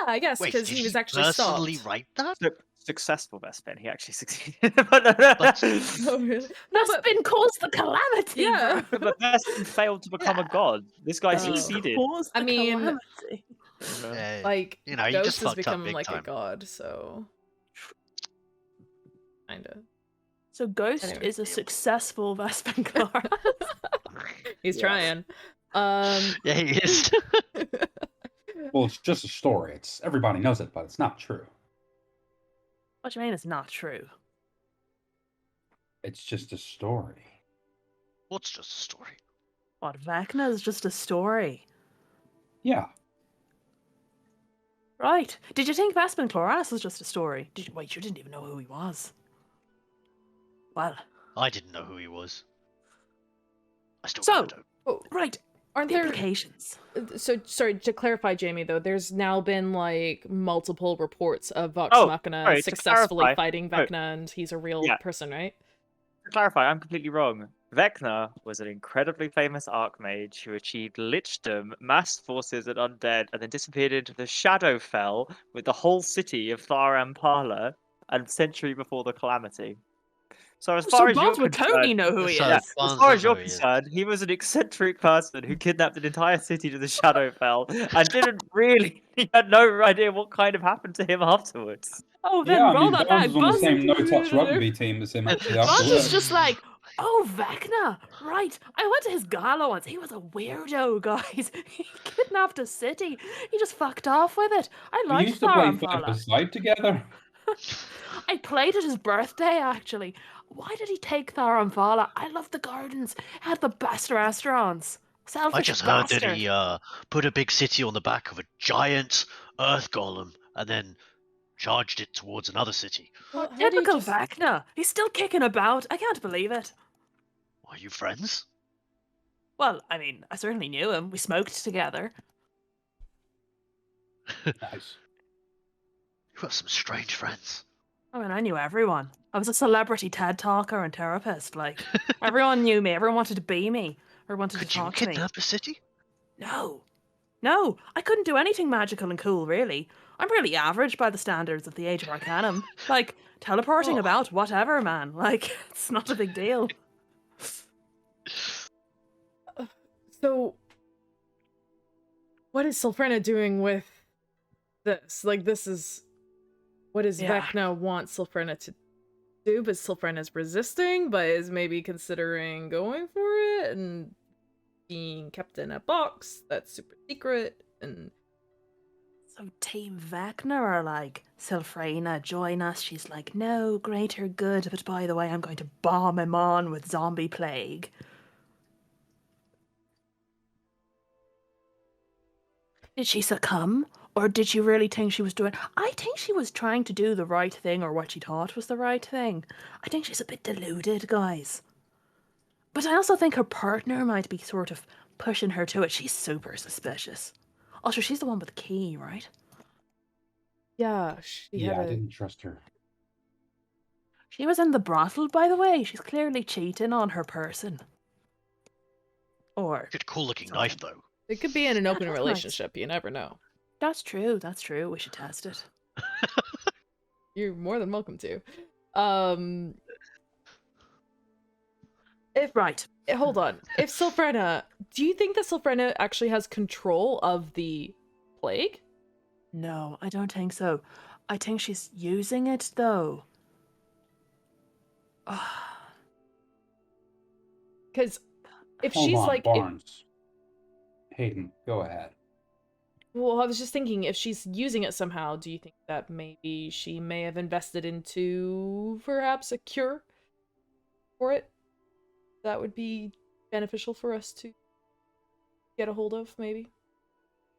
I guess Wait, because did he was he actually personally stopped. write that? successful Vespin. He actually succeeded. But no. Oh, really? No, That's been caused the calamity. yeah. bro. But Vespin failed to become a god. This guy Oh. succeeded. Caused I the mean, calamity. No. Yeah, like you know, you Ghost just has fucked up become big like a time. god, so kinda. So Ghost Anyway. is a successful Vespin Clara. He's Yeah. trying. Yeah, he is. Well, it's just a story. Everybody knows it, but it's not true. What do you mean it's not true? It's just a story. What's just a story? What, Vecna is just a story? Yeah. Right. Did you think Vespin Chloras was just a story? Wait, you didn't even know who he was. Well, I didn't know who he was. I still So- kind of don't. Oh, right. aren't The there? implications. So sorry to clarify, Jamie. Though there's now been like multiple reports of Vox Oh, Machina sorry, to successfully clarify- fighting oh. Vecna, and he's a real Yeah. person, right? To clarify, I'm completely wrong. Vecna was an incredibly famous archmage who achieved lichdom, massed forces and undead, and then disappeared into the Shadowfell with the whole city of Thar Amphala a century before the Calamity. So as far So as you're Bob would totally concerned, know who he So- yeah, is. as Barnes far knows as you're who he is. concerned, he was an eccentric person who kidnapped an entire city to the Shadowfell and didn't really, he had no idea what kind of happened to him afterwards. Oh, then Yeah, I roll mean, that Bones back. was on the Buzz, same no-touch rugby team as him, actually, Buzz after is that. just like, oh, Vecna. Right. I went to his gala once. He was a weirdo, guys. He kidnapped a city. He just fucked off with it. I We liked used to play Thar Flip Amphala. Aside together. I played at his birthday, actually. Why did he take Thar Amphala? I love the gardens. It had the best restaurants. Selfish I just heard bastard. that he put a big city on the back of a giant earth golem and then charged it towards another city. How do you Typical just- Vecna. He's still kicking about. I can't believe it. Are you friends? Well, I mean, I certainly knew him. We smoked together. Nice. You have some strange friends. I mean, I knew everyone. I was a celebrity TED talker and therapist. Like, everyone knew me. Everyone wanted to be me or wanted Could to you talk to me. kidnap a city? No. No, I couldn't do anything magical and cool, really. I'm really average by the standards of the Age of Arcanum. Like, teleporting Oh. about, whatever, man. Like, it's not a big deal. So, what is Sylphrena doing with this? Like, this is what does Yeah. Vecna want Sylphrena to do? But Sylphrena's resisting, but is maybe considering going for it and being kept in a box that's super secret. And So Team Vecna are like, Sylphrena, join us. She's like, no, greater good, but by the way, I'm going to bomb him on with zombie plague. Did she succumb? Or did she really think she was doing... I think she was trying to do the right thing, or what she thought was the right thing. I think she's a bit deluded, guys. But I also think her partner might be sort of pushing her to it. She's super suspicious. Also, she's the one with the key, right? yeah, she Yeah, I had a didn't trust her. She was in the brothel, by the way. She's clearly cheating on her person. Or... Good cool looking knife though. it could be in an Yeah, open that's nice. relationship. You never know. That's true, that's true. We should test it. You're more than welcome to. If Right. hold on, if Sylphrena, do you think that Sylphrena actually has control of the plague? No, I don't think so. I think she's using it, though. Because if Hold she's on, like, Barnes. Hayden, go ahead. well, I was just thinking, if she's using it somehow, do you think that maybe she may have invested into perhaps a cure for it? That would be beneficial for us to get a hold of, maybe.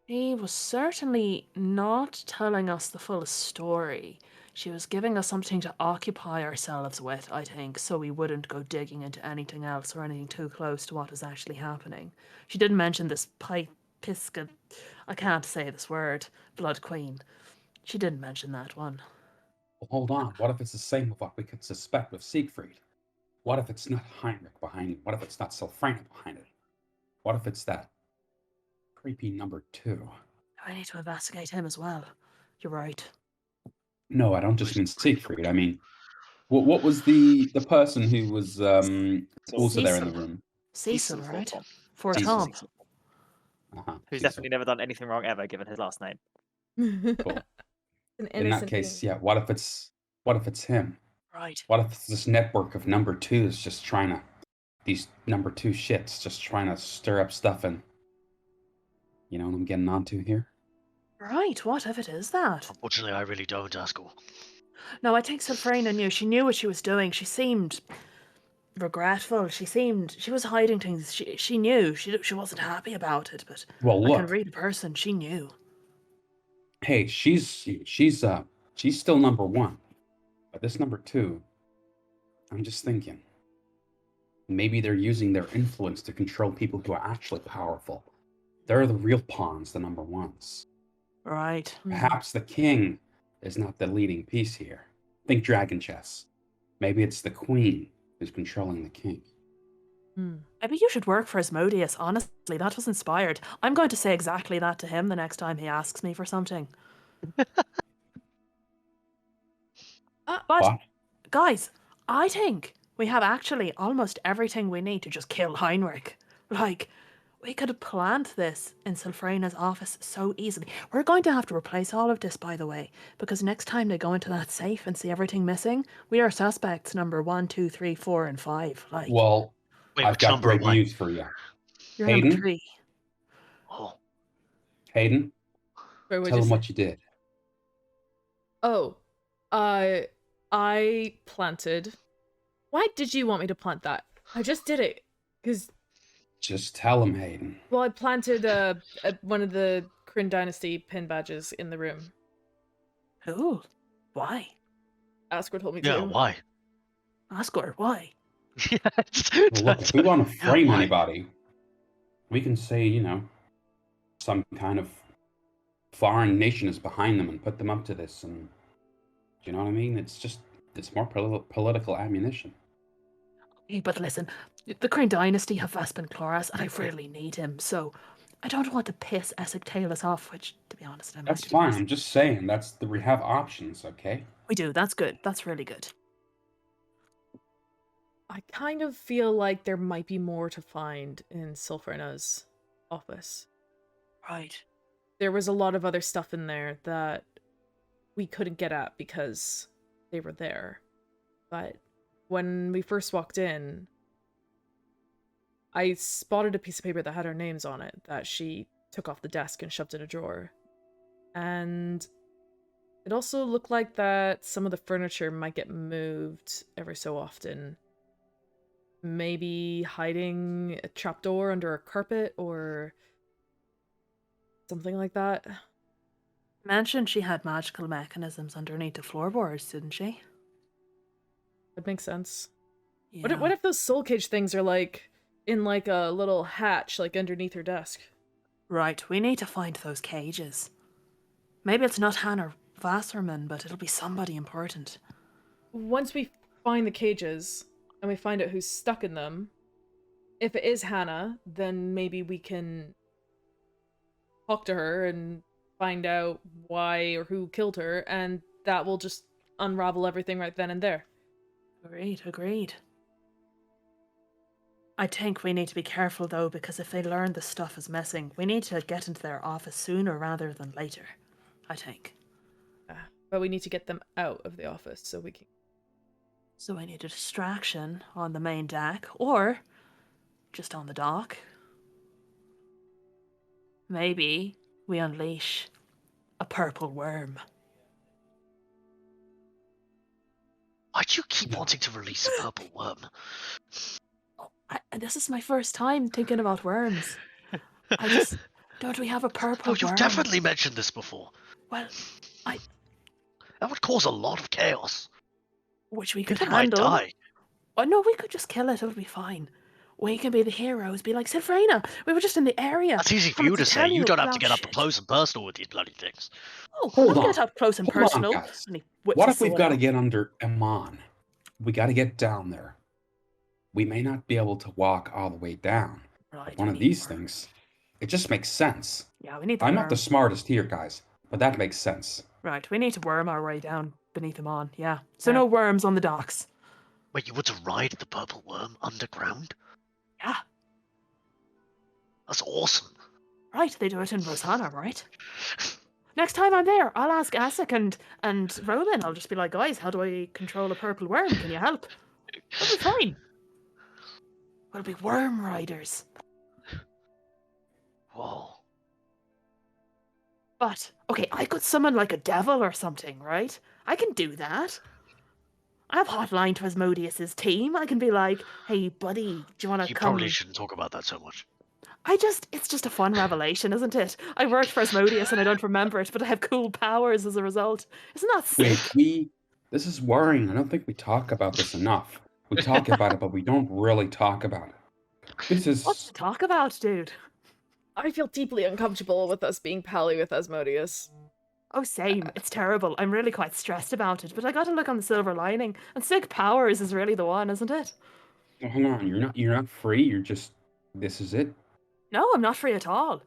She was certainly not telling us the full story. She was giving us something to occupy ourselves with, I think, so we wouldn't go digging into anything else or anything too close to what is actually happening. She didn't mention this Pisca... I can't say this word. Blood Queen. She didn't mention that one. Well, hold on. What if it's the same with what we could suspect with Siegfried? What if it's not Heinrich behind it? What if it's not Sylphrena behind it? What if it's that creepy number 2? I need to investigate him as well. You're right. No, I don't just mean Who's breaking Siegfried. the I mean, what was the person who was also there in the Cecil. room? Cecil, Cecil right? Tom. For Cecil. Tom. Cecil. Uh-huh. Who's Cecil. definitely never done anything wrong ever, given his last name. Cool. An In that innocent case, being. yeah. What if it's him? Right. What if it's this network of number twos just trying to, these number two shits just trying to stir up stuff and, you know what I'm getting onto here? Right, what if it is that? Unfortunately, I really don't, Ascor. No, I think Sylphrena knew. She knew what she was doing. She seemed regretful. She was hiding things. She knew. She wasn't happy about it, but Well, I can look, read a person. She knew. hey, she's still number one, but this number two, I'm just thinking, maybe they're using their influence to control people who are actually powerful. They're the real pawns, the number ones. Right. Perhaps the king is not the leading piece here. Think dragon chess. Maybe it's the queen who's controlling the king. Maybe you should work for Asmodeus. Honestly, that was inspired. I'm going to say exactly that to him the next time he asks me for something. But, What? guys, I think we have actually almost everything we need to just kill Heinrich. Like, we could plant this in Sylphrena's office so easily. We're going to have to replace all of this, by the way, because next time they go into that safe and see everything missing, we are suspects number 1, 2, 3, 4, and 5. Like, Well, Wait, I've which got number great am I? news for you. you're number Hayden? 3. Oh, Hayden, Sorry, what'd tell you him say? what you did. Oh, I planted. Why did you want me to plant that? I just did it because, Just tell him, Hayden. well, I planted one of the Kryn Dynasty pin badges in the room. Ooh, why? Ascor told me yeah, to. why? Ascor, why? Yeah, Well, look, if we want to Yeah, frame why? anybody, we can say, you know, some kind of foreign nation is behind them and put them up to this. And do you know what I mean? It's more political ammunition. Hey, but listen, the Crane Dynasty have Vespen Chloras, and I really need him, so I don't want to piss Essek Talus off, which, to be honest, I might That's do. fine. I'm just saying we have options, okay? We do, that's good. That's really good. I kind of feel like there might be more to find in Sylphrena's office. Right. There was a lot of other stuff in there that we couldn't get at because they were there. But when we first walked in, I spotted a piece of paper that had our names on it that she took off the desk and shoved in a drawer. And it also looked like that some of the furniture might get moved every so often. Maybe hiding a trapdoor under a carpet or something like that. Mentioned she had magical mechanisms underneath the floorboards, didn't she? That makes sense. Yeah. What if those soul cage things are like in like a little hatch like underneath her desk? Right, we need to find those cages. Maybe it's not Hannah Wasserman, but it'll be somebody important. Once we find the cages and we find out who's stuck in them, if it is Hannah, then maybe we can talk to her and find out why or who killed her, and that will just unravel everything right then and there. Agreed. I think we need to be careful, though, because if they learn the stuff is missing, we need to get into their office sooner rather than later, I think. But we need to get them out of the office so we can... So I need a distraction on the main deck, or just on the dock. Maybe we unleash a purple worm. Why do you keep wanting to release a purple worm? This is my first time thinking about worms. Don't we have a purple Oh, you've worm? definitely mentioned this before. Well, That would cause a lot of chaos. which we could People might handle. die. Oh no, we could just kill it. It'll be fine. We can be the heroes. Be like Sylphrena. We were just in the area. That's easy for Wanted you to say. tell You don't have to about get up shit. close and personal with these bloody things. Oh, Hold I'll on. get up close and Hold on, personal. guys. And he whips What his if we've sword got to out. get under Amon? We got to get down there. We may not be able to walk all the way down. Right, One we of need these worms. things, it just makes sense. Yeah, we need the I'm worm. not the smartest here, guys, but that makes sense. Right, we need to worm our way down. beneath him on, yeah. So Yeah. no worms on the docks. Wait, you want to ride the purple worm underground? Yeah, That's awesome. right, they do it in Rosanna, right? Next time I'm there, I'll ask Essek and Roman. I'll just be like, guys, how do I control a purple worm? Can you help? That'll be fine. We'll be worm riders. Whoa. But, okay, I could summon like a devil or something, right? I can do that. I have hotline to Asmodeus's team. I can be like, hey, buddy, do you want to You come? probably shouldn't talk about that so much. It's just a fun revelation, isn't it? I worked for Asmodeus and I don't remember it, but I have cool powers as a result. Isn't that sick? Wait, this is worrying. I don't think we talk about this enough. We talk about it, but we don't really talk about it. This is... What's to talk about, dude? I feel deeply uncomfortable with us being pally with Asmodeus. Oh, same. It's terrible. I'm really quite stressed about it, but I gotta look on the silver lining. And sick powers is really the one, isn't it? Oh, hang on, you're not free. You're just... This is it. No, I'm not free at all.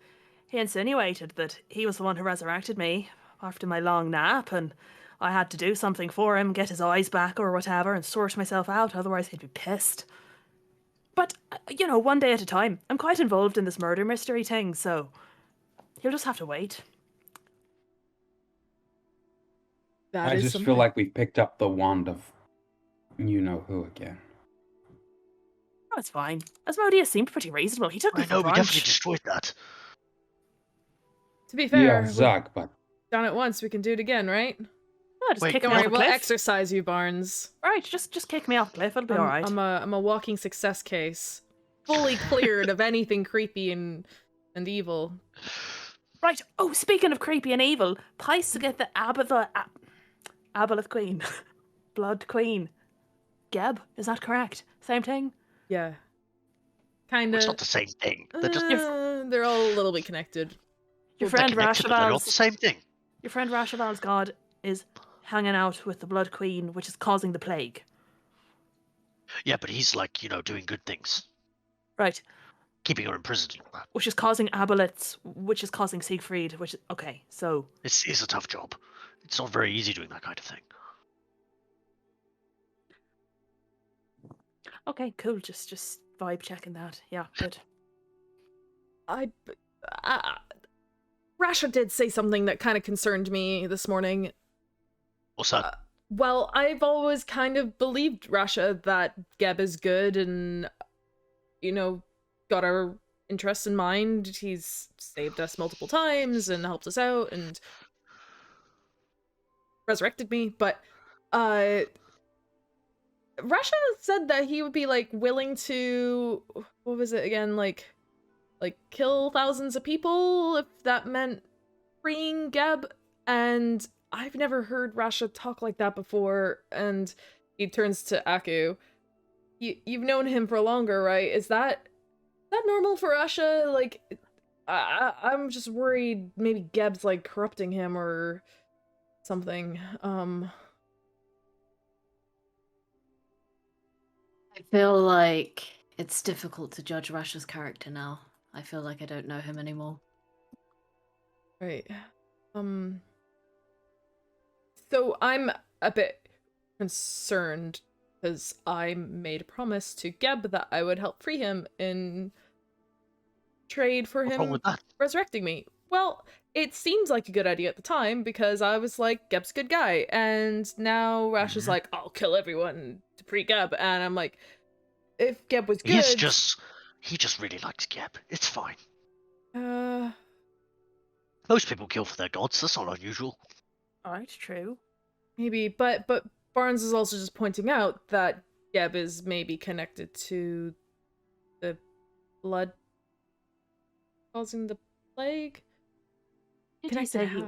He insinuated that he was the one who resurrected me after my long nap, and I had to do something for him, get his eyes back or whatever, and sort myself out, otherwise he'd be pissed. But, one day at a time. I'm quite involved in this murder mystery thing, so he'll just have to wait. I just feel like we've picked up the wand of you-know-who again. Oh, it's fine. Asmodeus seemed pretty reasonable. He took me I for know, we definitely brunch. destroyed that. To be fair, Yeah, we've Zug, but... done it once, we can do it again, right? Yeah, just Wait, kick Don't me worry, off a we'll cliff. exercise you, Barnes. Right, just kick me off a cliff. It'll be alright. I'm a walking success case. Fully cleared of anything creepy and evil. Right. Oh, speaking of creepy and evil, Pice to get the Aboleth Queen. Blood Queen. Geb, is that correct? Same thing? Yeah. Kinda. It's not the same thing. They're just They're all a little bit connected. Your they're friend connected, but they're not the Rashaval's same thing. Your friend Rashaval's god is hanging out with the Blood Queen, which is causing the plague. Yeah, but he's like, doing good things. Right. Keeping her imprisoned and all that. Which is causing Aboleths, which is causing Siegfried, which is... Okay, so... It's a tough job. It's not very easy doing that kind of thing. Okay, cool. Just vibe checking that. Yeah, good. Rasha did say something that kind of concerned me this morning. What's that? Well, I've always kind of believed Rasha that Geb is good and, got our interests in mind. He's saved us multiple times and helped us out and resurrected me, but, Rasha said that he would be, willing to, what was it again, kill thousands of people if that meant freeing Geb, and I've never heard Rasha talk like that before, and he turns to Aku. You've known him for longer, right? Is that normal for Rasha? I'm just worried maybe Geb's, corrupting him or something. I feel like it's difficult to judge Rasha's character now. I feel like I don't know him anymore. Right. So I'm a bit concerned because I made a promise to Geb that I would help free him in trade for What's wrong him with that? resurrecting me. Well, it seems like a good idea at the time because I was like, Geb's a good guy, and now Rash is like, I'll kill everyone to free Geb, and I'm like, if Geb was good, He just really likes Geb. It's fine. Most people kill for their gods. That's not unusual. Alright, true. maybe, but Barnes is also just pointing out that Geb is maybe connected to the blood causing the plague. Did he say he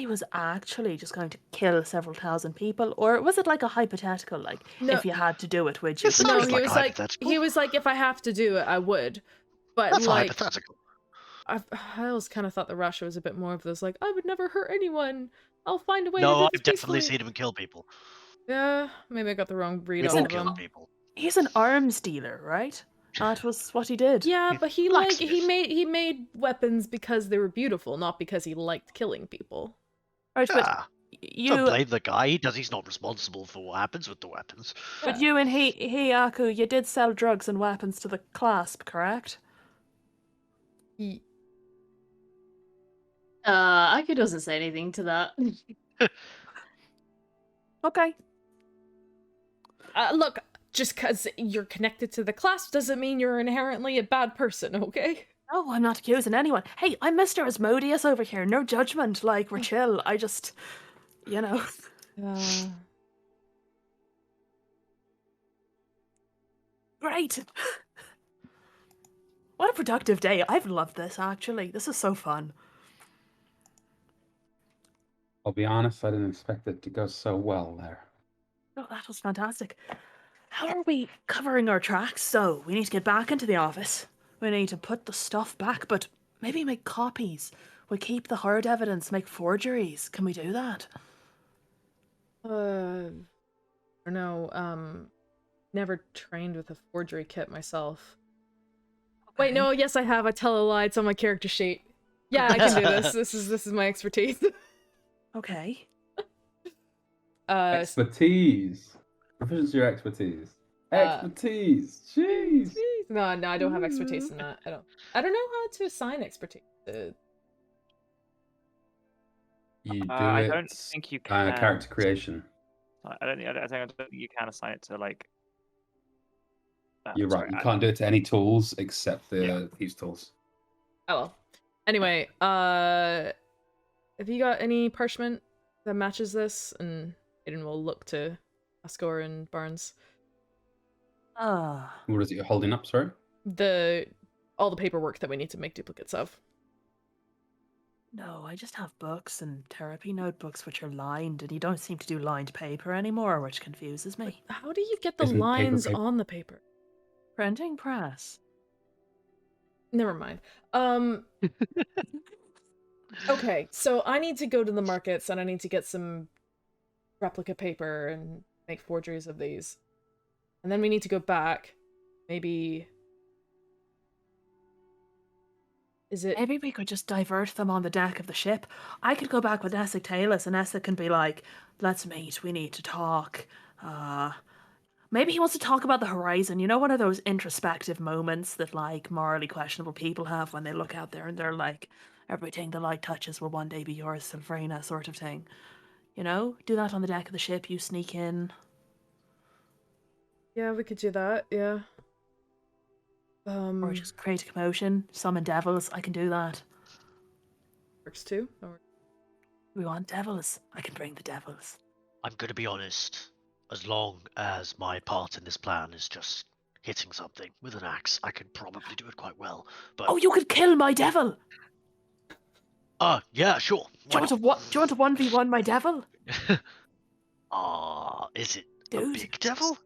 was actually just going to kill several thousand people, or was it like a hypothetical, No. if you had to do it, would you? It sounds No, like hypothetical. he was like, if I have to do it, I would. But That's hypothetical. I always kind of thought that Rasha was a bit more of this, I would never hurt anyone. I'll find a way to No, do I've this definitely peacefully." seen him kill people. Yeah, maybe I got the wrong read We've off all of killed him. people. He's an arms dealer, right? That was what he did. Yeah, but he Blacksmith. he made weapons because they were beautiful, not because he liked killing people. Right, but Ah, Don't you, blame the guy. He's not responsible for what happens with the weapons. but you and he, Aku, you did sell drugs and weapons to the clasp, correct? Aku doesn't say anything to that. Okay. Look, just because you're connected to the class doesn't mean you're inherently a bad person, okay? No, I'm not accusing anyone. Hey, I'm Mr. Asmodeus over here. No judgment. Like, we're chill. I just, you know. Great. What a productive day. I've loved this, actually. This is so fun. I'll be honest, I didn't expect it to go so well there. Oh, that was fantastic. How are we covering our tracks? So, we need to get back into the office. We need to put the stuff back, but maybe make copies. We keep the hard evidence, make forgeries. Can we do that? I don't know, never trained with a forgery kit myself. Wait, no, yes I have. I tell a lie. It's on my character sheet. Yeah, I can do this. This is my expertise. Okay. Expertise. Proficiency or expertise? Expertise. Jeez. No, I don't have expertise in that. I don't know how to assign expertise. You do I it. don't think you can. Character creation. I don't think you can assign it to like. You're sorry, right. You can't do it to any tools except the these tools. Oh well. Anyway, have you got any parchment that matches this? And Aiden will look to Ascor and Barnes. What is it you're holding up, sorry? All the paperwork that we need to make duplicates of. No, I just have books and therapy notebooks which are lined, and you don't seem to do lined paper anymore, which confuses me. How do you get the Isn't paper lines paper? on the paper? Printing press. Never mind. Okay, so I need to go to the markets and I need to get some replica paper and make forgeries of these. And then we need to go back. Maybe... Maybe we could just divert them on the deck of the ship. I could go back with Essek Taylor, and Essek can be like, let's meet, we need to talk. Maybe he wants to talk about the horizon. You know, one of those introspective moments that, like, morally questionable people have when they look out there and they're like, everything the light touches will one day be yours, Sylphrena, sort of thing. You know? Do that on the deck of the ship, you sneak in. Yeah, we could do that, yeah. Or just create a commotion, summon devils, I can do that. Works too. Or... We want devils, I can bring the devils. I'm going to be honest. As long as my part in this plan is just hitting something with an axe, I can probably do it quite well. But oh, you could kill my devil! Yeah, sure. Do you want to 1v1 my devil? Is it Dude, a big devil?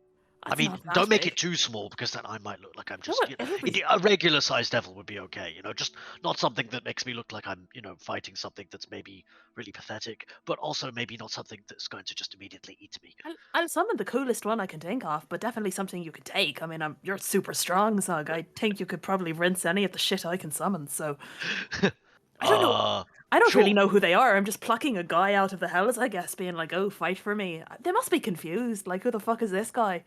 I That's mean, not that don't make big. it too small because then I might look like I'm just. what? Everybody- A regular sized devil would be okay, just not something that makes me look like I'm, fighting something that's maybe really pathetic, but also maybe not something that's going to just immediately eat me. I'll summon the coolest one I can think of, but definitely something you can take. I mean, you're super strong, Zug. I think you could probably rinse any of the shit I can summon, so... I don't know. I don't really know who they are. I'm just plucking a guy out of the hells, I guess, being like, oh, fight for me. They must be confused. Like, who the fuck is this guy?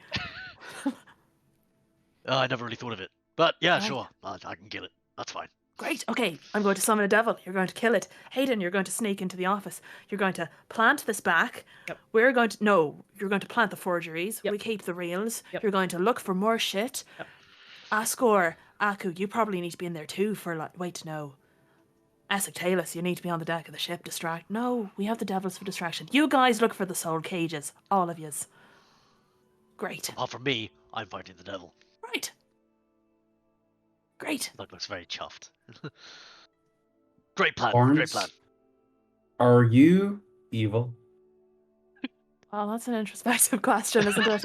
I never really thought of it. But yeah, Right. sure. I can kill it. That's fine. Great. Okay, I'm going to summon a devil. You're going to kill it. Hayden, you're going to sneak into the office. You're going to plant this back. Yep. We're going to... No, you're going to plant the forgeries. Yep. We keep the reels. Yep. You're going to look for more shit. Yep. Ascor, Aku, you probably need to be in there too for like... Wait, no. Essek Taylor, you need to be on the deck of the ship. Distract. No, we have the devils for distraction. You guys look for the soul cages. All of yous. Great. Apart from me, I'm fighting the devil. Right. Great. Looks very chuffed. Great plan. Barnes, Great plan. Are you evil? Well, that's an introspective question, isn't it?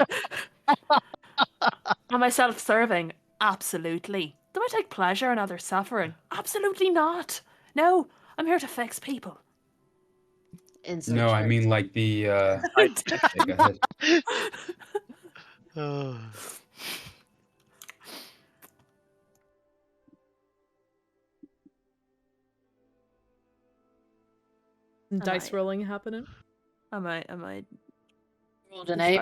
Am I self-serving? Absolutely. Do I take pleasure in others' suffering? Absolutely not. No, I'm here to fix people. Insert No, I joke. mean like the. Okay, go ahead. Dice rolling happening. Am I? Rolled an 8.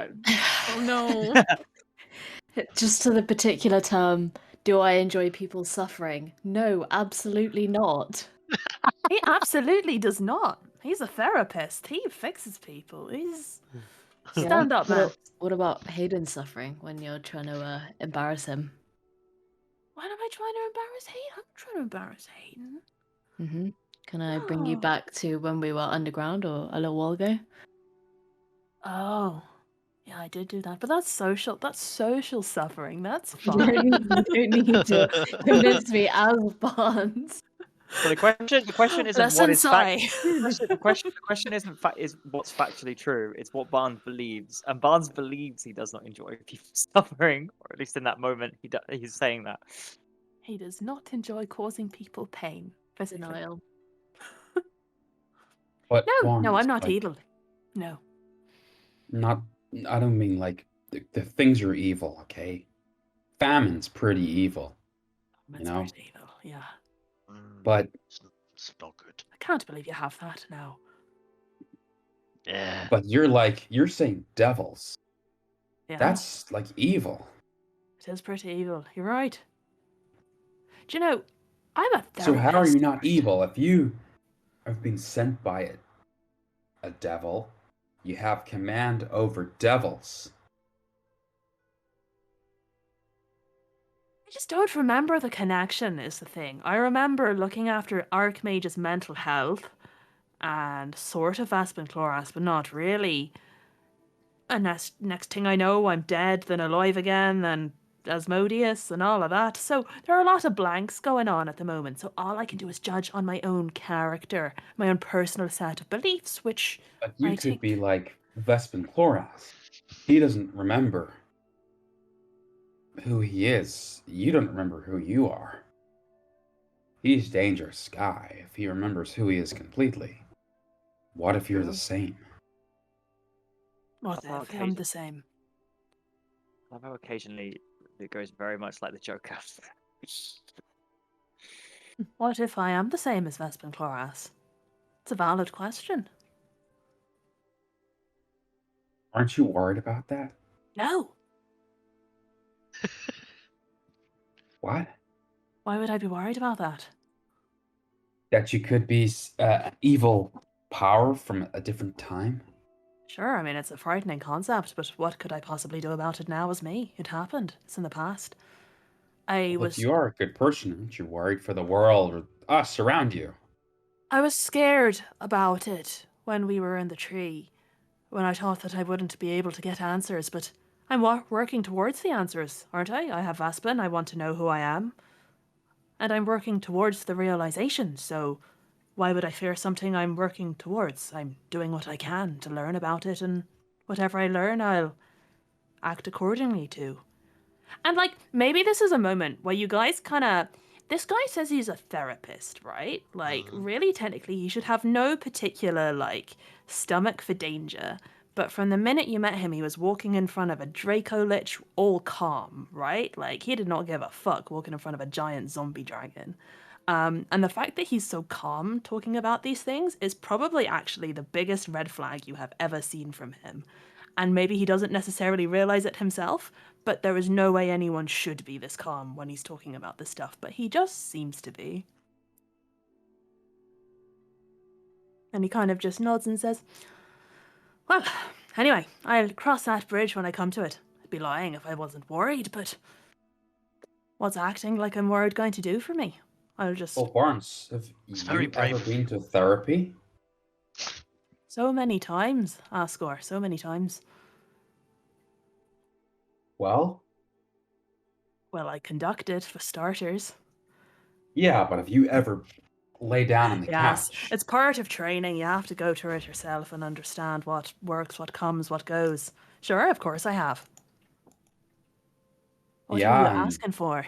Oh no. Just to the particular term, do I enjoy people suffering? No, absolutely not. He absolutely does not. He's a therapist. He fixes people. He's Yeah? stand up, man. What about Hayden suffering when you're trying to embarrass him? Why am I trying to embarrass Hayden? I'm not trying to embarrass Hayden. Mm-hmm. Can I bring you No. back to when we were underground or a little while ago? Oh, yeah, I did do that, but that's social. That's social suffering. That's You fine. don't need to convince me as Barnes. Well, the question isn't Listen, what is sorry. the question isn't is what's factually true. It's what Barnes believes, and Barnes believes he does not enjoy people suffering, or at least in that moment he's saying that. He does not enjoy causing people pain physically. Denial. But No, Barnes, I'm not like, evil. No. Not. I don't mean like the things are evil. Okay, famine's pretty evil. It's know? pretty evil. Yeah. But It's not good. I can't believe you have that now. Yeah. but you're saying devils. Yeah. That's like evil. It is pretty evil. You're right. Do you know, I'm a therapist. So how are you not evil if you have been sent by a devil? You have command over devils. I just don't remember the connection is the thing. I remember looking after Archmage's mental health and sort of Aspen Chloras, but not really. And next thing I know, I'm dead, then alive again, then Asmodeus and all of that. So there are a lot of blanks going on at the moment. So all I can do is judge on my own character, my own personal set of beliefs, which But you I could think... be like Vespin Chloras. He doesn't remember who he is. You don't remember who you are. He's dangerous guy if he remembers who he is completely. What if you're the same? What if I'm the same? I know occasionally it goes very much like the Joker. What if I am the same as Vespin Chloras? It's a valid question. Aren't you worried about that? No. What? Why would I be worried about that? That you could be evil power from a different time? Sure, I mean, it's a frightening concept, but what could I possibly do about it now as me? It happened. It's in the past. If you are a good person, aren't you worried for the world or us around you? I was scared about it when we were in the tree, when I thought that I wouldn't be able to get answers, but I'm working towards the answers, aren't I? I have Aspen, I want to know who I am. And I'm working towards the realization, so why would I fear something I'm working towards? I'm doing what I can to learn about it, and whatever I learn, I'll act accordingly to. And, like, maybe this is a moment where you guys kind of... This guy says he's a therapist, right? Like, really, technically, he should have no particular, like, stomach for danger. But from the minute you met him, he was walking in front of a Draco Lich all calm, right? Like, he did not give a fuck walking in front of a giant zombie dragon. And the fact that he's so calm talking about these things is probably actually the biggest red flag you have ever seen from him. And maybe he doesn't necessarily realize it himself, but there is no way anyone should be this calm when he's talking about this stuff, but he just seems to be. And he kind of just nods and says, well, anyway, I'll cross that bridge when I come to it. I'd be lying if I wasn't worried, but what's acting like I'm worried going to do for me? I'll just... Well, Barnes, have very you brave ever of been you. to therapy? So many times, Ascor, so many times. Well, Well, I conduct it, for starters. yeah, but have you ever lay down on the Yes, couch? it's part of training. You have to go through it yourself and understand what works, what comes, what goes. Sure, of course I have. What are you asking for?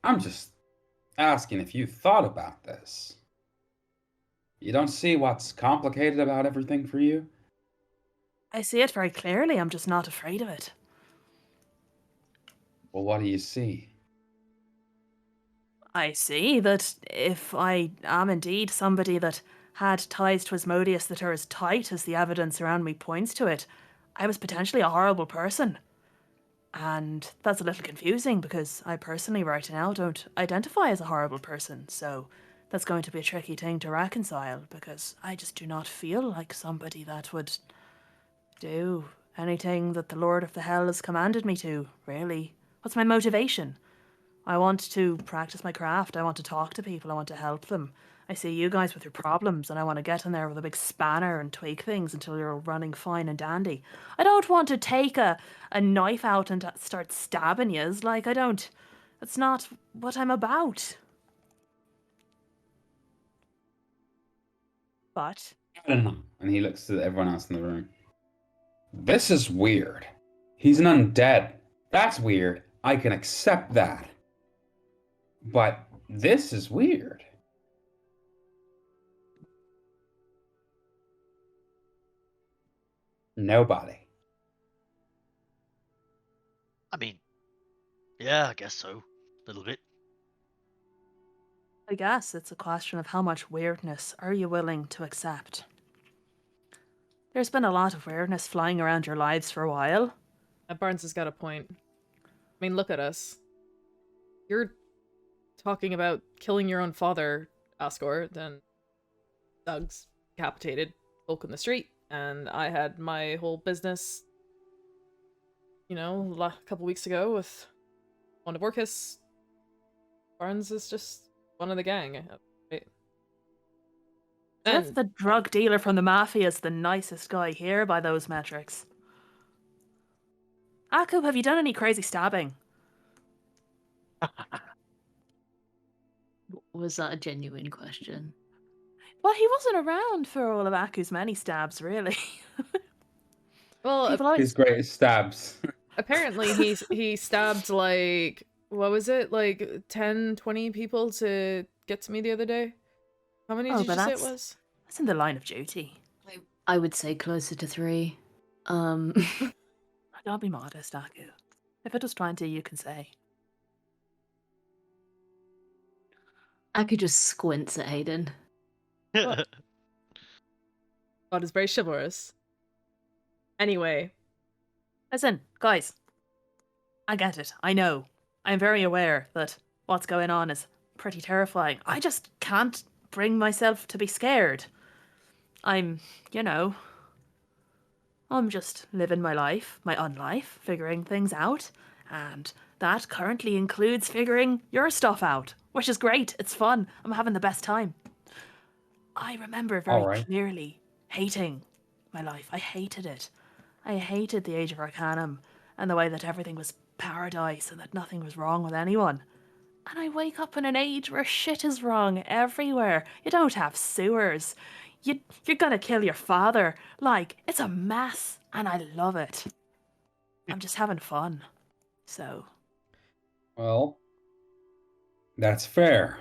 I'm just asking if you thought about this. You don't see what's complicated about everything for you? I see it very clearly. I'm just not afraid of it. Well, what do you see? I see that if I am indeed somebody that had ties to Asmodeus that are as tight as the evidence around me points to it, I was potentially a horrible person. And that's a little confusing because I personally right now don't identify as a horrible person, so that's going to be a tricky thing to reconcile because I just do not feel like somebody that would do anything that the Lord of the Hell has commanded me to, really. What's my motivation? I want to practice my craft, I want to talk to people, I want to help them. I see you guys with your problems and I want to get in there with a big spanner and tweak things until you're running fine and dandy. I don't want to take a knife out and start stabbing yous, like I don't... That's not what I'm about. But... I don't know. And he looks at everyone else in the room. This is weird. He's an undead. That's weird. I can accept that. But this is weird. Nobody. I mean, yeah, I guess so. A little bit. I guess it's a question of how much weirdness are you willing to accept. There's been a lot of weirdness flying around your lives for a while. Barnes has got a point. I mean, look at us. You're talking about killing your own father, Ascor, then Doug's decapitated folk in the street, and I had my whole business, you know, a couple weeks ago with one of Orcus. Barnes is just one of the gang, right? If the drug dealer from the Mafia is the nicest guy here by those metrics. Aku, have you done any crazy stabbing? Was that a genuine question? Well, he wasn't around for all of Aku's many stabs, really. Well, People always... His greatest stabs. apparently he stabbed like, what was it, like 10, 20 people to get to me the other day? How many did you say it was? That's in the line of duty. I would say closer to 3. Don't be modest, Aku. If it was 20, you can say. I could just squint at Hayden. God is very chivalrous. Anyway. Listen, guys. I get it. I know. I'm very aware that what's going on is pretty terrifying. I just can't bring myself to be scared. I'm just living my life, my unlife, figuring things out. And that currently includes figuring your stuff out, which is great. It's fun. I'm having the best time. I remember very clearly hating my life. I hated it. I hated the Age of Arcanum and the way that everything was paradise and that nothing was wrong with anyone. And I wake up in an age where shit is wrong everywhere. You don't have sewers. You're gonna kill your father. Like, it's a mess, and I love it. I'm just having fun. So. Well, that's fair.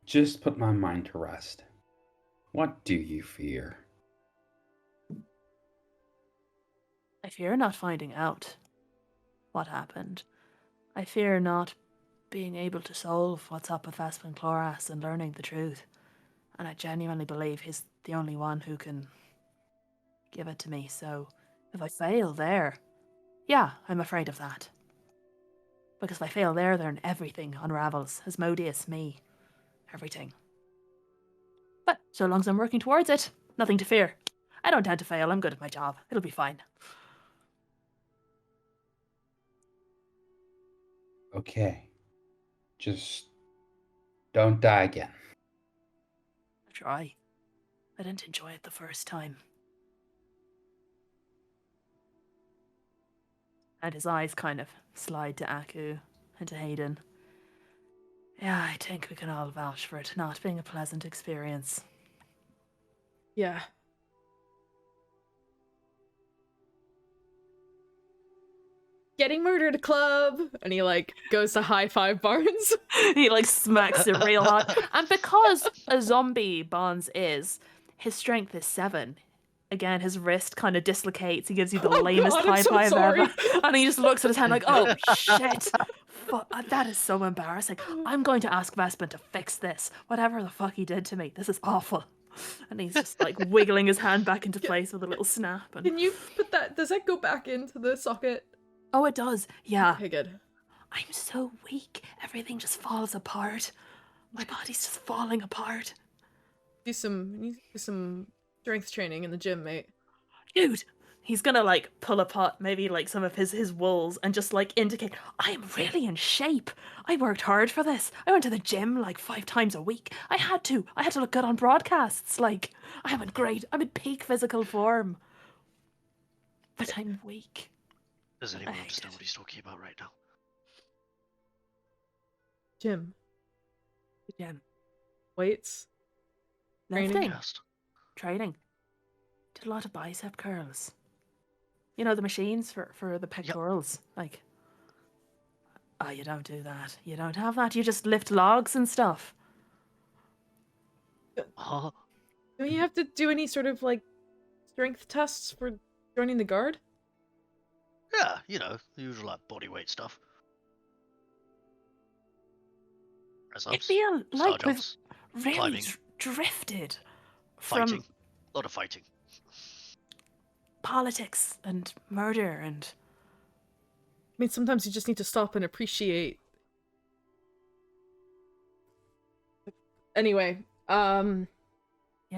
Just put my mind to rest. What do you fear? I fear not finding out what happened. I fear not being able to solve what's up with Aspen Chloras and learning the truth. And I genuinely believe he's the only one who can give it to me. So if I fail there, yeah, I'm afraid of that. Because if I fail there, then everything unravels. Asmodeus, me, everything. But so long as I'm working towards it, nothing to fear. I don't tend to fail. I'm good at my job. It'll be fine. Okay. Just don't die again. I'll try. I didn't enjoy it the first time. And his eyes kind of slide to Aku and to Hayden. Yeah, I think we can all vouch for it not being a pleasant experience. Yeah. Getting murdered club, and he like goes to high five Barnes. He like smacks it real hard. And because a zombie Barnes is, his strength is 7. again, his wrist kind of dislocates. He gives you the Oh lamest God, I'm high so five sorry. ever. And he just looks at his hand like, oh, shit. That is so embarrassing. I'm going to ask Vespin to fix this. Whatever the fuck he did to me. This is awful. And he's just like wiggling his hand back into place with a little snap. And... Can you put that? Does that go back into the socket? Oh, it does. Yeah. Okay, good. I'm so weak. Everything just falls apart. My body's just falling apart. Do some strength training in the gym, mate. Dude, he's gonna like pull apart maybe like some of his walls and just like indicate, I am really in shape. I worked hard for this. I went to the gym like 5 times a week. I had to look good on broadcasts. Like, I'm in peak physical form. But I'm weak. Does anyone understand what he's talking about right now? Gym. Gym. Weights. Lifting. Just. Training. Did a lot of bicep curls. You know, the machines for the pectorals. Like, oh, you don't do that. You don't have that. You just lift logs and stuff. Huh? Don't you have to do any sort of like strength tests for joining the guard? Yeah, you know, the usual like body weight stuff. I feel like we've jumps, really climbing. drifted Fighting. from A lot of fighting. politics and murder and... I mean, sometimes you just need to stop and appreciate. Anyway, Yes,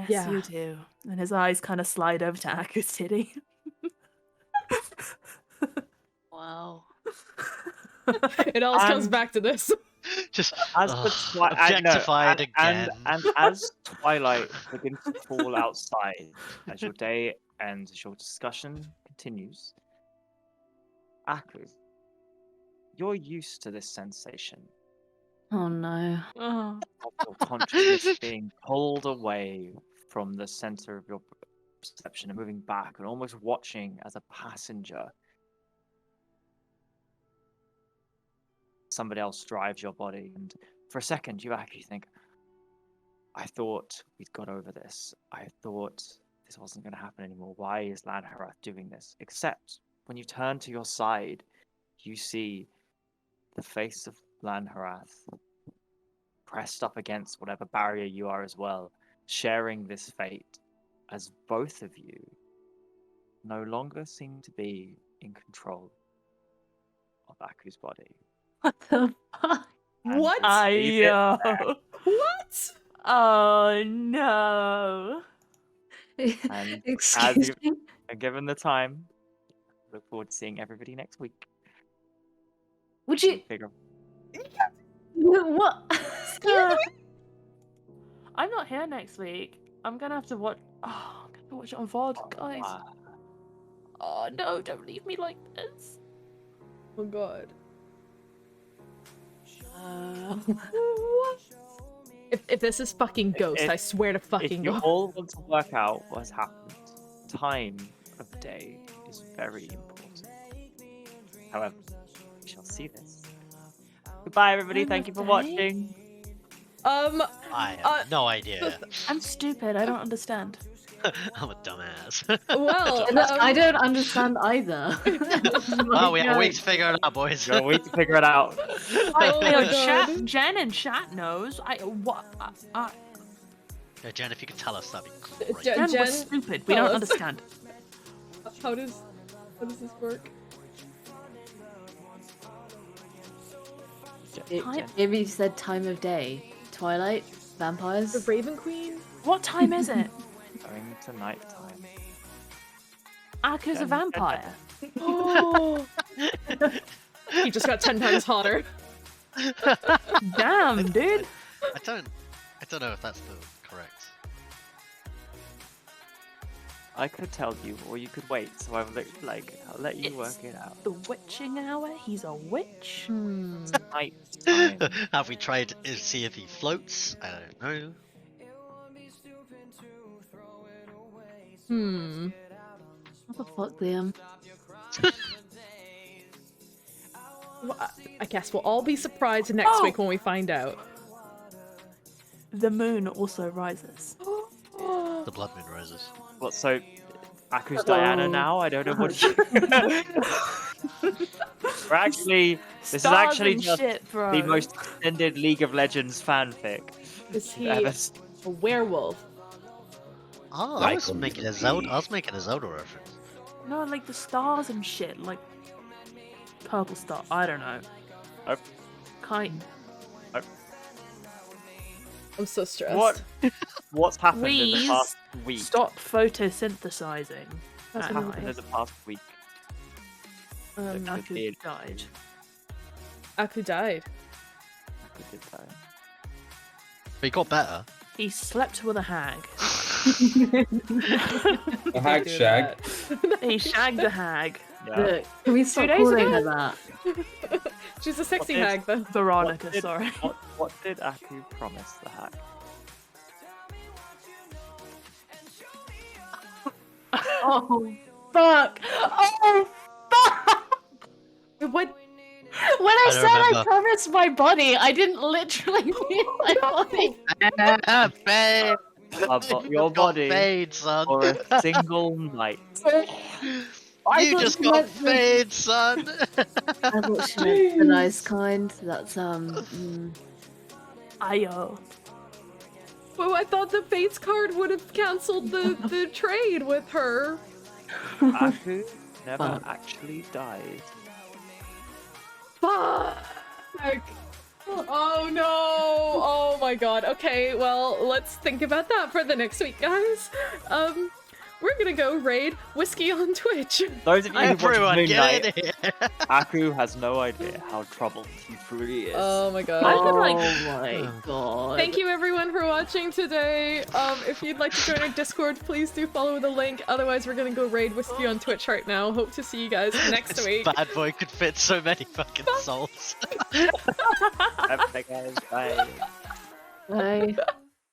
yeah. you do. And his eyes kind of slide over to Aku's titty. Wow. It all comes back to this. Just As the objectified again. and as twilight begins to fall outside, as your day ends, as your discussion continues, Aku, you're used to this sensation Oh no. Oh. of your consciousness being pulled away from the center of your perception and moving back and almost watching as a passenger. Somebody else drives your body, and for a second you actually think, I thought we'd got over this. I thought this wasn't going to happen anymore. Why is Lanharath doing this? Except when you turn to your side, you see the face of Lanharath pressed up against whatever barrier you are as well, sharing this fate, as both of you no longer seem to be in control of Aku's body. What the fuck? And What? leave it there. What? Oh no. And Excuse me? And given the time, look forward to seeing everybody next week. Would you? Figure. What? I'm not here next week. I'm gonna have to watch. Oh, I'm gonna watch it on VOD, guys. Oh no! Don't leave me like this. Oh god. What? If this is fucking Ghost, I swear to If fucking you God. all want to work out what has happened, time of day is very important. However, we shall see this. Goodbye, everybody. Time Thank you of for day? watching. I have no idea. I'm stupid. I don't understand. I'm a dumbass. Well, I don't understand either. Oh, we have a week to figure it out, boys. You gotta wait to figure it out. Oh my God. Jen in chat knows. Yeah, Jen, if you could tell us, that'd be great. Jen Jen, was stupid. We tell don't us. understand. how does this work? Maybe you said time of day. Twilight? Vampires? The Raven Queen? What time is it? Going to night time. Aku's a Jen- vampire. Oh. He just got 10 times hotter. Damn, dude. I don't know if that's the correct. I could tell you, or you could wait. So I'll let you work it out. The witching hour. He's a witch. Hmm. Night time. Have we tried to see if he floats? I don't know. Hmm. What the fuck, Liam? Well, I guess we'll all be surprised next week when we find out. The moon also rises. The blood moon rises. Well, so Aku's Diana Hello. now. I don't know what. We're actually. This is Stars actually and just shit, bro. the most extended League of Legends fanfic. Is we've he ever a werewolf? Oh, I Like was on making the a Zelda. beach. I was making a Zelda reference. No, like the stars and shit, like purple star. I don't know. Nope. Kind. I'm so stressed. What? What's happened in the Please past week? stop photosynthesizing. What's at happened in night. the past week? That could Aku be- died. Aku died. Aku did die. But he got better. He slept with a hag. A hag Do shag. that. He shagged a hag. Yeah. Look, can we stop days calling ago? her that? She's a sexy did- hag, though. Veronica, What did- sorry. What did Aku promise the hack? Oh, fuck! Oh, fuck! What? When I I said don't I remember. promised my body, I didn't literally mean my body. Fade. Your body Fade, son. for a single night. I You thought just she got meant the- fade, son. I thought she meant the nice kind. That's Ayo. Well, I thought the Fates card would have cancelled the trade with her. Aku never Fuck. actually died. Fuck! Oh no! Oh my god. Okay, well, let's think about that for the next week, guys. We're gonna go raid Whiskey on Twitch. Those of you who watch Everyone, Moon get Knight, in here. Aku has no idea how troubled he truly is. Oh my god. I could, like- oh my god. Thank you everyone for watching today. If you'd like to join our Discord, please do follow the link. Otherwise, we're gonna go raid Whiskey on Twitch right now. Hope to see you guys next This week. bad boy could fit so many fucking souls. Bye, guys. Bye. Bye.